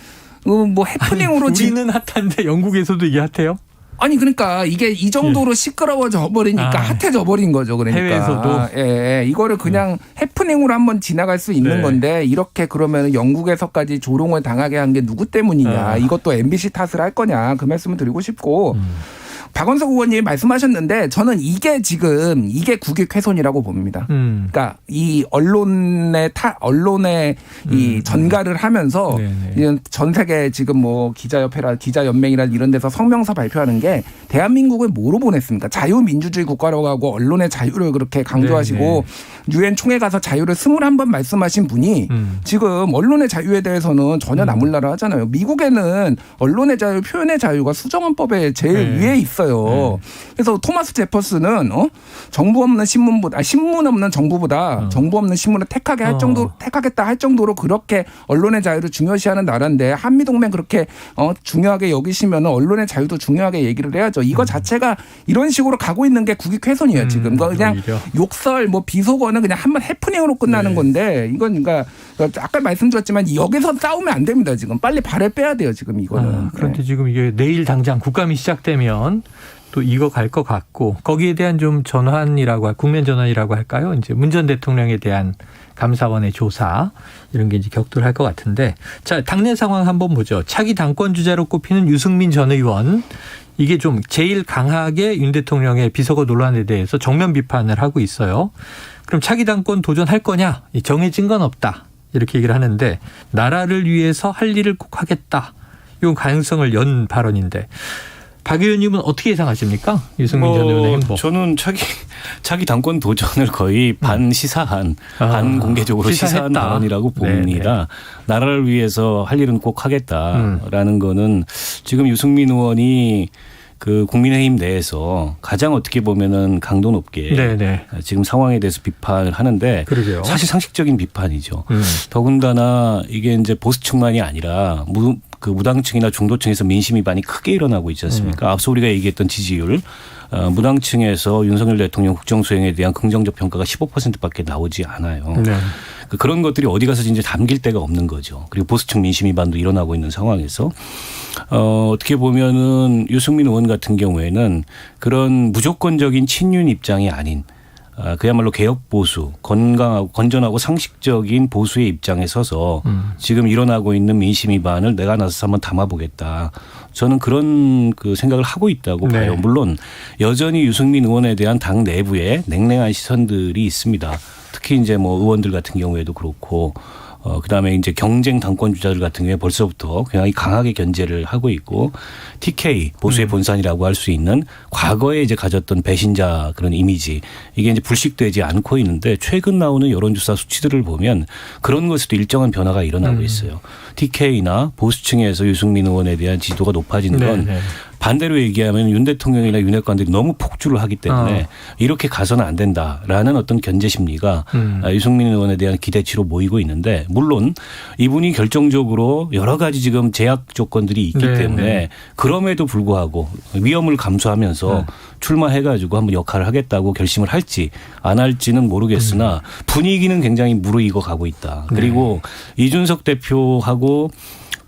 뭐 해프닝으로 우리는 핫한데 영국에서도 이게 핫해요? 아니 그러니까 이게 이 정도로 시끄러워져 버리니까 핫해져 버린 거죠. 그러니까 해외에서도 이거를 그냥 해프닝으로 한번 지나갈 수 있는 건데 이렇게 그러면 영국에서까지 조롱을 당하게 한 게 누구 때문이냐. 이것도 MBC 탓을 할 거냐. 그 말씀을 드리고 싶고 박원석 의원님이 말씀하셨는데 저는 이게 지금 이게 국익 훼손이라고 봅니다. 그러니까 이 언론의 이 전가를 하면서 전 세계 지금 뭐 기자협회라 기자연맹이라 이런 데서 성명서 발표하는 게 대한민국을 뭐로 보냈습니까? 자유민주주의 국가라고 하고 언론의 자유를 그렇게 강조하시고 유엔 총회 가서 자유를 21번 말씀하신 분이 지금 언론의 자유에 대해서는 전혀 나몰라라 하잖아요. 미국에는 언론의 자유, 표현의 자유가 수정헌법에 제일 위에 있어요. 그래서 토마스 제퍼슨은 정부 없는 신문보다 신문 없는 정부보다 정부 없는 신문을 택하겠다 할 정도로 그렇게 언론의 자유를 중요시하는 나라인데 한미 동맹 그렇게 중요하게 여기시면 언론의 자유도 중요하게 얘기를 해야죠. 이거 자체가 이런 식으로 가고 있는 게 국익 훼손이에요. 지금 그냥 욕설 뭐 비속어는 그냥 한번 해프닝으로 끝나는 건데 이건 그러니까 아까 말씀드렸지만 여기서 싸우면 안 됩니다. 지금 빨리 발을 빼야 돼요. 지금 이거는. 그런데 지금 이게 내일 당장 국감이 시작되면 또 이거 갈 것 같고 거기에 대한 좀 전환이라고 국면 전환이라고 할까요? 이제 문 전 대통령에 대한 감사원의 조사 이런 게 이제 격돌할 것 같은데 자 당내 상황 한번 보죠. 차기 당권 주자로 꼽히는 유승민 전 의원 이게 좀 제일 강하게 윤 대통령의 비서거 논란에 대해서 정면 비판을 하고 있어요. 그럼 차기 당권 도전할 거냐? 정해진 건 없다. 이렇게 얘기를 하는데 나라를 위해서 할 일을 꼭 하겠다. 이건 가능성을 연 발언인데 박 의원님은 어떻게 예상하십니까? 유승민 전 의원의 행보. 저는 차기 당권 도전을 거의 반시사한 반공개적으로 시사한 발언이라고 봅니다. 나라를 위해서 할 일은 꼭 하겠다라는 거는 지금 유승민 의원이 그 국민의힘 내에서 가장 어떻게 보면은 강도 높게 지금 상황에 대해서 비판을 하는데 사실 상식적인 비판이죠. 더군다나 이게 이제 보수층만이 아니라 그 무당층이나 중도층에서 민심 위반이 크게 일어나고 있지 않습니까? 앞서 우리가 얘기했던 지지율 무당층에서 윤석열 대통령 국정수행에 대한 긍정적 평가가 15%밖에 나오지 않아요. 그런 것들이 어디 가서 이제 담길 데가 없는 거죠. 그리고 보수층 민심 위반도 일어나고 있는 상황에서 어떻게 보면은 유승민 의원 같은 경우에는 그런 무조건적인 친윤 입장이 아닌 그야말로 개혁 보수, 건강하고 건전하고 상식적인 보수의 입장에 서서 지금 일어나고 있는 민심 위반을 내가 나서서 한번 담아보겠다. 저는 그런 그 생각을 하고 있다고 봐요. 물론 여전히 유승민 의원에 대한 당 내부에 냉랭한 시선들이 있습니다. 특히 이제 뭐 의원들 같은 경우에도 그렇고 그다음에 이제 경쟁 당권 주자들 같은 경우에 벌써부터 굉장히 강하게 견제를 하고 있고 TK 보수의 본산이라고 할 수 있는 과거에 이제 가졌던 배신자 그런 이미지 이게 이제 불식되지 않고 있는데 최근 나오는 여론조사 수치들을 보면 그런 것에도 일정한 변화가 일어나고 있어요. TK나 보수층에서 유승민 의원에 대한 지지도가 높아지는 건 네. 반대로 얘기하면 윤 대통령이나 윤핵관들이 너무 폭주를 하기 때문에 이렇게 가서는 안 된다라는 어떤 견제 심리가 유승민 의원에 대한 기대치로 모이고 있는데 물론 이분이 결정적으로 여러 가지 지금 제약 조건들이 있기 때문에 그럼에도 불구하고 위험을 감수하면서 출마해가지고 한번 역할을 하겠다고 결심을 할지 안 할지는 모르겠으나 분위기는 굉장히 무르익어 가고 있다. 그리고 이준석 대표하고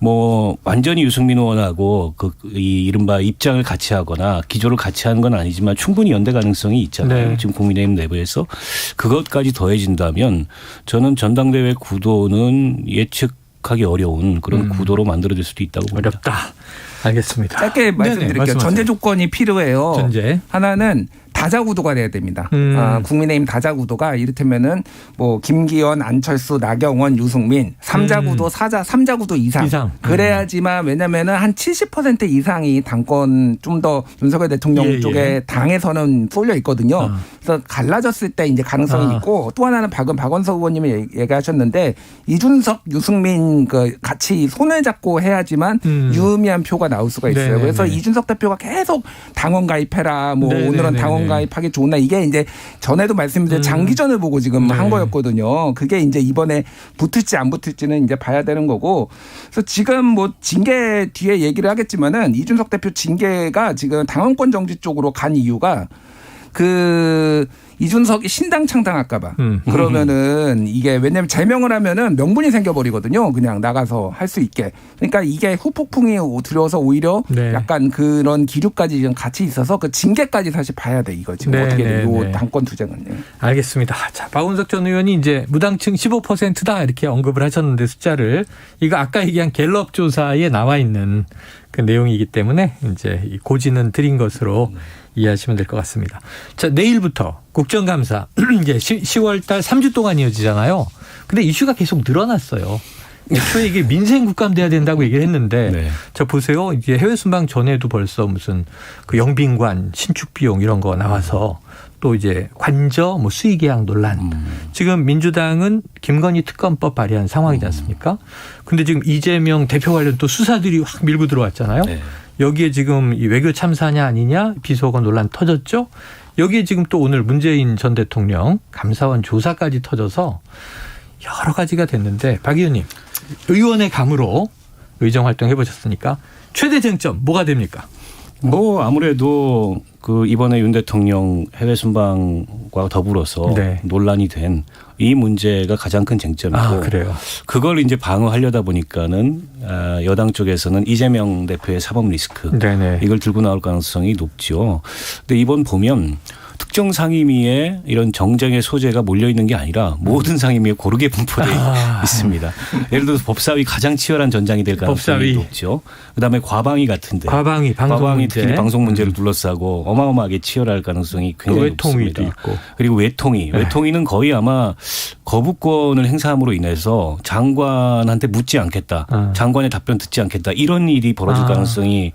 뭐 완전히 유승민 의원하고 이 이른바 입장을 같이 하거나 기조를 같이 하는 건 아니지만 충분히 연대 가능성이 있잖아요. 네. 지금 국민의힘 내부에서 그것까지 더해진다면 저는 전당대회 구도는 예측하기 어려운 그런 구도로 만들어질 수도 있다고 봅니다. 어렵다. 알겠습니다. 짧게 말씀드릴게요. 전제 조건이 필요해요. 전제. 하나는 다자구도가 돼야 됩니다. 국민의힘 다자구도가 이를테면은 뭐 김기현, 안철수, 나경원, 유승민 3자구도, 3자구도 이상. 그래야지만 왜냐면은 한 70% 이상이 당권 좀 더 윤석열 대통령 쪽에 당에서는 쏠려 있거든요. 그래서 갈라졌을 때 이제 가능성이 있고 또 하나는 박원석 의원님이 얘기하셨는데 이준석, 유승민 같이 손을 잡고 해야지만 유의미한 표가 나올 수가 있어요. 네네네. 그래서 이준석 대표가 계속 당원 가입해라. 뭐 네네네네. 오늘은 당원 가입하기 좋나 이게 이제 전에도 말씀드린 장기전을 보고 지금 한 거였거든요. 그게 이제 이번에 붙을지 안 붙을지는 이제 봐야 되는 거고. 그래서 지금 뭐 징계 뒤에 얘기를 하겠지만은 이준석 대표 징계가 지금 당원권 정지 쪽으로 간 이유가 이준석이 신당 창당할까 봐. 그러면은 이게 왜냐면 제명을 하면은 명분이 생겨버리거든요. 그냥 나가서 할 수 있게. 그러니까 이게 후폭풍이 들어서 오히려 약간 그런 기류까지 지금 같이 있어서 그 징계까지 사실 봐야 돼 이거 지금 어떻게 돼. 요 당권 투쟁은. 알겠습니다. 자, 박원석 전 의원이 이제 무당층 15%다 이렇게 언급을 하셨는데 숫자를 이거 아까 얘기한 갤럽 조사에 나와 있는 그 내용이기 때문에 이제 이 고지는 드린 것으로 이해하시면 될 것 같습니다. 자, 내일부터 국정감사 이제 10월 달 3주 동안 이어지잖아요. 근데 이슈가 계속 늘어났어요. 애초에 이게 민생 국감돼야 된다고 얘기를 했는데 저 보세요. 이게 해외 순방 전에도 벌써 무슨 그 영빈관 신축 비용 이런 거 나와서 또 이제 관저 뭐 수의계약 논란. 지금 민주당은 김건희 특검법 발의한 상황이지 않습니까? 근데 지금 이재명 대표 관련 또 수사들이 확 밀고 들어왔잖아요. 여기에 지금 이 외교 참사냐 아니냐 비속어 논란 터졌죠. 여기에 지금 또 오늘 문재인 전 대통령 감사원 조사까지 터져서 여러 가지가 됐는데 박 의원님 의원의 감으로 의정 활동 해보셨으니까 최대 쟁점 뭐가 됩니까? 뭐 아무래도 이번에 윤 대통령 해외 순방과 더불어서 논란이 된 이 문제가 가장 큰 쟁점이고 그래요. 그걸 이제 방어하려다 보니까는 여당 쪽에서는 이재명 대표의 사법 리스크 이걸 들고 나올 가능성이 높죠. 근데 이번 보면 특정 상임위에 이런 정쟁의 소재가 몰려 있는 게 아니라 모든 상임위에 고르게 분포되어 있습니다. 예를 들어서 법사위 가장 치열한 전장이 될 가능성이 높죠. 그다음에 과방위 같은데 과방위 특히 방송 문제를 둘러싸고 어마어마하게 치열할 가능성이 굉장히 높습니다. 있고. 그리고 외통위는 거의 아마 거부권을 행사함으로 인해서 장관한테 묻지 않겠다. 장관의 답변 듣지 않겠다. 이런 일이 벌어질 가능성이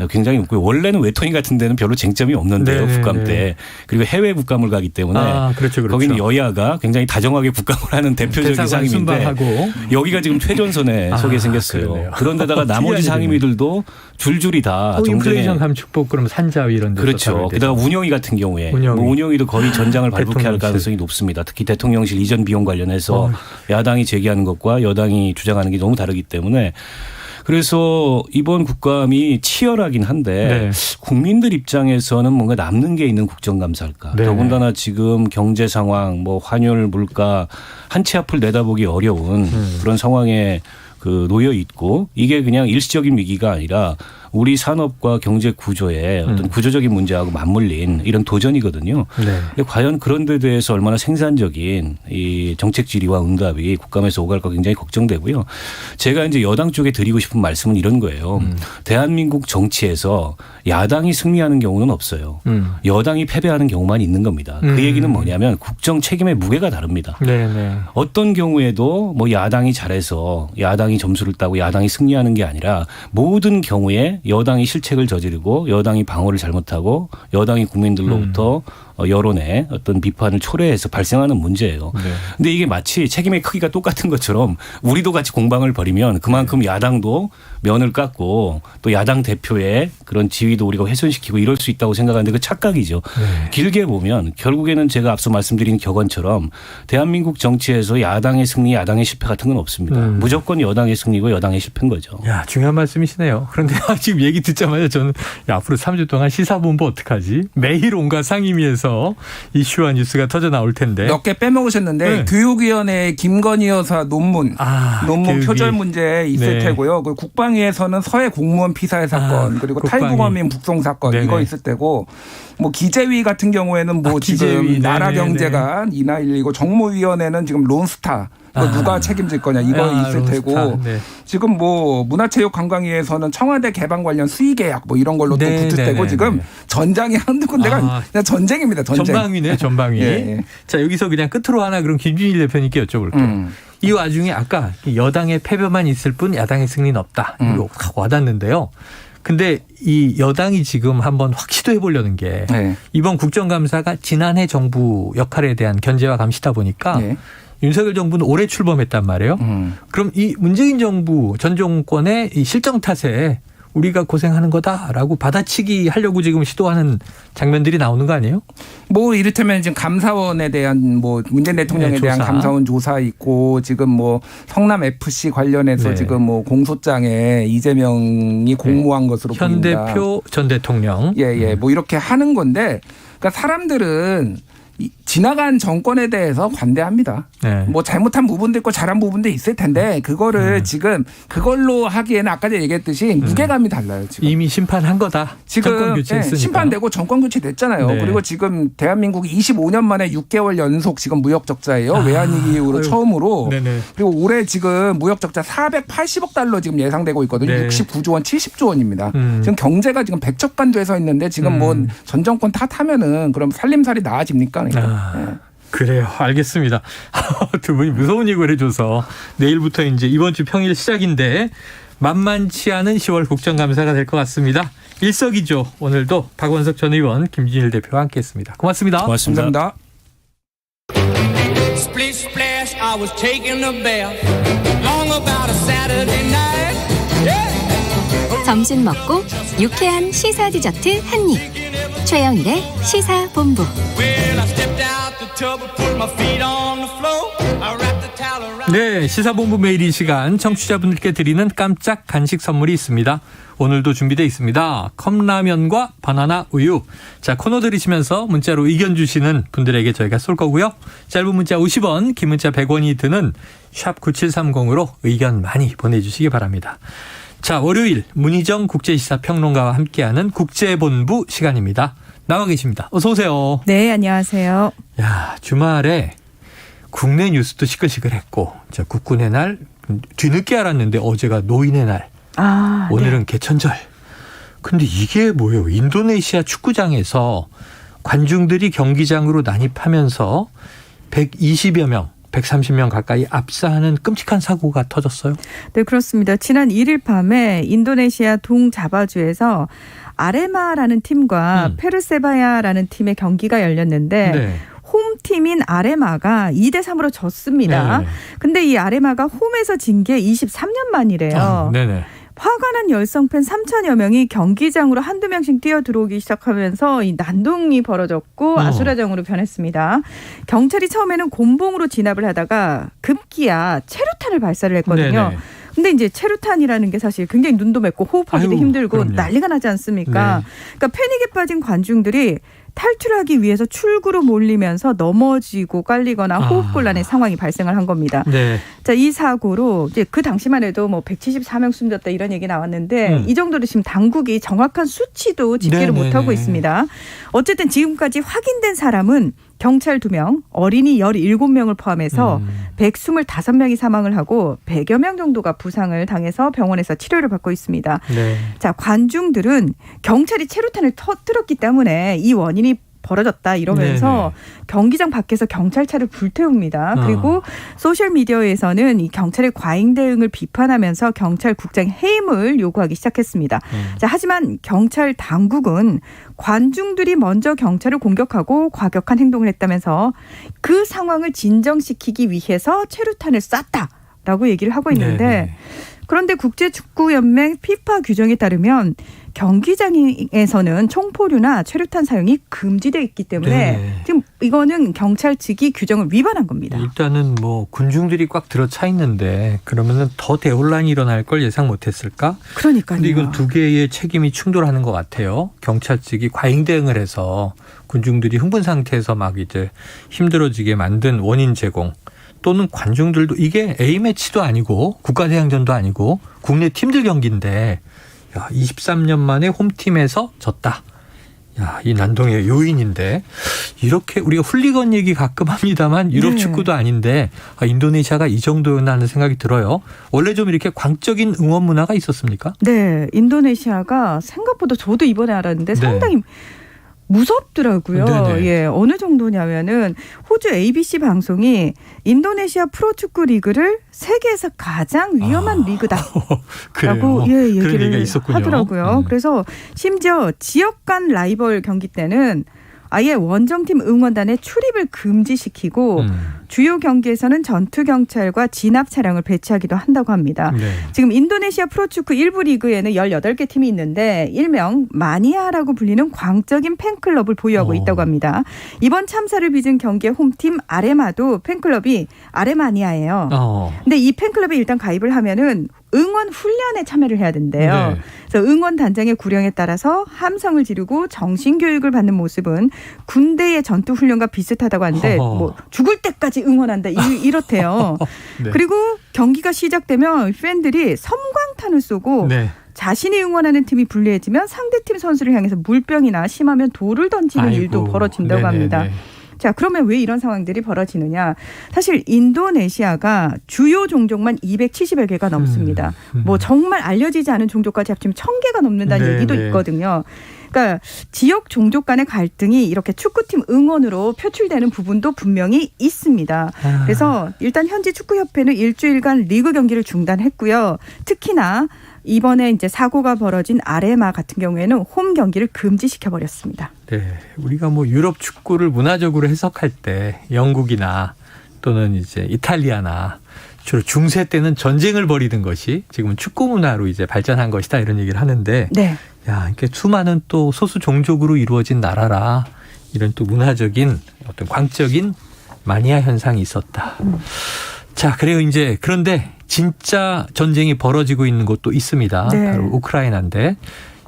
굉장히 높고요. 원래는 외통위 같은 데는 별로 쟁점이 없는데요. 국감 때. 그리고 해외 국감을 가기 때문에 그렇죠. 거기는 여야가 굉장히 다정하게 국감을 하는 대표적인 상임위인데 여기가 지금 최전선에 서게 생겼어요. 그러네요. 그런데다가 나머지 상임위들도 줄줄이 다 인플레이션 감축법 그럼 산자위 이런 데서 그렇죠. 게다가 운영위 같은 경우에 운영위도 거의 전장을 발붙게 할 가능성이 높습니다. 특히 대통령실 이전 비용 관련해서 야당이 제기하는 것과 여당이 주장하는 게 너무 다르기 때문에 그래서 이번 국감이 치열하긴 한데 국민들 입장에서는 뭔가 남는 게 있는 국정감사일까. 더군다나 지금 경제 상황, 뭐 환율, 물가 한 치 앞을 내다보기 어려운 그런 상황에 놓여 있고 이게 그냥 일시적인 위기가 아니라 우리 산업과 경제 구조의 어떤 구조적인 문제하고 맞물린 이런 도전이거든요. 근데 과연 그런 데 대해서 얼마나 생산적인 이 정책 질의와 응답이 국감에서 오갈까 굉장히 걱정되고요. 제가 이제 여당 쪽에 드리고 싶은 말씀은 이런 거예요. 대한민국 정치에서 야당이 승리하는 경우는 없어요. 여당이 패배하는 경우만 있는 겁니다. 그 얘기는 뭐냐면 국정 책임의 무게가 다릅니다. 어떤 경우에도 뭐 야당이 잘해서 야당이 점수를 따고 야당이 승리하는 게 아니라 모든 경우에 여당이 실책을 저지르고 여당이 방어를 잘못하고 여당이 국민들로부터 여론의 어떤 비판을 초래해서 발생하는 문제예요. 근데 이게 마치 책임의 크기가 똑같은 것처럼 우리도 같이 공방을 벌이면 그만큼 야당도 면을 깎고 또 야당 대표의 그런 지위도 우리가 훼손시키고 이럴 수 있다고 생각하는데 그 착각이죠. 길게 보면 결국에는 제가 앞서 말씀드린 격언처럼 대한민국 정치에서 야당의 승리, 야당의 실패 같은 건 없습니다. 무조건 여당의 승리고 여당의 실패인 거죠. 야, 중요한 말씀이시네요. 그런데 지금 얘기 듣자마자 저는 야, 앞으로 3주 동안 시사본부 어떡하지? 매일 온갖 상임위에서 이슈와 뉴스가 터져 나올 텐데. 몇 개 빼먹으셨는데 교육위원회 김건희 여사 논문 교육위. 표절 문제 있을 테고요. 그 국방위에서는 서해 공무원 피살 사건 그리고 탈북어민 북송 사건 이거 있을 때고 뭐 기재위 같은 경우에는 뭐 지금 나라경제관 이나119 정무위원회는 지금 론스타 누가 책임질 거냐 이거 있을 테고 지금 뭐 문화체육관광위에서는 청와대 개방 관련 수의계약 뭐 이런 걸로 또 붙을 때고 지금 전장이 한두 군데가 그냥 전쟁입니다. 전쟁. 전방위네 전방위. 자 여기서 그냥 끝으로 하나 그럼 김준일 대표님께 여쭤볼게요. 이 와중에 아까 여당의 패배만 있을 뿐 야당의 승리는 없다. 이거 와닿는데요. 근데 이 여당이 지금 한번 확 시도해 보려는 게 이번 국정감사가 지난해 정부 역할에 대한 견제와 감시다 보니까 윤석열 정부는 올해 출범했단 말이에요. 그럼 이 문재인 정부 전 정권의 이 실정 탓에 우리가 고생하는 거다라고 받아치기 하려고 지금 시도하는 장면들이 나오는 거 아니에요? 뭐 이를테면 지금 감사원에 대한 뭐 문재인 대통령에 대한 감사원 조사 있고 지금 뭐 성남 FC 관련해서 지금 뭐 공소장에 이재명이 공모한 것으로 현 보인다. 대표 전 대통령. 뭐 이렇게 하는 건데 그러니까 사람들은 지나간 정권에 대해서 관대합니다. 뭐 잘못한 부분도 있고 잘한 부분도 있을 텐데 그거를 지금 그걸로 하기에는 아까 전에 얘기했듯이 무게감이 달라요. 지금. 이미 심판한 거다. 지금 정권 교체했으니까. 심판되고 정권 교체 됐잖아요. 그리고 지금 대한민국이 25년 만에 6개월 연속 지금 무역 적자예요. 외환위기 이후로 처음으로. 그리고 올해 지금 무역 적자 480억 달러 지금 예상되고 있거든요. 69조 원, 70조 원입니다. 지금 경제가 지금 백척간돼서 있는데 지금 뭐 전 정권 탓하면은 그럼 살림살이 나아집니까? 그래요. 알겠습니다. 두 분이 무서운 얘기를 해줘서 내일부터 이제 이번 주 평일 시작인데 만만치 않은 10월 국정감사가 될 것 같습니다. 일석이조 오늘도 박원석 전 의원, 김진일 대표와 함께했습니다. 고맙습니다. 감사합니다. Splish splash, I was taking a bath. Long about a Saturday night. 점심 먹고 유쾌한 시사 디저트 한 입. 최영일의 시사본부. 네, 시사본부 매일 이 시간 청취자분들께 드리는 깜짝 간식 선물이 있습니다. 오늘도 준비되어 있습니다. 컵라면과 바나나 우유. 자, 코너 들으시면서 문자로 의견 주시는 분들에게 저희가 쏠 거고요. 짧은 문자 50원, 긴 문자 100원이 드는 샵 9730으로 의견 많이 보내주시기 바랍니다. 자, 월요일 문희정 국제시사평론가와 함께하는 국제본부 시간입니다. 나와 계십니다. 어서 오세요. 네, 안녕하세요. 야, 주말에 국내 뉴스도 시끌시끌했고, 자, 국군의 날 뒤늦게 알았는데 어제가 노인의 날, 오늘은 개천절. 근데 이게 뭐예요? 인도네시아 축구장에서 관중들이 경기장으로 난입하면서 120여 명, 130명 가까이 압사하는 끔찍한 사고가 터졌어요. 네, 그렇습니다. 지난 1일 밤에 인도네시아 동자바주에서 아레마라는 팀과 페르세바야라는 팀의 경기가 열렸는데 홈팀인 아레마가 2대3으로 졌습니다. 근데 이 아레마가 홈에서 진 게 23년 만이래요. 화가 난 열성팬 3천여 명이 경기장으로 한두 명씩 뛰어 들어오기 시작하면서 이 난동이 벌어졌고 아수라장으로 변했습니다. 경찰이 처음에는 곤봉으로 진압을 하다가 급기야 체류탄을 발사를 했거든요. 근데 이제 체류탄이라는 게 사실 굉장히 눈도 맵고 호흡하기도 힘들고 난리가 나지 않습니까? 그러니까 패닉에 빠진 관중들이 탈출하기 위해서 출구로 몰리면서 넘어지고 깔리거나 호흡곤란의 상황이 발생을 한 겁니다. 네. 자, 이 사고로 이제 그 당시만 해도 뭐 174명 숨졌다 이런 얘기 나왔는데 이 정도로 지금 당국이 정확한 수치도 집계를 못하고 있습니다. 어쨌든 지금까지 확인된 사람은 경찰 2명, 어린이 17명을 포함해서 125명이 사망을 하고 100여 명 정도가 부상을 당해서 병원에서 치료를 받고 있습니다. 네. 자, 관중들은 경찰이 체류탄을 터뜨렸기 때문에 이 원인이 벌어졌다 이러면서 경기장 밖에서 경찰차를 불태웁니다. 그리고 소셜미디어에서는 이 경찰의 과잉 대응을 비판하면서 경찰국장 해임을 요구하기 시작했습니다. 자, 하지만 경찰 당국은 관중들이 먼저 경찰을 공격하고 과격한 행동을 했다면서 그 상황을 진정시키기 위해서 체류탄을 쐈다라고 얘기를 하고 있는데 그런데 국제축구연맹 피파 규정에 따르면 경기장에서는 총포류나 최루탄 사용이 금지되어 있기 때문에 지금 이거는 경찰 측이 규정을 위반한 겁니다. 일단은 뭐 군중들이 꽉 들어차 있는데 그러면은 더 대혼란이 일어날 걸 예상 못했을까? 그러니까요. 근데 이건 두 개의 책임이 충돌하는 것 같아요. 경찰 측이 과잉 대응을 해서 군중들이 흥분 상태에서 막 이제 힘들어지게 만든 원인 제공. 또는 관중들도 이게 A매치도 아니고 국가대항전도 아니고 국내 팀들 경기인데 23년 만에 홈팀에서 졌다. 이 난동의 요인인데 이렇게 우리가 훌리건 얘기 가끔 합니다만 유럽 축구도 아닌데 인도네시아가 이 정도였나 하는 생각이 들어요. 원래 좀 이렇게 광적인 응원 문화가 있었습니까? 네. 인도네시아가 생각보다 저도 이번에 알았는데 상당히 무섭더라고요. 예, 어느 정도냐면은 호주 ABC 방송이 인도네시아 프로축구 리그를 세계에서 가장 위험한 리그다라고 얘기를 하더라고요. 그래서 심지어 지역 간 라이벌 경기 때는 아예 원정팀 응원단의 출입을 금지시키고 주요 경기에서는 전투경찰과 진압 차량을 배치하기도 한다고 합니다. 지금 인도네시아 프로축구 1부 리그에는 18개 팀이 있는데 일명 마니아라고 불리는 광적인 팬클럽을 보유하고 있다고 합니다. 이번 참사를 빚은 경기의 홈팀 아레마도 팬클럽이 아레마니아예요. 근데 이 팬클럽에 일단 가입을 하면은 응원 훈련에 참여를 해야 된대요. 그래서 응원 단장의 구령에 따라서 함성을 지르고 정신 교육을 받는 모습은 군대의 전투 훈련과 비슷하다고 하는데 뭐 죽을 때까지 응원한다 이렇대요. 그리고 경기가 시작되면 팬들이 섬광탄을 쏘고 자신이 응원하는 팀이 불리해지면 상대팀 선수를 향해서 물병이나 심하면 돌을 던지는 일도 벌어진다고 합니다. 자, 그러면 왜 이런 상황들이 벌어지느냐. 사실 인도네시아가 주요 종족만 270여 개가 넘습니다. 뭐 정말 알려지지 않은 종족까지 합치면 1000개가 넘는다는 얘기도 있거든요. 그러니까 지역 종족 간의 갈등이 이렇게 축구팀 응원으로 표출되는 부분도 분명히 있습니다. 그래서 일단 현지 축구협회는 일주일간 리그 경기를 중단했고요. 특히나 이번에 이제 사고가 벌어진 아레마 같은 경우에는 홈 경기를 금지시켜 버렸습니다. 네, 우리가 뭐 유럽 축구를 문화적으로 해석할 때 영국이나 또는 이제 이탈리아나 주로 중세 때는 전쟁을 벌이는 것이 지금은 축구 문화로 이제 발전한 것이다 이런 얘기를 하는데, 이렇게 수많은 또 소수 종족으로 이루어진 나라라 이런 또 문화적인 어떤 광적인 마니아 현상이 있었다. 자, 그래요. 이제 그런데 진짜 전쟁이 벌어지고 있는 곳도 있습니다. 바로 우크라이나인데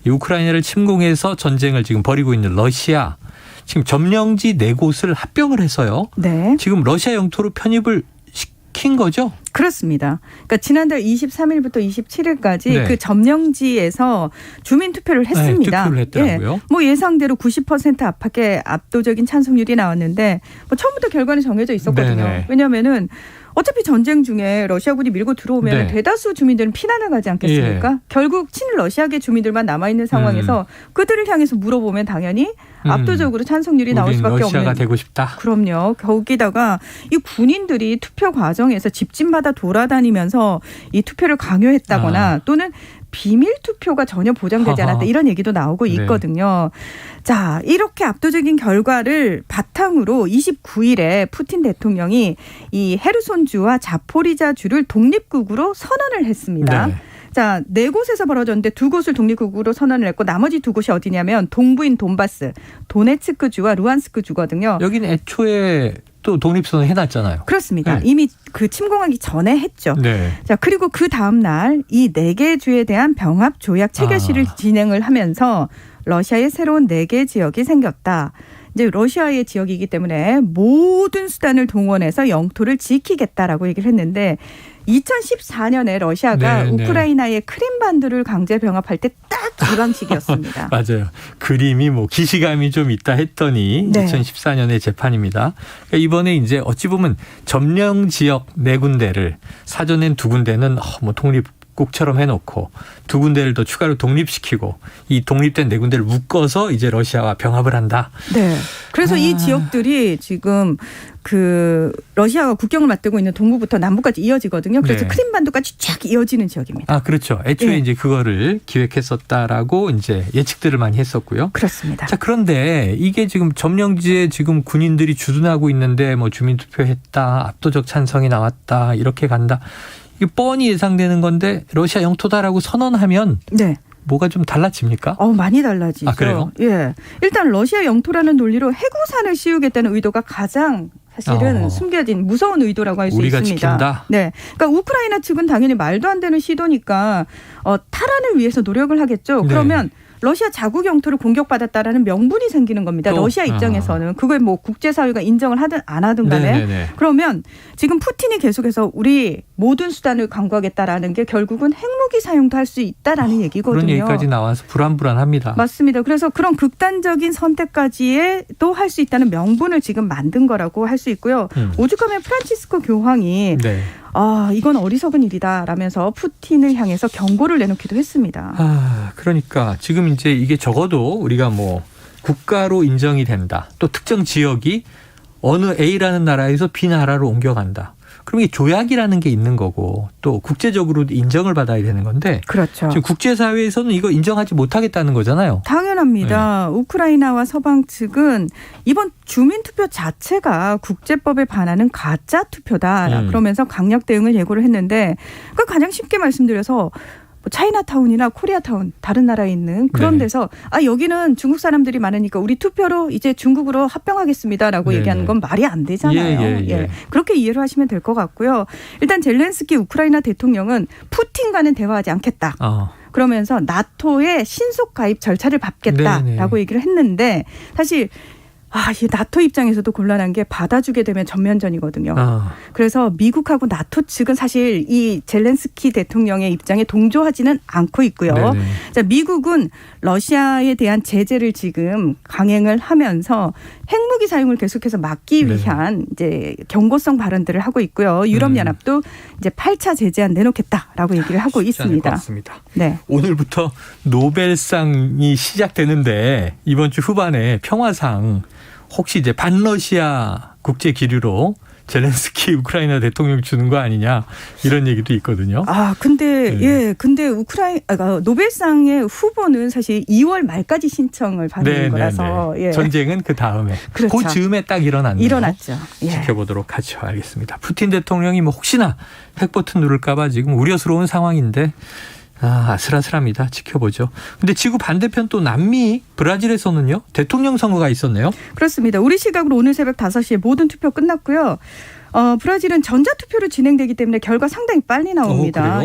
이 우크라이나를 침공해서 전쟁을 지금 벌이고 있는 러시아 지금 점령지 4곳을 합병을 해서요. 지금 러시아 영토로 편입을 시킨 거죠? 그렇습니다. 그러니까 지난달 23일부터 27일까지 그 점령지에서 주민 투표를 했습니다. 투표를 했더라고요. 뭐 예상대로 90% 안팎의 압도적인 찬성률이 나왔는데 뭐 처음부터 결과는 정해져 있었거든요. 왜냐하면은 어차피 전쟁 중에 러시아군이 밀고 들어오면 대다수 주민들은 피난을 가지 않겠습니까? 결국 친러시아계 주민들만 남아있는 상황에서 그들을 향해서 물어보면 당연히 압도적으로 찬성률이 나올 수밖에 없는. 러시아가 되고 싶다. 그럼요. 거기다가 이 군인들이 투표 과정에서 집집마다 돌아다니면서 이 투표를 강요했다거나 또는 비밀 투표가 전혀 보장되지 않았다 이런 얘기도 나오고 있거든요. 자, 이렇게 압도적인 결과를 바탕으로 29일에 푸틴 대통령이 이 헤르손주와 자포리자주를 독립국으로 선언을 했습니다. 자, 4곳에서 벌어졌는데 2곳을 독립국으로 선언을 했고 나머지 2곳이 어디냐면 동부인 돈바스, 도네츠크주와 루안스크주거든요. 여기는 애초에 또 독립선언 해놨잖아요. 그렇습니다. 이미 그 침공하기 전에 했죠. 자, 그리고 그 다음 날 이 4개 주에 대한 병합 조약 체결식을 진행을 하면서 러시아의 새로운 4개 지역이 생겼다. 이제 러시아의 지역이기 때문에 모든 수단을 동원해서 영토를 지키겠다라고 얘기를 했는데 2014년에 러시아가 우크라이나의 크림반도를 강제 병합할 때 딱 이 방식이었습니다. 맞아요. 그림이 뭐 기시감이 좀 있다 했더니 2014년의 재판입니다. 그러니까 이번에 이제 어찌 보면 점령 지역 4군데를 사전엔 2군데는 뭐 독립국처럼 해놓고 2군데를 더 추가로 독립시키고 이 독립된 4군데를 묶어서 이제 러시아와 병합을 한다. 네. 그래서 이 지역들이 지금 그 러시아가 국경을 맞대고 있는 동부부터 남부까지 이어지거든요. 그래서 크림반도까지 쫙 이어지는 지역입니다. 아, 그렇죠. 애초에 이제 그거를 기획했었다라고 이제 예측들을 많이 했었고요. 그렇습니다. 자, 그런데 이게 지금 점령지에 지금 군인들이 주둔하고 있는데 뭐 주민투표했다, 압도적 찬성이 나왔다, 이렇게 간다. 이게 뻔히 예상되는 건데 러시아 영토다라고 선언하면 뭐가 좀 달라집니까? 많이 달라지죠. 아, 그래요? 예. 일단 러시아 영토라는 논리로 해구산을 씌우겠다는 의도가 가장 사실은 숨겨진 무서운 의도라고 할 수 있습니다. 우리가 지킨다? 네. 그러니까 우크라이나 측은 당연히 말도 안 되는 시도니까 탈환을 위해서 노력을 하겠죠. 그러면 러시아 자국 영토를 공격받았다라는 명분이 생기는 겁니다. 러시아 입장에서는 그걸 뭐 국제사회가 인정을 하든 안 하든 간에 그러면 지금 푸틴이 계속해서 우리 모든 수단을 강구하겠다라는 게 결국은 핵무기 사용도 할 수 있다라는 얘기거든요. 그런 얘기까지 나와서 불안합니다. 맞습니다. 그래서 그런 극단적인 선택까지도 할 수 있다는 명분을 지금 만든 거라고 할 수 있고요. 오죽하면 프란치스코 교황이 이건 어리석은 일이다라면서 푸틴을 향해서 경고를 내놓기도 했습니다. 그러니까 지금 이제 이게 적어도 우리가 뭐 국가로 인정이 된다. 또 특정 지역이 어느 A라는 나라에서 B 나라로 옮겨간다. 그럼 이게 조약이라는 게 있는 거고 또 국제적으로 인정을 받아야 되는 건데 그렇죠. 지금 국제사회에서는 이거 인정하지 못하겠다는 거잖아요. 당연합니다. 우크라이나와 서방 측은 이번 주민투표 자체가 국제법에 반하는 가짜 투표다. 그러면서 강력 대응을 예고를 했는데 가장 쉽게 말씀드려서 차이나타운이나 코리아타운 다른 나라에 있는 그런 데서 여기는 중국 사람들이 많으니까 우리 투표로 이제 중국으로 합병하겠습니다라고 얘기하는 건 말이 안 되잖아요. 그렇게 이해를 하시면 될 것 같고요. 일단 젤렌스키 우크라이나 대통령은 푸틴과는 대화하지 않겠다. 그러면서 나토의 신속 가입 절차를 밟겠다라고 얘기를 했는데 사실 이 나토 입장에서도 곤란한 게 받아주게 되면 전면전이거든요. 그래서 미국하고 나토 측은 사실 이 젤렌스키 대통령의 입장에 동조하지는 않고 있고요. 자, 미국은 러시아에 대한 제재를 지금 강행을 하면서 핵무기 사용을 계속해서 막기 위한 이제 경고성 발언들을 하고 있고요. 유럽연합도 이제 8차 제재안 내놓겠다라고 얘기를 하고 있습니다. 맞습니다. 오늘부터 노벨상이 시작되는데 이번 주 후반에 평화상 혹시 이제 반러시아 국제 기류로 젤렌스키 우크라이나 대통령 주는 거 아니냐 이런 얘기도 있거든요. 근데 노벨상의 후보는 사실 2월 말까지 신청을 받는 거라서 전쟁은 그 다음에 그 즈음에 딱 일어났네요. 일어났죠. 지켜보도록 하죠. 알겠습니다. 푸틴 대통령이 뭐 혹시나 핵 버튼 누를까 봐 지금 우려스러운 상황인데 아슬아슬합니다. 지켜보죠. 근데 지구 반대편 또 남미 브라질에서는요. 대통령 선거가 있었네요. 그렇습니다. 우리 시각으로 오늘 새벽 5시에 모든 투표 끝났고요. 브라질은 전자투표로 진행되기 때문에 결과 상당히 빨리 나옵니다.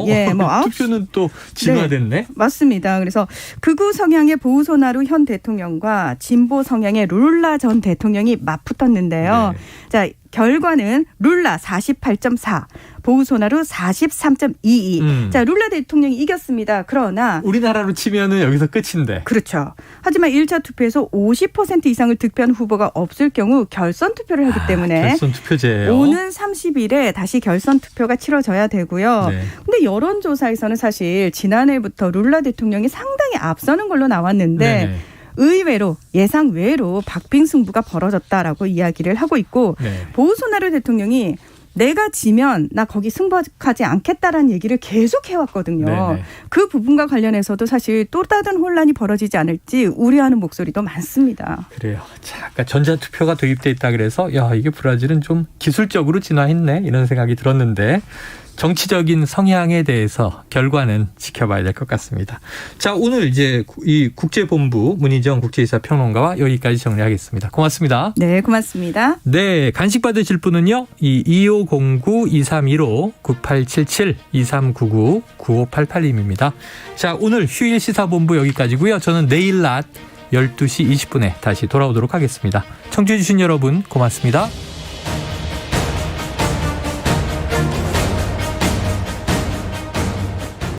투표는 또 진화됐네. 맞습니다. 그래서 극우 성향의 보우소나루 현 대통령과 진보 성향의 룰라 전 대통령이 맞붙었는데요. 자, 결과는 룰라 48.4, 보우소나루 43.22. 자, 룰라 대통령이 이겼습니다. 그러나 우리나라로 치면은 여기서 끝인데. 그렇죠. 하지만 1차 투표에서 50% 이상을 득표한 후보가 없을 경우 결선 투표를 하기 때문에 결선 투표제예요. 오는 30일에 다시 결선 투표가 치러져야 되고요. 근데 여론조사에서는 사실 지난해부터 룰라 대통령이 상당히 앞서는 걸로 나왔는데 의외로 예상 외로 박빙승부가 벌어졌다라고 이야기를 하고 있고 보우소나루 대통령이 내가 지면 나 거기 승복하지 않겠다라는 얘기를 계속 해왔거든요. 그 부분과 관련해서도 사실 또 다른 혼란이 벌어지지 않을지 우려하는 목소리도 많습니다. 그래요. 자, 아까 전자투표가 도입돼 있다 그래서 이게 브라질은 좀 기술적으로 진화했네 이런 생각이 들었는데 정치적인 성향에 대해서 결과는 지켜봐야 될 것 같습니다. 자, 오늘 이제 이 국제본부 문희정 국제이사 평론가와 여기까지 정리하겠습니다. 고맙습니다. 네, 고맙습니다. 네, 간식 받으실 분은요. 2509-2315-9877-2399-9588님입니다. 자, 오늘 휴일 시사본부 여기까지고요. 저는 내일 낮 12시 20분에 다시 돌아오도록 하겠습니다. 청취해 주신 여러분 고맙습니다.